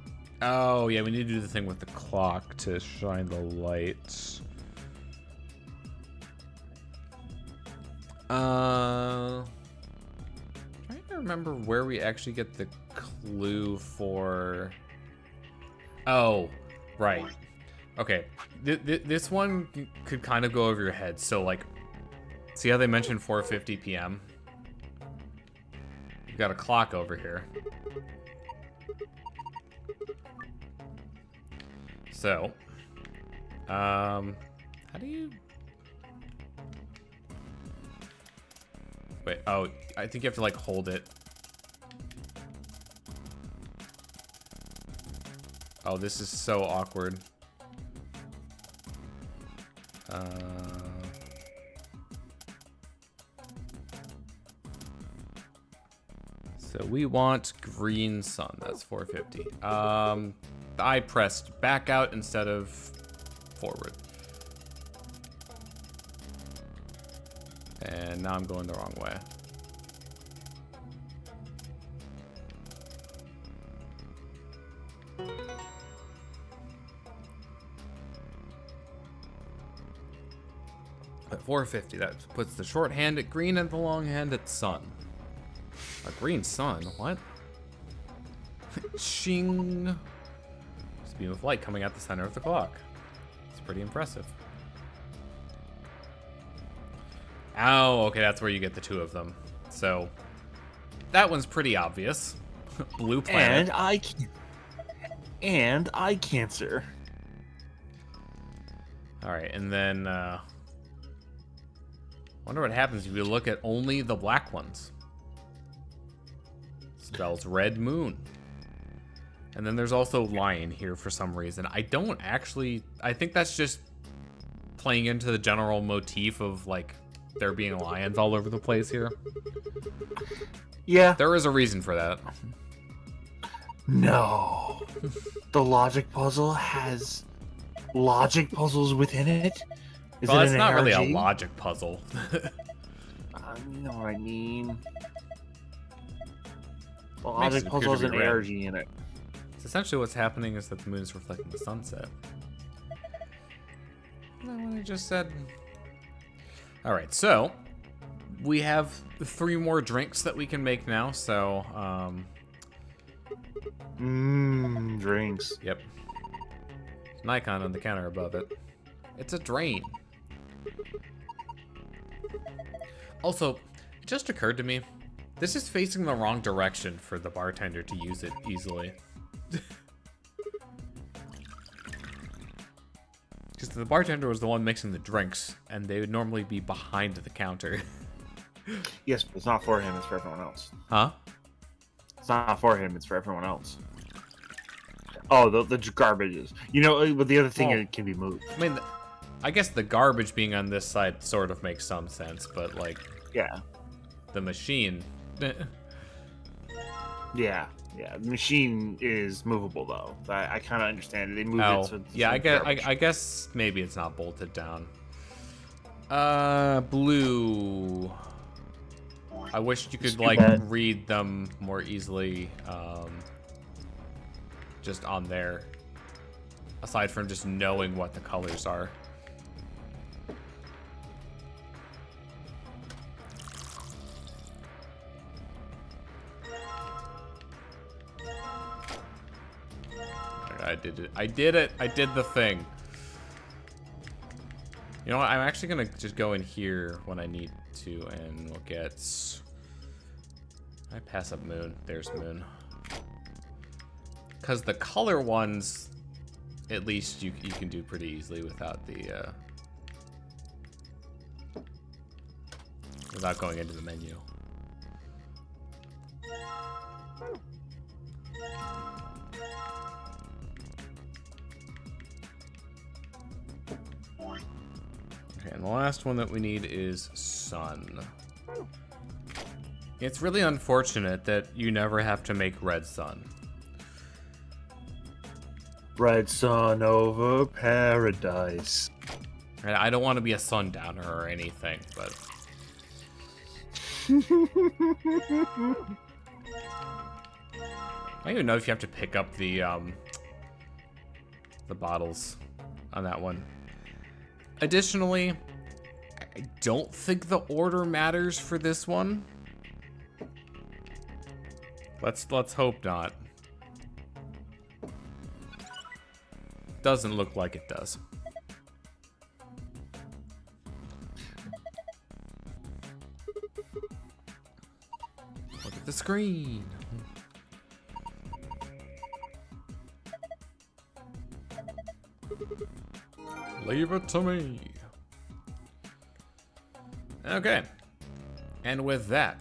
oh yeah, we need to do the thing with the clock to shine the light. Trying to remember where we actually get the clue for. Oh, right. Okay, this one could kind of go over your head. So, like, see how they mentioned 4:50 p.m.? You've got a clock over here. So, how do you... Wait, oh, I think you have to, like, hold it. Oh, this is so awkward. So we want green sun. That's 450. I pressed back out instead of forward. And now I'm going the wrong way. At 450, that puts the short hand at green and the long hand at sun. A green sun? What? Ching! Just a beam of light coming out the center of the clock. It's pretty impressive. Oh, okay, that's where you get the two of them. So, that one's pretty obvious. Blue planet. And eye cancer. Alright, and then, wonder what happens if you look at only the black ones. Spells red moon. And then there's also lion here for some reason. I think that's just playing into the general motif of, like, there being lions all over the place here. Yeah. There is a reason for that. No. The logic puzzle has logic puzzles within it? Well, it's not really a logic puzzle. You know what I mean. The logic puzzle has an ARG in it. So essentially what's happening is that the moon is reflecting the sunset. Isn't that what I just said? Alright, so we have 3 more drinks that we can make now, so drinks. Yep. An icon on the counter above it. It's a drain. Also, it just occurred to me, this is facing the wrong direction for the bartender to use it easily. Because the bartender was the one mixing the drinks, and they would normally be behind the counter. Yes, but it's not for him, it's for everyone else. Huh? It's not for him, it's for everyone else. Oh, the garbage is. You know, but the other thing, it can be moved. I mean, I guess the garbage being on this side sort of makes some sense, but like... Yeah. The machine... Yeah. The machine is movable, though. I kind of understand it. They move Oh, it so yeah, I guess maybe it's not bolted down. Blue. I wish you could, like, read them more easily, just on there. Aside from just knowing what the colors are. I did it. I did it. I did the thing. You know what? I'm actually gonna just go in here when I need to, and we'll get. I pass up Moon. There's Moon. Because the color ones, at least you can do pretty easily without the without going into the menu. Okay, and the last one that we need is Sun. It's really unfortunate that you never have to make Red Sun. Red sun over paradise. I don't want to be a sundowner or anything, but... I don't even know if you have to pick up the bottles on that one. Additionally, I don't think the order matters for this one. Let's hope not. Doesn't look like it does. Look at the screen. Leave it to me. Okay. And with that,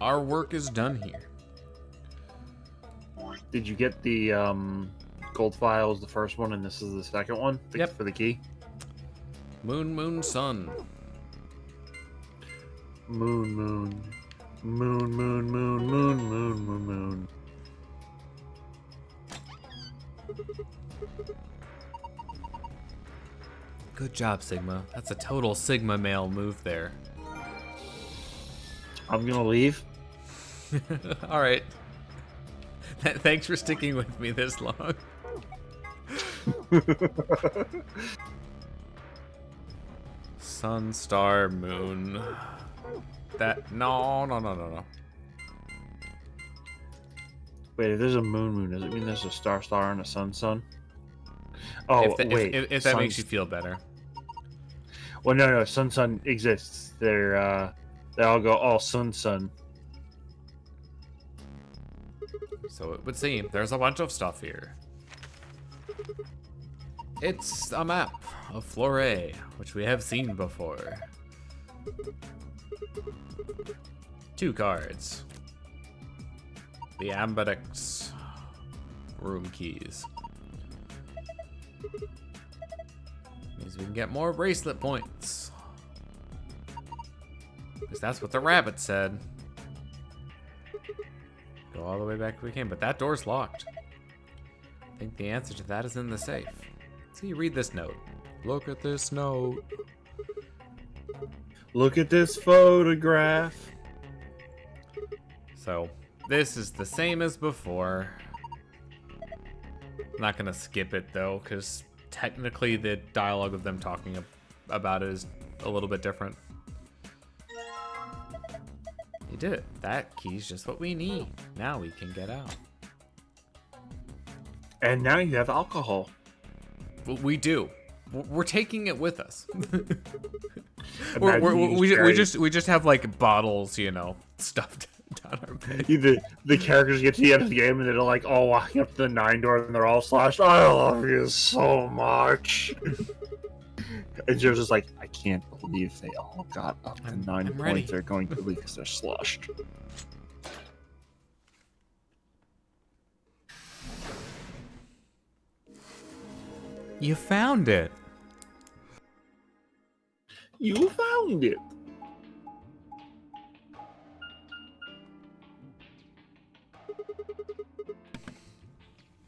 our work is done here. Did you get the gold files, the first one, and this is the second one? Yep. For the key? Moon, moon, sun. Moon, moon. Moon, moon, moon, moon, moon, moon, moon. Good job, Sigma. That's a total Sigma male move there. I'm gonna leave. All right. Thanks for sticking with me this long. Sun, star, moon. No. Wait, if there's a moon, does it mean there's a star, and a sun? Oh, wait. If that makes you feel better. Well, no, sun exists. They all go all sun. So it would seem there's a bunch of stuff here. It's a map of Flore, which we have seen before. 2 cards. The Ambidex room keys. Means we can get more bracelet points. Because that's what the rabbit said. Go all the way back we came, but that door's locked. I think the answer to that is in the safe. So you read this note. Look at this note. Look at this photograph. So this is the same as before. I'm not gonna skip it though, because technically the dialogue of them talking about it is a little bit different. You did it. That key's just what we need. Now we can get out. And now you have alcohol. We do. We're taking it with us. Imagine we just have like bottles, you know, stuffed down our bed. the characters get to the end of the game and they're like all walking up to the 9 door and they're all slashed. I love you so much. And Joe's just like, I can't believe they all got up to 9 points. Ready. They're going to leave because they're slushed. You found it. You found it.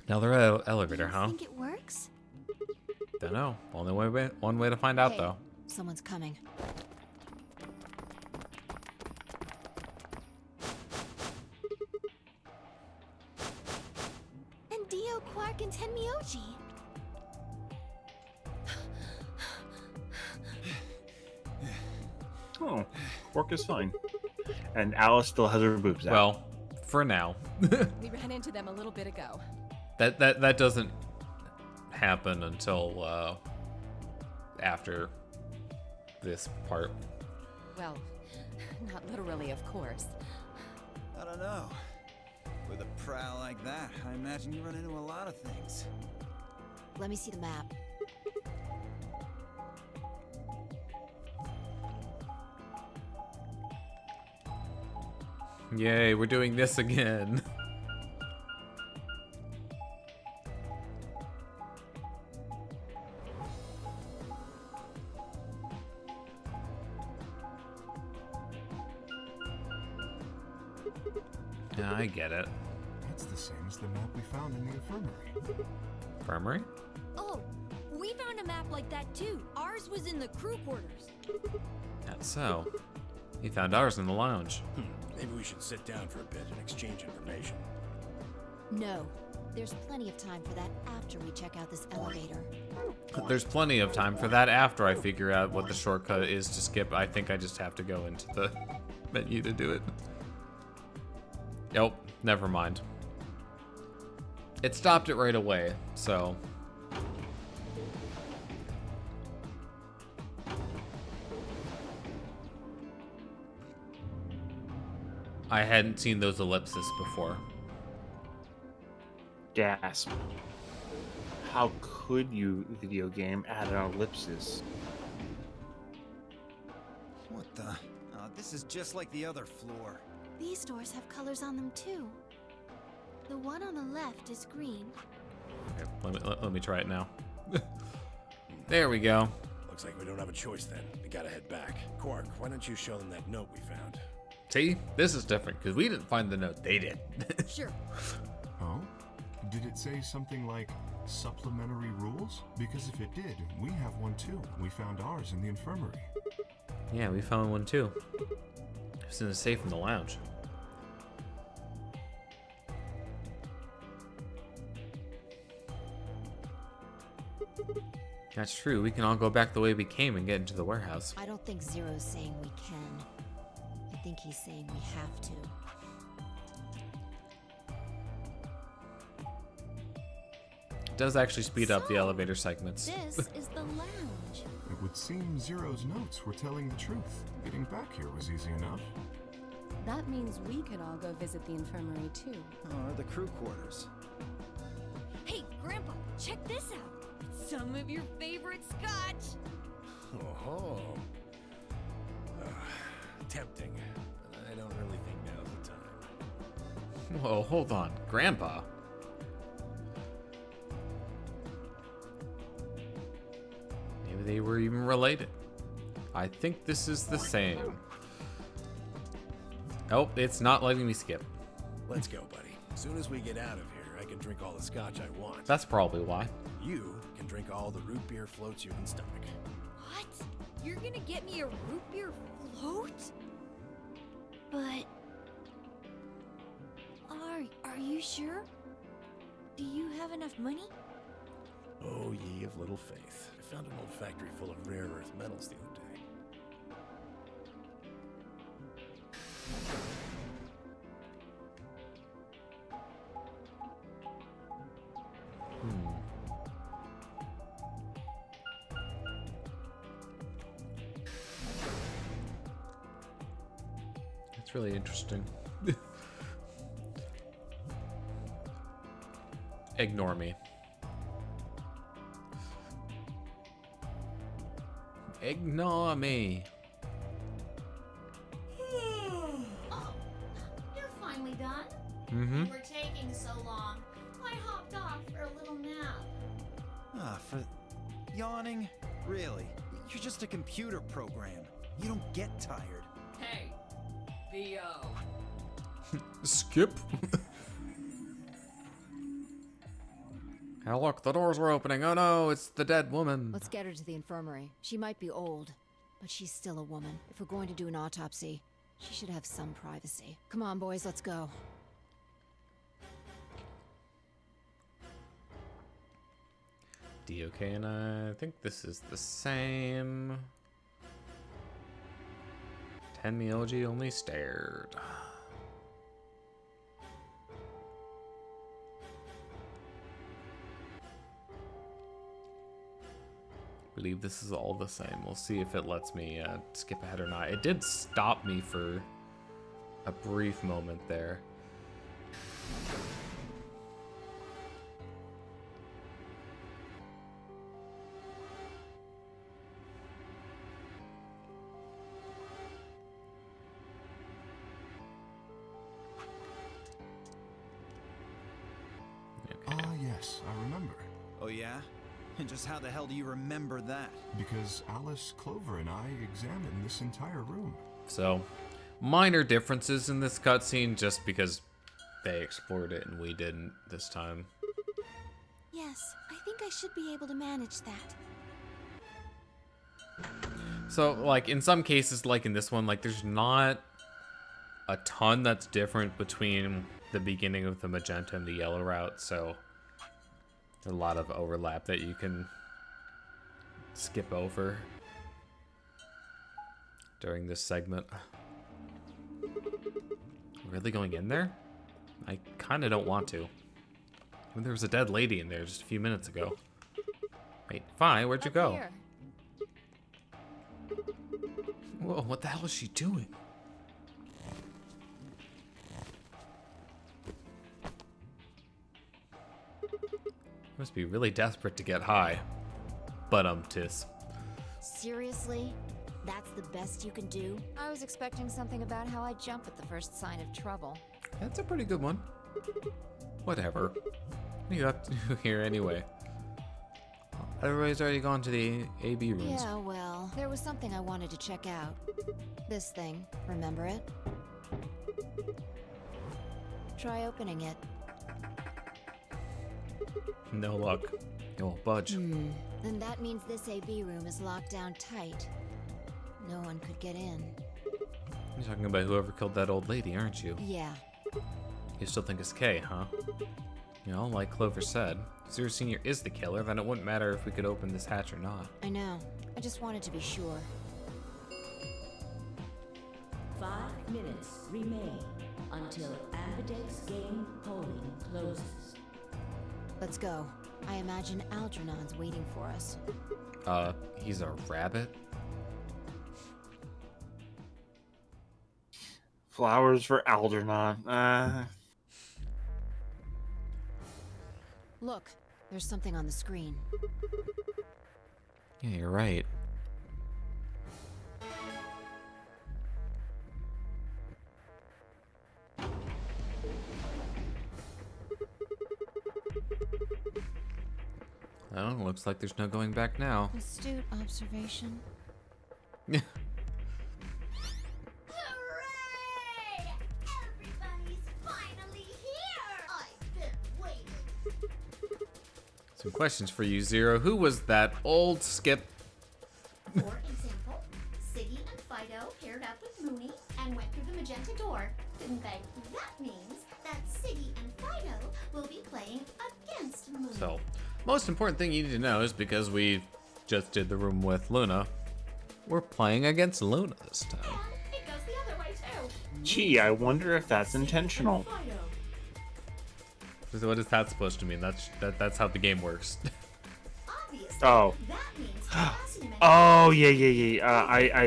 Another elevator, huh? Think it works? Don't know. Only one way to find out, Hey, though. someone's coming. And Dio, Quark, and Tenmyoji. Oh, Quark is fine. And Alice still has her boobs out. Well, for now. We ran into them a little bit ago. That doesn't happen until after this part. Well, not literally, of course. I don't know. With a prowl like that, I imagine you run into a lot of things. Let me see the map. Yay, we're doing this again. Yeah, I get it. That's the same as the map we found in the infirmary. Infirmary? Oh, we found a map like that too. Ours was in the crew quarters. That's so. He found ours in the lounge. Maybe we should sit down for a bit and exchange information. No. There's plenty of time for that after we check out this elevator. There's plenty of time for that after I figure out what the shortcut is to skip. I think I just have to go into the menu to do it. Nope, never mind. It stopped it right away, so... I hadn't seen those ellipses before. Gasp. How could you, video game, add an ellipsis? What the? Oh, this is just like the other floor. These doors have colors on them too. The one on the left is green. Okay, let me try it now. There we go. Looks like we don't have a choice then. We gotta head back. Quark, why don't you show them that note we found? See, this is different because we didn't find the note, they did. Sure. Oh? Did it say something like supplementary rules? Because if it did, we have one too. We found ours in the infirmary. Yeah, we found one too. It was in a safe in the lounge. That's true. We can all go back the way we came and get into the warehouse. I don't think Zero's saying we can. I think he's saying we have to. It does actually speed up the elevator segments. This is the lounge. It would seem Zero's notes were telling the truth. Getting back here was easy enough. That means we could all go visit the infirmary too. Or the crew quarters. Hey, Grandpa, check this out. Some of your favorite scotch. Oh, tempting. But I don't really think now's the time. Whoa, hold on. Grandpa? Maybe they were even related. I think this is the same. Oh, it's not letting me skip. Let's go, buddy. As soon as we get out of here, I can drink all the scotch I want. That's probably why. You can drink all the root beer floats you can stomach. What? You're gonna get me a root beer float? But... Are you sure? Do you have enough money? Oh, ye of little faith. I found an old factory full of rare earth metals the other day. It's really interesting. Ignore me. Ignore me. Oh, you're finally done? Mm-hmm. You were taking so long. I hopped off for a little nap. For yawning? Really? You're just a computer program. You don't get tired. Hey, VO. Skip. Hey, look, the doors were opening. Oh no, it's the dead woman. Let's get her to the infirmary. She might be old, but she's still a woman. If we're going to do an autopsy, she should have some privacy. Come on, boys, let's go. DOK and I think this is the same. Tenmyoji only stared. I believe this is all the same. We'll see if it lets me skip ahead or not. It did stop me for a brief moment there. Ah, yes, I remember. Oh yeah? And just how the hell do you remember that? Because Alice, Clover, and I examined this entire room. So, minor differences in this cutscene just because they explored it and we didn't this time. Yes, I think I should be able to manage that. So, like, in some cases, like in this one, like, there's not a ton that's different between the beginning of the magenta and the yellow route, so there's a lot of overlap that you can skip over during this segment. Really going in there? I kind of don't want to. I mean, there was a dead lady in there just a few minutes ago. Wait, Vi, where'd you Up go? here. Whoa, what the hell is she doing? Must be really desperate to get high. But tis. Seriously? That's the best you can do? I was expecting something about how I jump at the first sign of trouble. That's a pretty good one. Whatever. What do you have to do here anyway? Everybody's already gone to the AB rooms. Yeah, well, there was something I wanted to check out. This thing, remember it? Try opening it. No luck. It won't budge. Then that means this AB room is locked down tight. No one could get in. You're talking about whoever killed that old lady, aren't you? Yeah. You still think it's Kay, huh? You know, like Clover said, if Zero Senior is the killer, then it wouldn't matter if we could open this hatch or not. I know. I just wanted to be sure. 5 minutes remain until Ambidex game polling closes. Let's go. I imagine Algernon's waiting for us. He's a rabbit? Flowers for Algernon. Look, there's something on the screen. Yeah, you're right. Well, looks like there's no going back now. Astute observation. Hooray! Everybody's finally here! I've been waiting. Some questions for you, Zero. Who was that old Skip? For example, Siggy and Fido paired up with Mooney and went through the magenta door, didn't they? That means that Siggy and Fido will be playing against Mooney. So, most important thing you need to know is because we just did the room with Luna, we're playing against Luna this time. And it goes the other way too. Gee, I wonder if that's intentional. Fido. What is that supposed to mean? That's how the game works. Obviously, Oh. that means Cassian and Oh, yeah.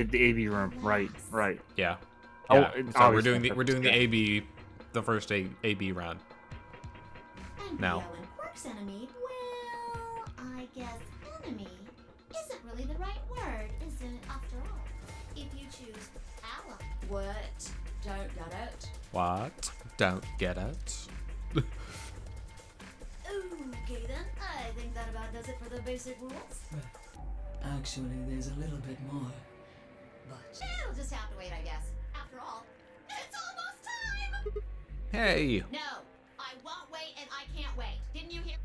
The AB room. Right. Yeah. Yeah. Oh, So we're doing the AB, the first AB round. And Now. Theo and Quark's enemy, well, I guess enemy isn't really the right word, is it, after all? If you choose ally. What? Don't get it? What? Don't get it. Okay then, I think that about does it for the basic rules. Actually, there's a little bit more. But It'll just have to wait, I guess. After all, it's almost time! Hey, No, I won't wait and I can't wait. Didn't you hear?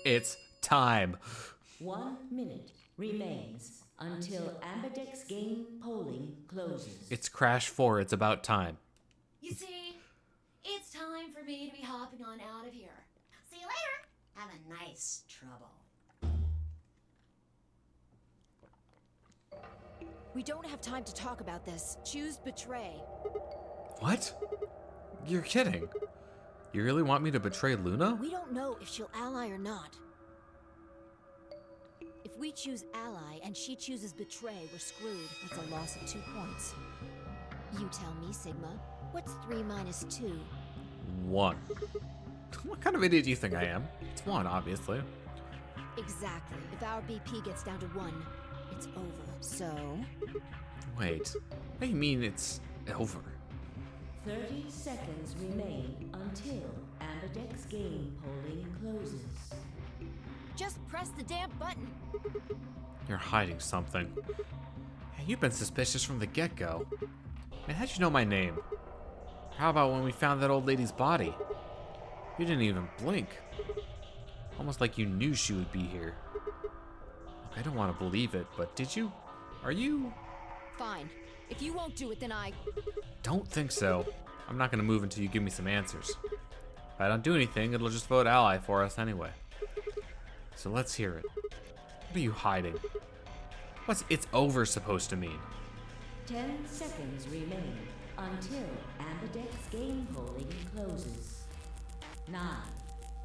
it's time. 1 minute remains until Ambidex game polling closes. It's Crash 4. It's about time. You see, it's time for me to be hopping on out of here. See you later. Have a nice trouble. We don't have time to talk about this. Choose betray. What? You're kidding. You really want me to betray Luna? We don't know if she'll ally or not. If we choose ally and she chooses betray, we're screwed. That's a loss of 2 points. You tell me, Sigma. What's 3 minus 2? 1. What kind of idiot do you think I am? It's 1, obviously. Exactly. If our BP gets down to 1, it's over. So... Wait. What do you mean it's over? 30 seconds remain until Ambidex game polling closes. just press the damn button. You're hiding something. Hey, you've been suspicious from the get-go. Man, how'd you know my name? How about when we found that old lady's body? You didn't even blink. Almost like you knew she would be here. Look, I don't want to believe it, but did you? Are you? Fine. If you won't do it, then I... Don't think so. I'm not gonna move until you give me some answers. If I don't do anything, it'll just vote ally for us anyway. So let's hear it. What are you hiding? What's it's over supposed to mean? 10 seconds remain until Ambidex game polling closes. 9,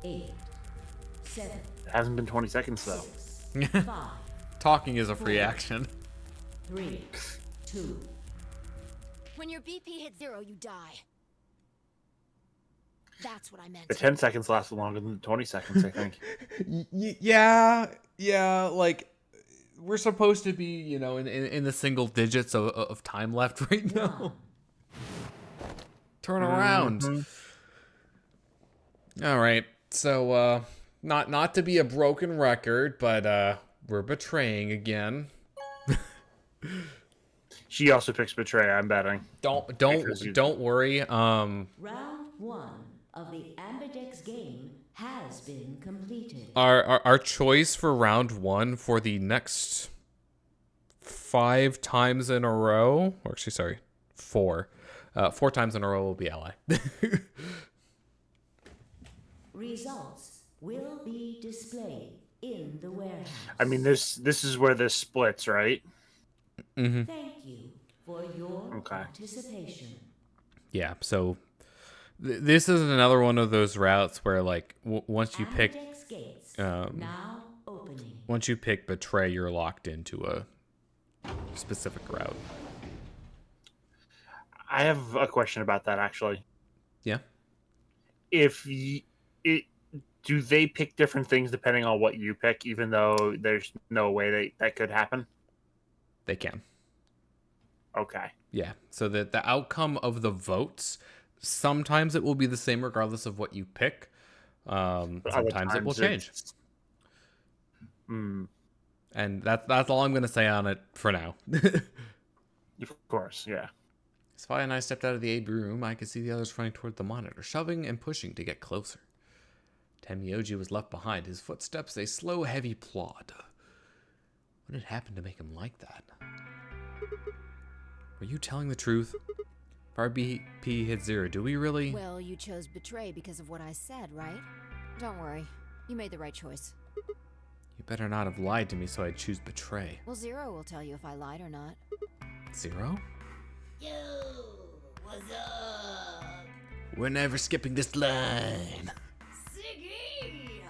8, 7. It hasn't been 20 seconds though. 6, 5, Talking is a free action. 3, 2. When your BP hits 0, you die. That's what I meant. The 10 seconds lasted longer than the 20 seconds, I think. Yeah, like we're supposed to be, you know, in the single digits of time left right now. Turn around. All right, so not to be a broken record, but we're betraying again. She also picks betray, I'm betting. Don't worry. Round 1 of the Ambidex game has been completed. Our choice for round 1 for the next 5 times in a row, or actually, sorry, 4. 4 times in a row will be ally. Results will be displayed in the warehouse. I mean, this is where this splits, right? Mm-hmm. Thank you for your participation. Yeah, so this is another one of those routes where, like, once you pick, now opening. Once you pick betray, you're locked into a specific route. I have a question about that, actually. Yeah. Do they pick different things depending on what you pick, even though there's no way that could happen? They can. Okay. Yeah, so the outcome of the votes, sometimes it will be the same regardless of what you pick. Sometimes it will change. And that's all I'm going to say on it for now. Of course, yeah. As Fi and I stepped out of the AB room, I could see the others running toward the monitor, shoving and pushing to get closer. Tenmyoji was left behind, his footsteps a slow, heavy plod. What had happened to make him like that? Were you telling the truth? If our BP hit 0, do we really? Well, you chose betray because of what I said, right? Don't worry. You made the right choice. You better not have lied to me so I'd choose betray. Well, 0 will tell you if I lied or not. 0? Yo, what's up? We're never skipping this line. Siggy!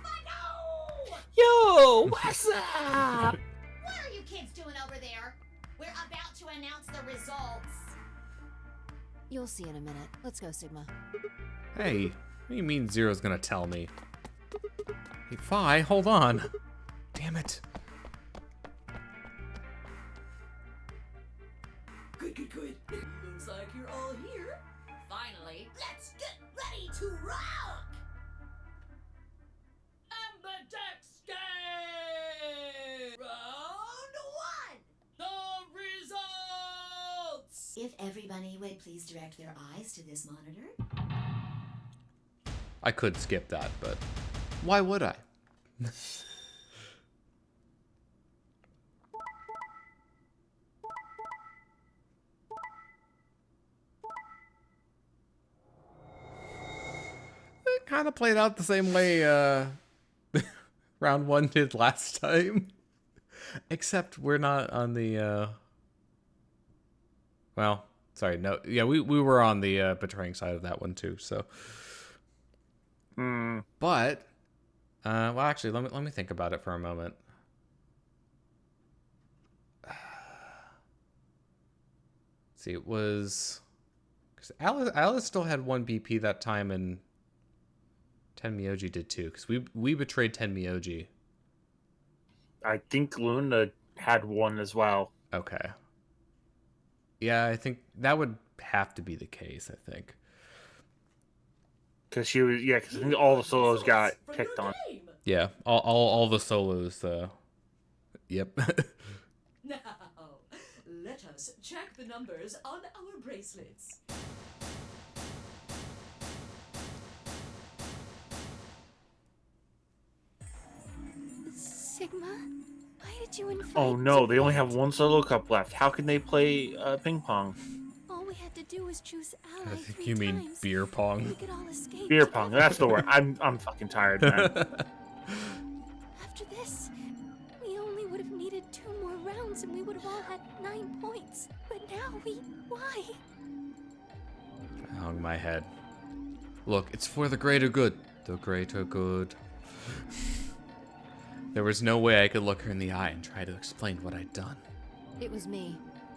No! Yo, what's up? What are you kids doing over there? We're about to announce the results. You'll see in a minute. Let's go, Sigma. Hey, what do you mean Zero's gonna tell me? Hey, Phi, hold on. Damn it. Good. Looks like you're all here. Finally, let's get ready to rock! Ambidextrous! Round one! The results! If everybody would please direct their eyes to this monitor. I could skip that, but why would I? It kind of played out the same way round one did last time. Except we're not on the well, sorry, no. Yeah, we were on the betraying side of that one too, so but well, actually, let me think about it for a moment. See, it was because Alice still had 1 BP that time, and Tenmyoji did too. Because we betrayed Tenmyoji. I think Luna had 1 as well. Okay. Yeah, I think that would have to be the case. I think. Because she was, yeah, because I think all the solos got picked on. Yeah, all the solos. Yep. Now, let us check the numbers on our bracelets. Sigma, why did you invite Oh no, they only have 1 solo cup left. How can they play ping pong? All we had to do was choose ally I think 3 you mean times. beer pong. We could all escape Beer together. pong, that's the word. I'm fucking tired, man. After this, we only would have needed 2 more rounds and we would have all had 9 points. But now why? I hung my head. Look, it's for the greater good. The greater good. There was no way I could look her in the eye and try to explain what I'd done. It was me.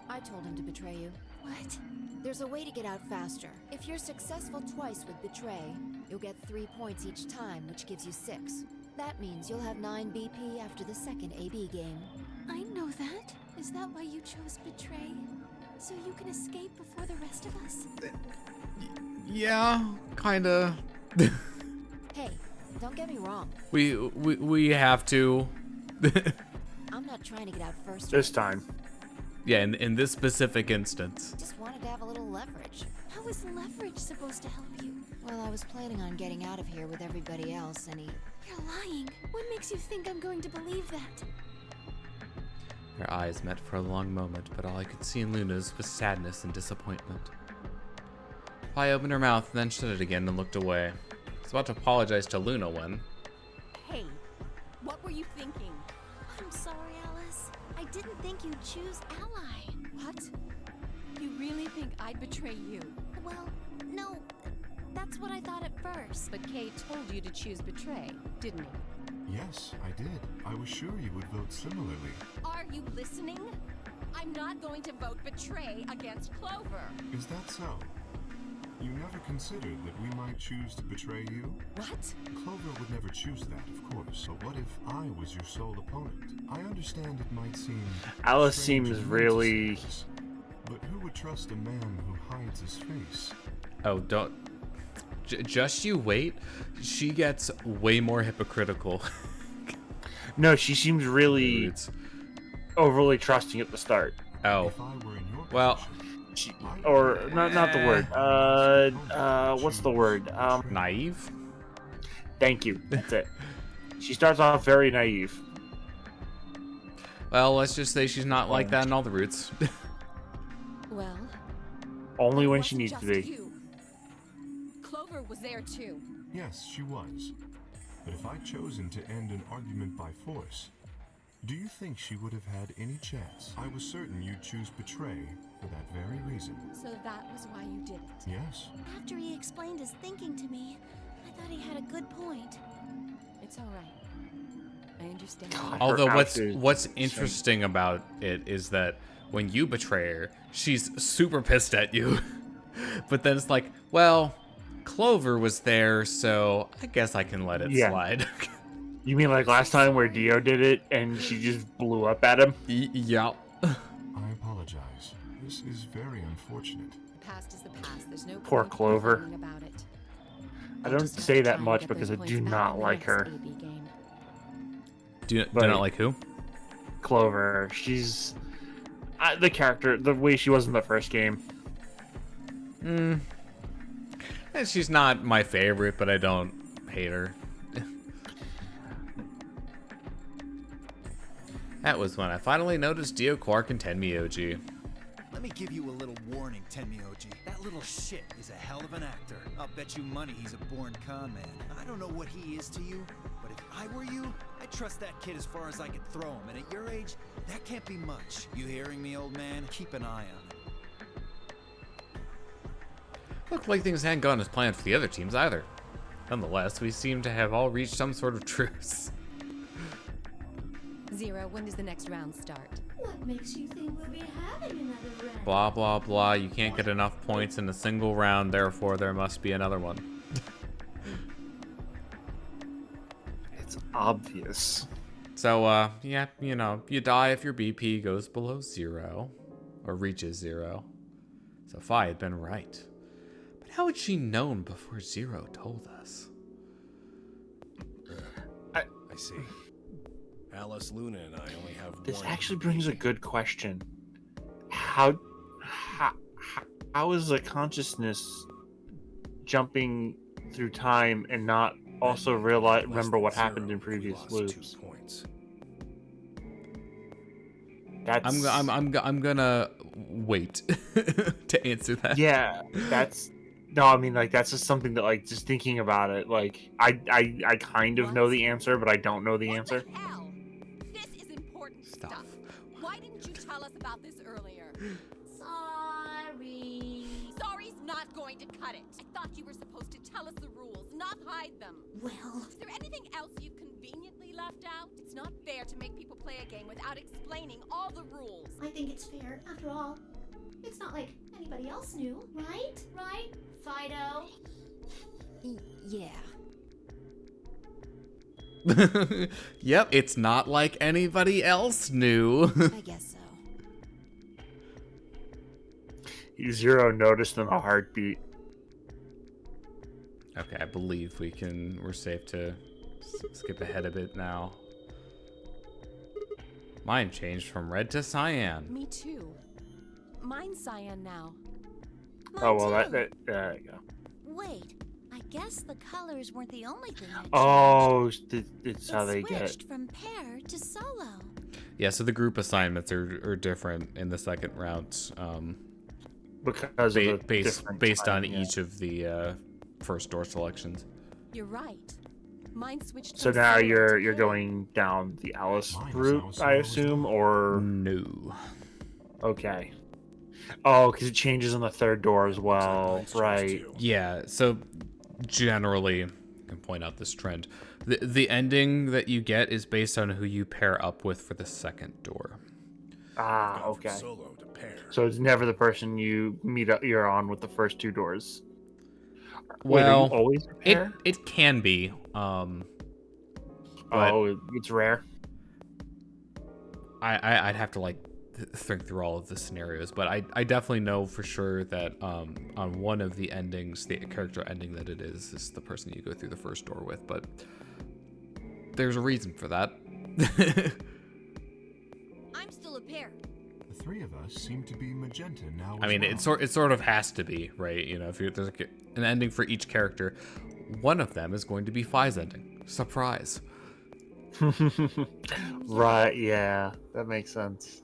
I told him to betray you. What? There's a way to get out faster. If you're successful twice with betray, you'll get 3 points each time, which gives you 6. That means you'll have 9 BP after the second AB game. I know that. Is that why you chose betray? So you can escape before the rest of us? Yeah, kinda. Hey, don't get me wrong. We have to. I'm not trying to get out first. This time. Yeah, in this specific instance. Just wanted to have a little leverage. How is leverage supposed to help you? Well, I was planning on getting out of here with everybody else, and You're lying. What makes you think I'm going to believe that? Our eyes met for a long moment, but all I could see in Luna's was sadness and disappointment. I opened her mouth, then shut it again and looked away. I was about to apologize to Luna when... Hey, what were you thinking? I'm sorry, Alice. I didn't think you'd choose ally. What? You really think I'd betray you? Well, no. That's what I thought at first. But Kay told you to choose betray, didn't he? Yes, I did. I was sure you would vote similarly. Are you listening? I'm not going to vote betray against Clover. Is that so? You never considered that we might choose to betray you? What? Clover would never choose that, of course. But what if I was your sole opponent? I understand it might seem... Alice strange seems of me to really... say this, but who would trust a man who hides his face? Oh, don't... just you wait. She gets way more hypocritical. No, she seems really overly trusting at the start. Oh. If I were in your Well... position, Or, not the word. What's the word? Naive? Thank you. That's it. She starts off very naive. Well, let's just say she's not like that in all the roots. Well, Only It when she wasn't needs to just be. you. Clover was there too. yes, she was. But if I'd chosen to end an argument by force, do you think she would have had any chance? I was certain you'd choose betray for that very reason. So that was why you did it. Yes. after he explained his thinking to me, I thought he had a good point. It's all right. I understand. God, Although her what's outfit is what's insane. interesting about it is that when you betray her, she's super pissed at you. But then it's like, well, Clover was there, so I guess I can let it slide. You mean like last time where Dio did it and she just blew up at him? Yeah. I apologize. This is very unfortunate. The past is the past. There's no Poor point in Clover. complaining about it. I don't say that much because I do not like her. Do not like who? Clover. She's the character, the way she was in the first game. And she's not my favorite, but I don't hate her. That was when I finally noticed Dio, Quark, and Tenmyoji. Let me give you a little warning, Tenmyoji. That little shit is a hell of an actor. I'll bet you money he's a born con man. I don't know what he is to you, but if I were you, I'd trust that kid as far as I could throw him. And at your age, that can't be much. You hearing me, old man? Keep an eye on it. Looked like things hadn't gone as planned for the other teams either. Nonetheless, we seem to have all reached some sort of truce. Zero, when does the next round start? What makes you think we'll be having another round? Blah, blah, blah. You can't get enough points in a single round, therefore there must be another one. It's obvious. So, yeah, you know, you die if your BP goes below 0, or reaches 0. So Phi had been right. But how had she known before Zero told us? I see. Alice, Luna, and I only have This one. actually brings a good question. How is the consciousness jumping through time and not also remember what happened in previous loops? That's I'm gonna wait to answer that. Yeah, that's no. I mean, like that's just something that, like, just thinking about it, like I kind of know the answer, but I don't know the answer. What the hell? This is important stuff. Why didn't you tell us about this earlier? Sorry. Sorry's not going to cut it. I thought you were supposed to tell us the rules, not hide them. Well, Is there anything else you've conveniently left out? It's not fair to make people play a game without explaining all the rules. I think it's fair. After all, it's not like anybody else knew, right? Right, Fido? Yeah. Yep, it's not like anybody else knew. I guess so. Zero noticed in a heartbeat. Okay, I believe we're safe to skip ahead a bit now. Mine changed from red to cyan. Me too. Mine's cyan now. Oh well, that there you go. Wait, I guess the colors weren't the only thing that changed. Oh, it's how they get switched it. from pair to solo. Yeah, so the group assignments are different in the second round. Because of the different based on time, yeah. each of the first door selections. You're right. Mine switched. So from now solo to you're pair. going down the Alice Mine is route, Alice I as assume, well. or No. okay. Oh, because it changes on the third door as well, Mine's changed right? too. Yeah, so generally, I can point out this trend. The ending that you get is based on who you pair up with for the second door. Ah, Gone from okay. Solo to pair. So it's never the person you meet up you're on with the first two doors. Well, Wait, are you always a pair? it can be. But Oh, it's rare. I'd have to like think through all of the scenarios, but I definitely know for sure that on one of the endings, the character ending that it is the person you go through the first door with, but there's a reason for that. I'm still a pair. The three of us seem to be magenta now. I mean, it sort of has to be, right? You know, if there's an ending for each character, one of them is going to be Phi's ending. Surprise. Right, yeah. That makes sense.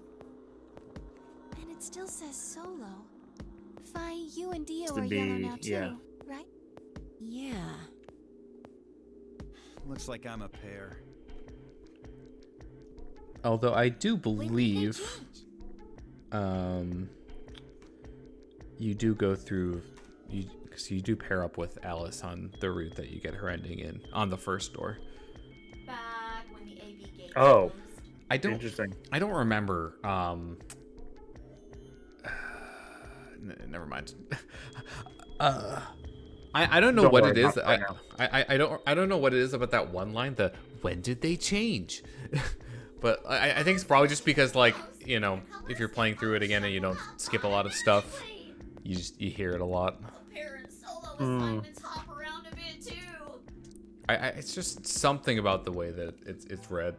And it still says solo. Phi, you and Dio To are be, yellow now too, yeah. right? Yeah. Looks like I'm a pair. Although I do When did they believe change? you do go through, because you do pair up with Alice on the route that you get her ending in on the first door. Back when the AP game Oh. closed. I don't Interesting. remember never mind. I don't know Don't what worry it is. about it right I don't know what it is about that one line. The when did they change? But I think it's probably just because, like, you know, if you're playing through it again and you don't skip a lot of stuff, you hear it a lot. Parent solo assignments hop around a bit too. It's just something about the way that it's read.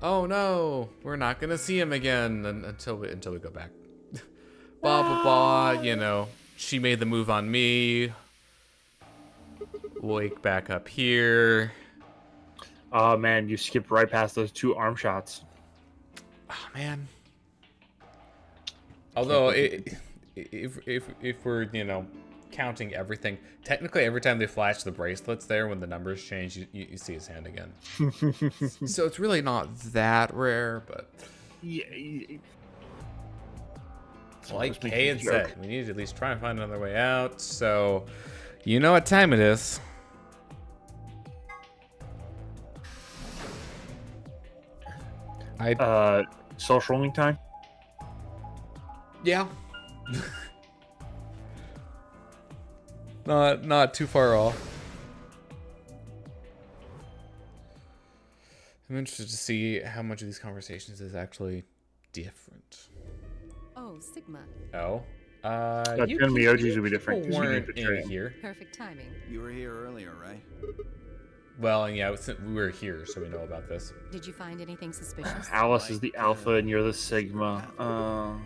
Oh no, we're not gonna see him again until we go back. Blah blah blah. You know, she made the move on me. Wake back up here. Oh man, you skipped right past those 2 arm shots. Oh man. Although if we're, you know, counting everything, technically every time they flash the bracelets there, when the numbers change, you see his hand again. So it's really not that rare, but Yeah. like Kay had said, we need to at least try and find another way out. So you know what time it is. Social rolling time? Yeah. Not too far off. I'm interested to see how much of these conversations is actually different. Oh, Sigma. Oh. Tenmyoji's would be different. 'Cause you weren't need betrayal. in here. Perfect timing. You were here earlier, right? Well, yeah, we were here, so we know about this. Did you find anything suspicious? Alice is the alpha and you're the sigma. I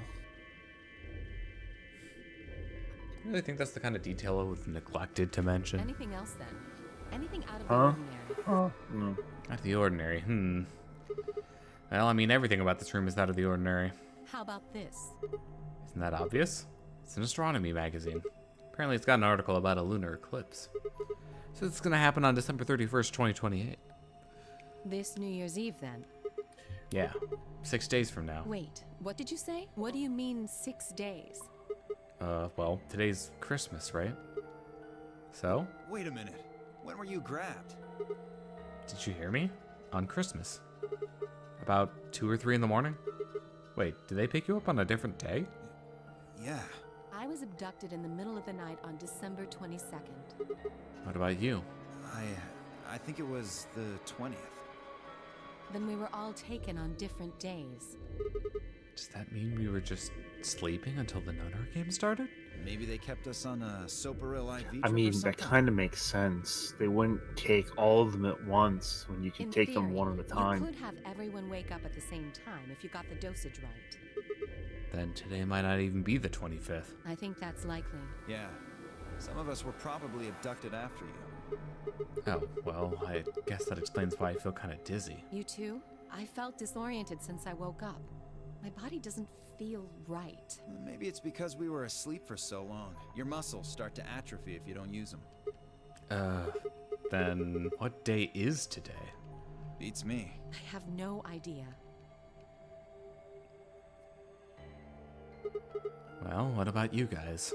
really think that's the kind of detail I was neglected to mention. Anything else then? Anything out of the Huh? ordinary? No. Out of the ordinary. Well, I mean, everything about this room is out of the ordinary. How about this? Isn't that obvious? It's an astronomy magazine. Apparently it's got an article about a lunar eclipse. So it's going to happen on December 31st, 2028. This New Year's Eve then? Yeah, 6 days from now. Wait, what did you say? What do you mean 6 days? Well, today's Christmas, right? So? Wait a minute. When were you grabbed? Did you hear me? On Christmas. About 2 or 3 in the morning? Wait, did they pick you up on a different day? Yeah. I was abducted in the middle of the night on December 22nd. What about you? I think it was the 20th. Then we were all taken on different days. Does that mean we were just sleeping until the Nonary Game started? Maybe they kept us on a Soparil IV trip I mean, or that something? kind of makes sense. They wouldn't take all of them at once when you can In take them theory, one at a time. You could have everyone wake up at the same time if you got the dosage right. Then today might not even be the 25th. I think that's likely. Yeah. Some of us were probably abducted after you. Oh, well, I guess that explains why I feel kind of dizzy. You too? I felt disoriented since I woke up. My body doesn't feel right. Maybe it's because we were asleep for so long. Your muscles start to atrophy if you don't use them. Then what day is today? Beats me. I have no idea. Well, what about you guys?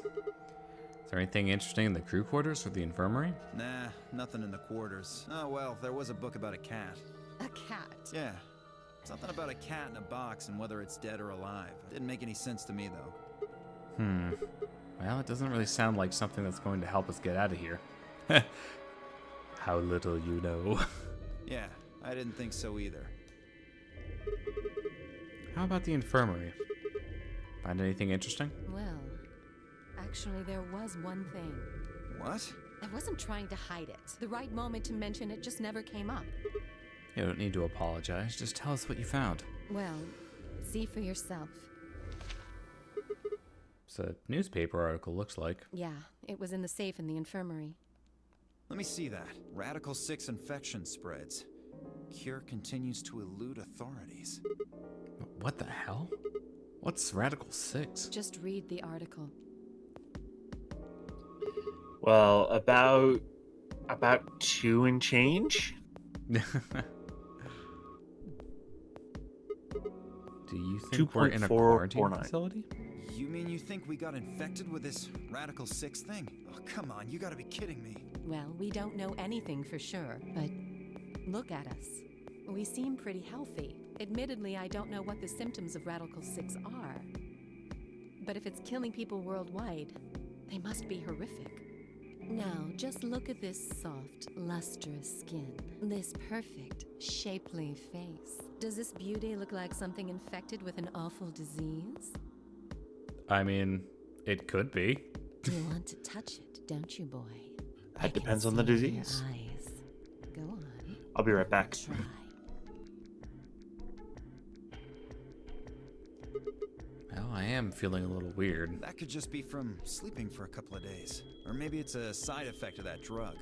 Is there anything interesting in the crew quarters or the infirmary? Nah, nothing in the quarters. Oh well, there was a book about a cat. A cat? Yeah. Something about a cat in a box and whether it's dead or alive. Didn't make any sense to me though. Well, it doesn't really sound like something that's going to help us get out of here. How little you know. Yeah, I didn't think so either. How about the infirmary? Find anything interesting? Well, actually there was one thing. What? I wasn't trying to hide it. The right moment to mention it just never came up. You don't need to apologize. Just tell us what you found. Well, see for yourself. It's a newspaper article, looks like. Yeah, it was in the safe in the infirmary. Let me see that. Radical 6 infection spreads. Cure continues to elude authorities. What the hell? What's Radical 6? Just read the article. Well, about 2 and change? Do you think we're in a quarantine 2.449. facility? You mean you think we got infected with this Radical 6 thing? Oh, come on, you gotta be kidding me. Well, we don't know anything for sure, but look at us. We seem pretty healthy. Admittedly, I don't know what the symptoms of Radical 6 are. But if it's killing people worldwide, they must be horrific. Now, just look at this soft, lustrous skin. This perfect, shapely face. Does this beauty look like something infected with an awful disease? I mean, it could be. You want to touch it, don't you, boy? That depends on the disease. Eyes. Go on. I'll be right back. Try. Well, I am feeling a little weird. That could just be from sleeping for a couple of days. Or maybe it's a side effect of that drug.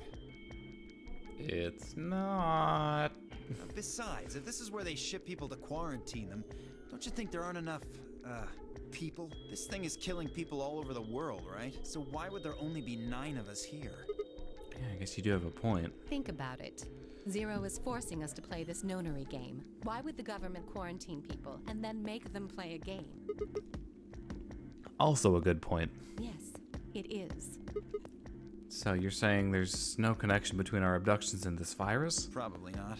It's not. Besides, if this is where they ship people to quarantine them, don't you think there aren't enough, people? This thing is killing people all over the world, right? So why would there only be 9 of us here? Yeah, I guess you do have a point. Think about it. Zero is forcing us to play this Nonary game. Why would the government quarantine people and then make them play a game? Also a good point. Yes, it is. So you're saying there's no connection between our abductions and this virus? Probably not.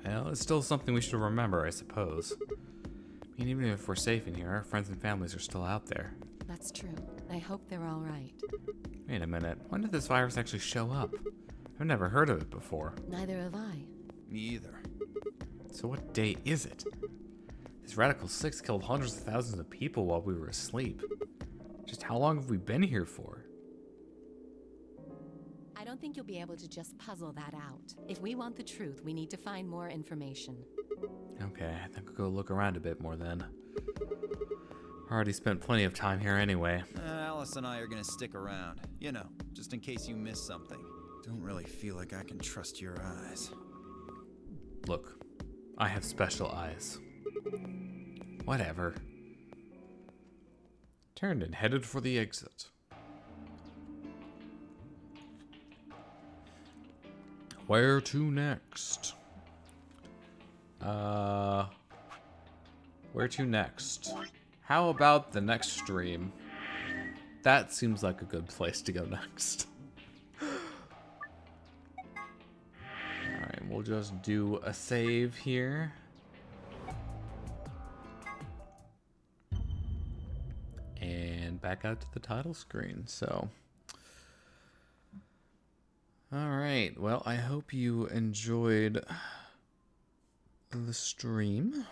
Well, it's still something we should remember, I suppose. I mean, even if we're safe in here, our friends and families are still out there. That's true. I hope they're all right. Wait a minute. When did this virus actually show up? I've never heard of it before. Neither have I. Me either. So what day is it? This Radical 6 killed hundreds of thousands of people while we were asleep. Just how long have we been here for? I don't think you'll be able to just puzzle that out. If we want the truth, we need to find more information. Okay, I think I'll go look around a bit more then. Already spent plenty of time here anyway. Alice and I are gonna stick around. You know, just in case you miss something. Don't really feel like I can trust your eyes. Look, I have special eyes. Whatever. Turned and headed for the exit. Where to next? Where to next? How about the next stream? That seems like a good place to go next. Alright, we'll just do a save here. And back out to the title screen, so. Alright, well, I hope you enjoyed the stream.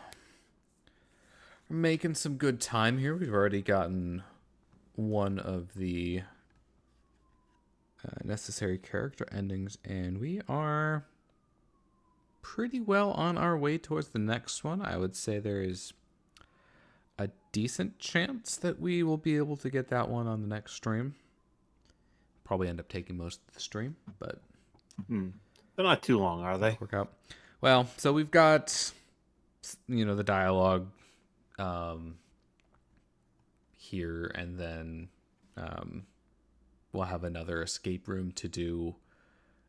We're making some good time here. We've already gotten one of the necessary character endings, and we are pretty well on our way towards the next one. I would say there is a decent chance that we will be able to get that one on the next stream. Probably end up taking most of the stream, but they're not too long, are they? Work out. Well, so we've got, you know, the dialogue here, and then we'll have another escape room to do,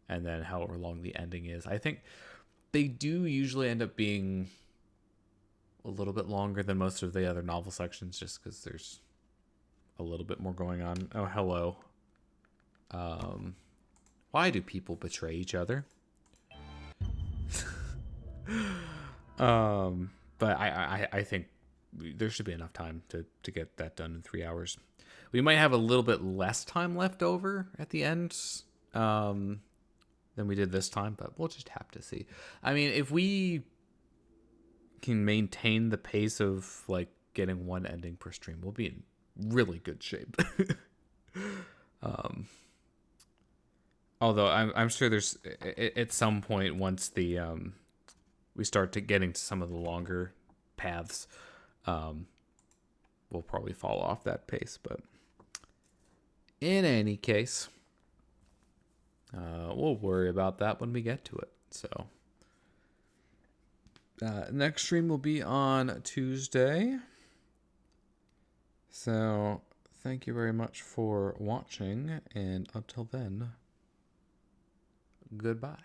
and then however long the ending is. I think they do usually end up being a little bit longer than most of the other novel sections, just because there's a little bit more going on. Oh, hello. Why do people betray each other? But I think there should be enough time to get that done in 3 hours. We might have a little bit less time left over at the end than we did this time, but we'll just have to see. I mean, if we can maintain the pace of like getting one ending per stream, we'll be in really good shape. Although I'm sure there's at some point, once the we start to getting to some of the longer paths, we'll probably fall off that pace. But in any case, we'll worry about that when we get to it. So next stream will be on Tuesday. So thank you very much for watching, and until then, goodbye.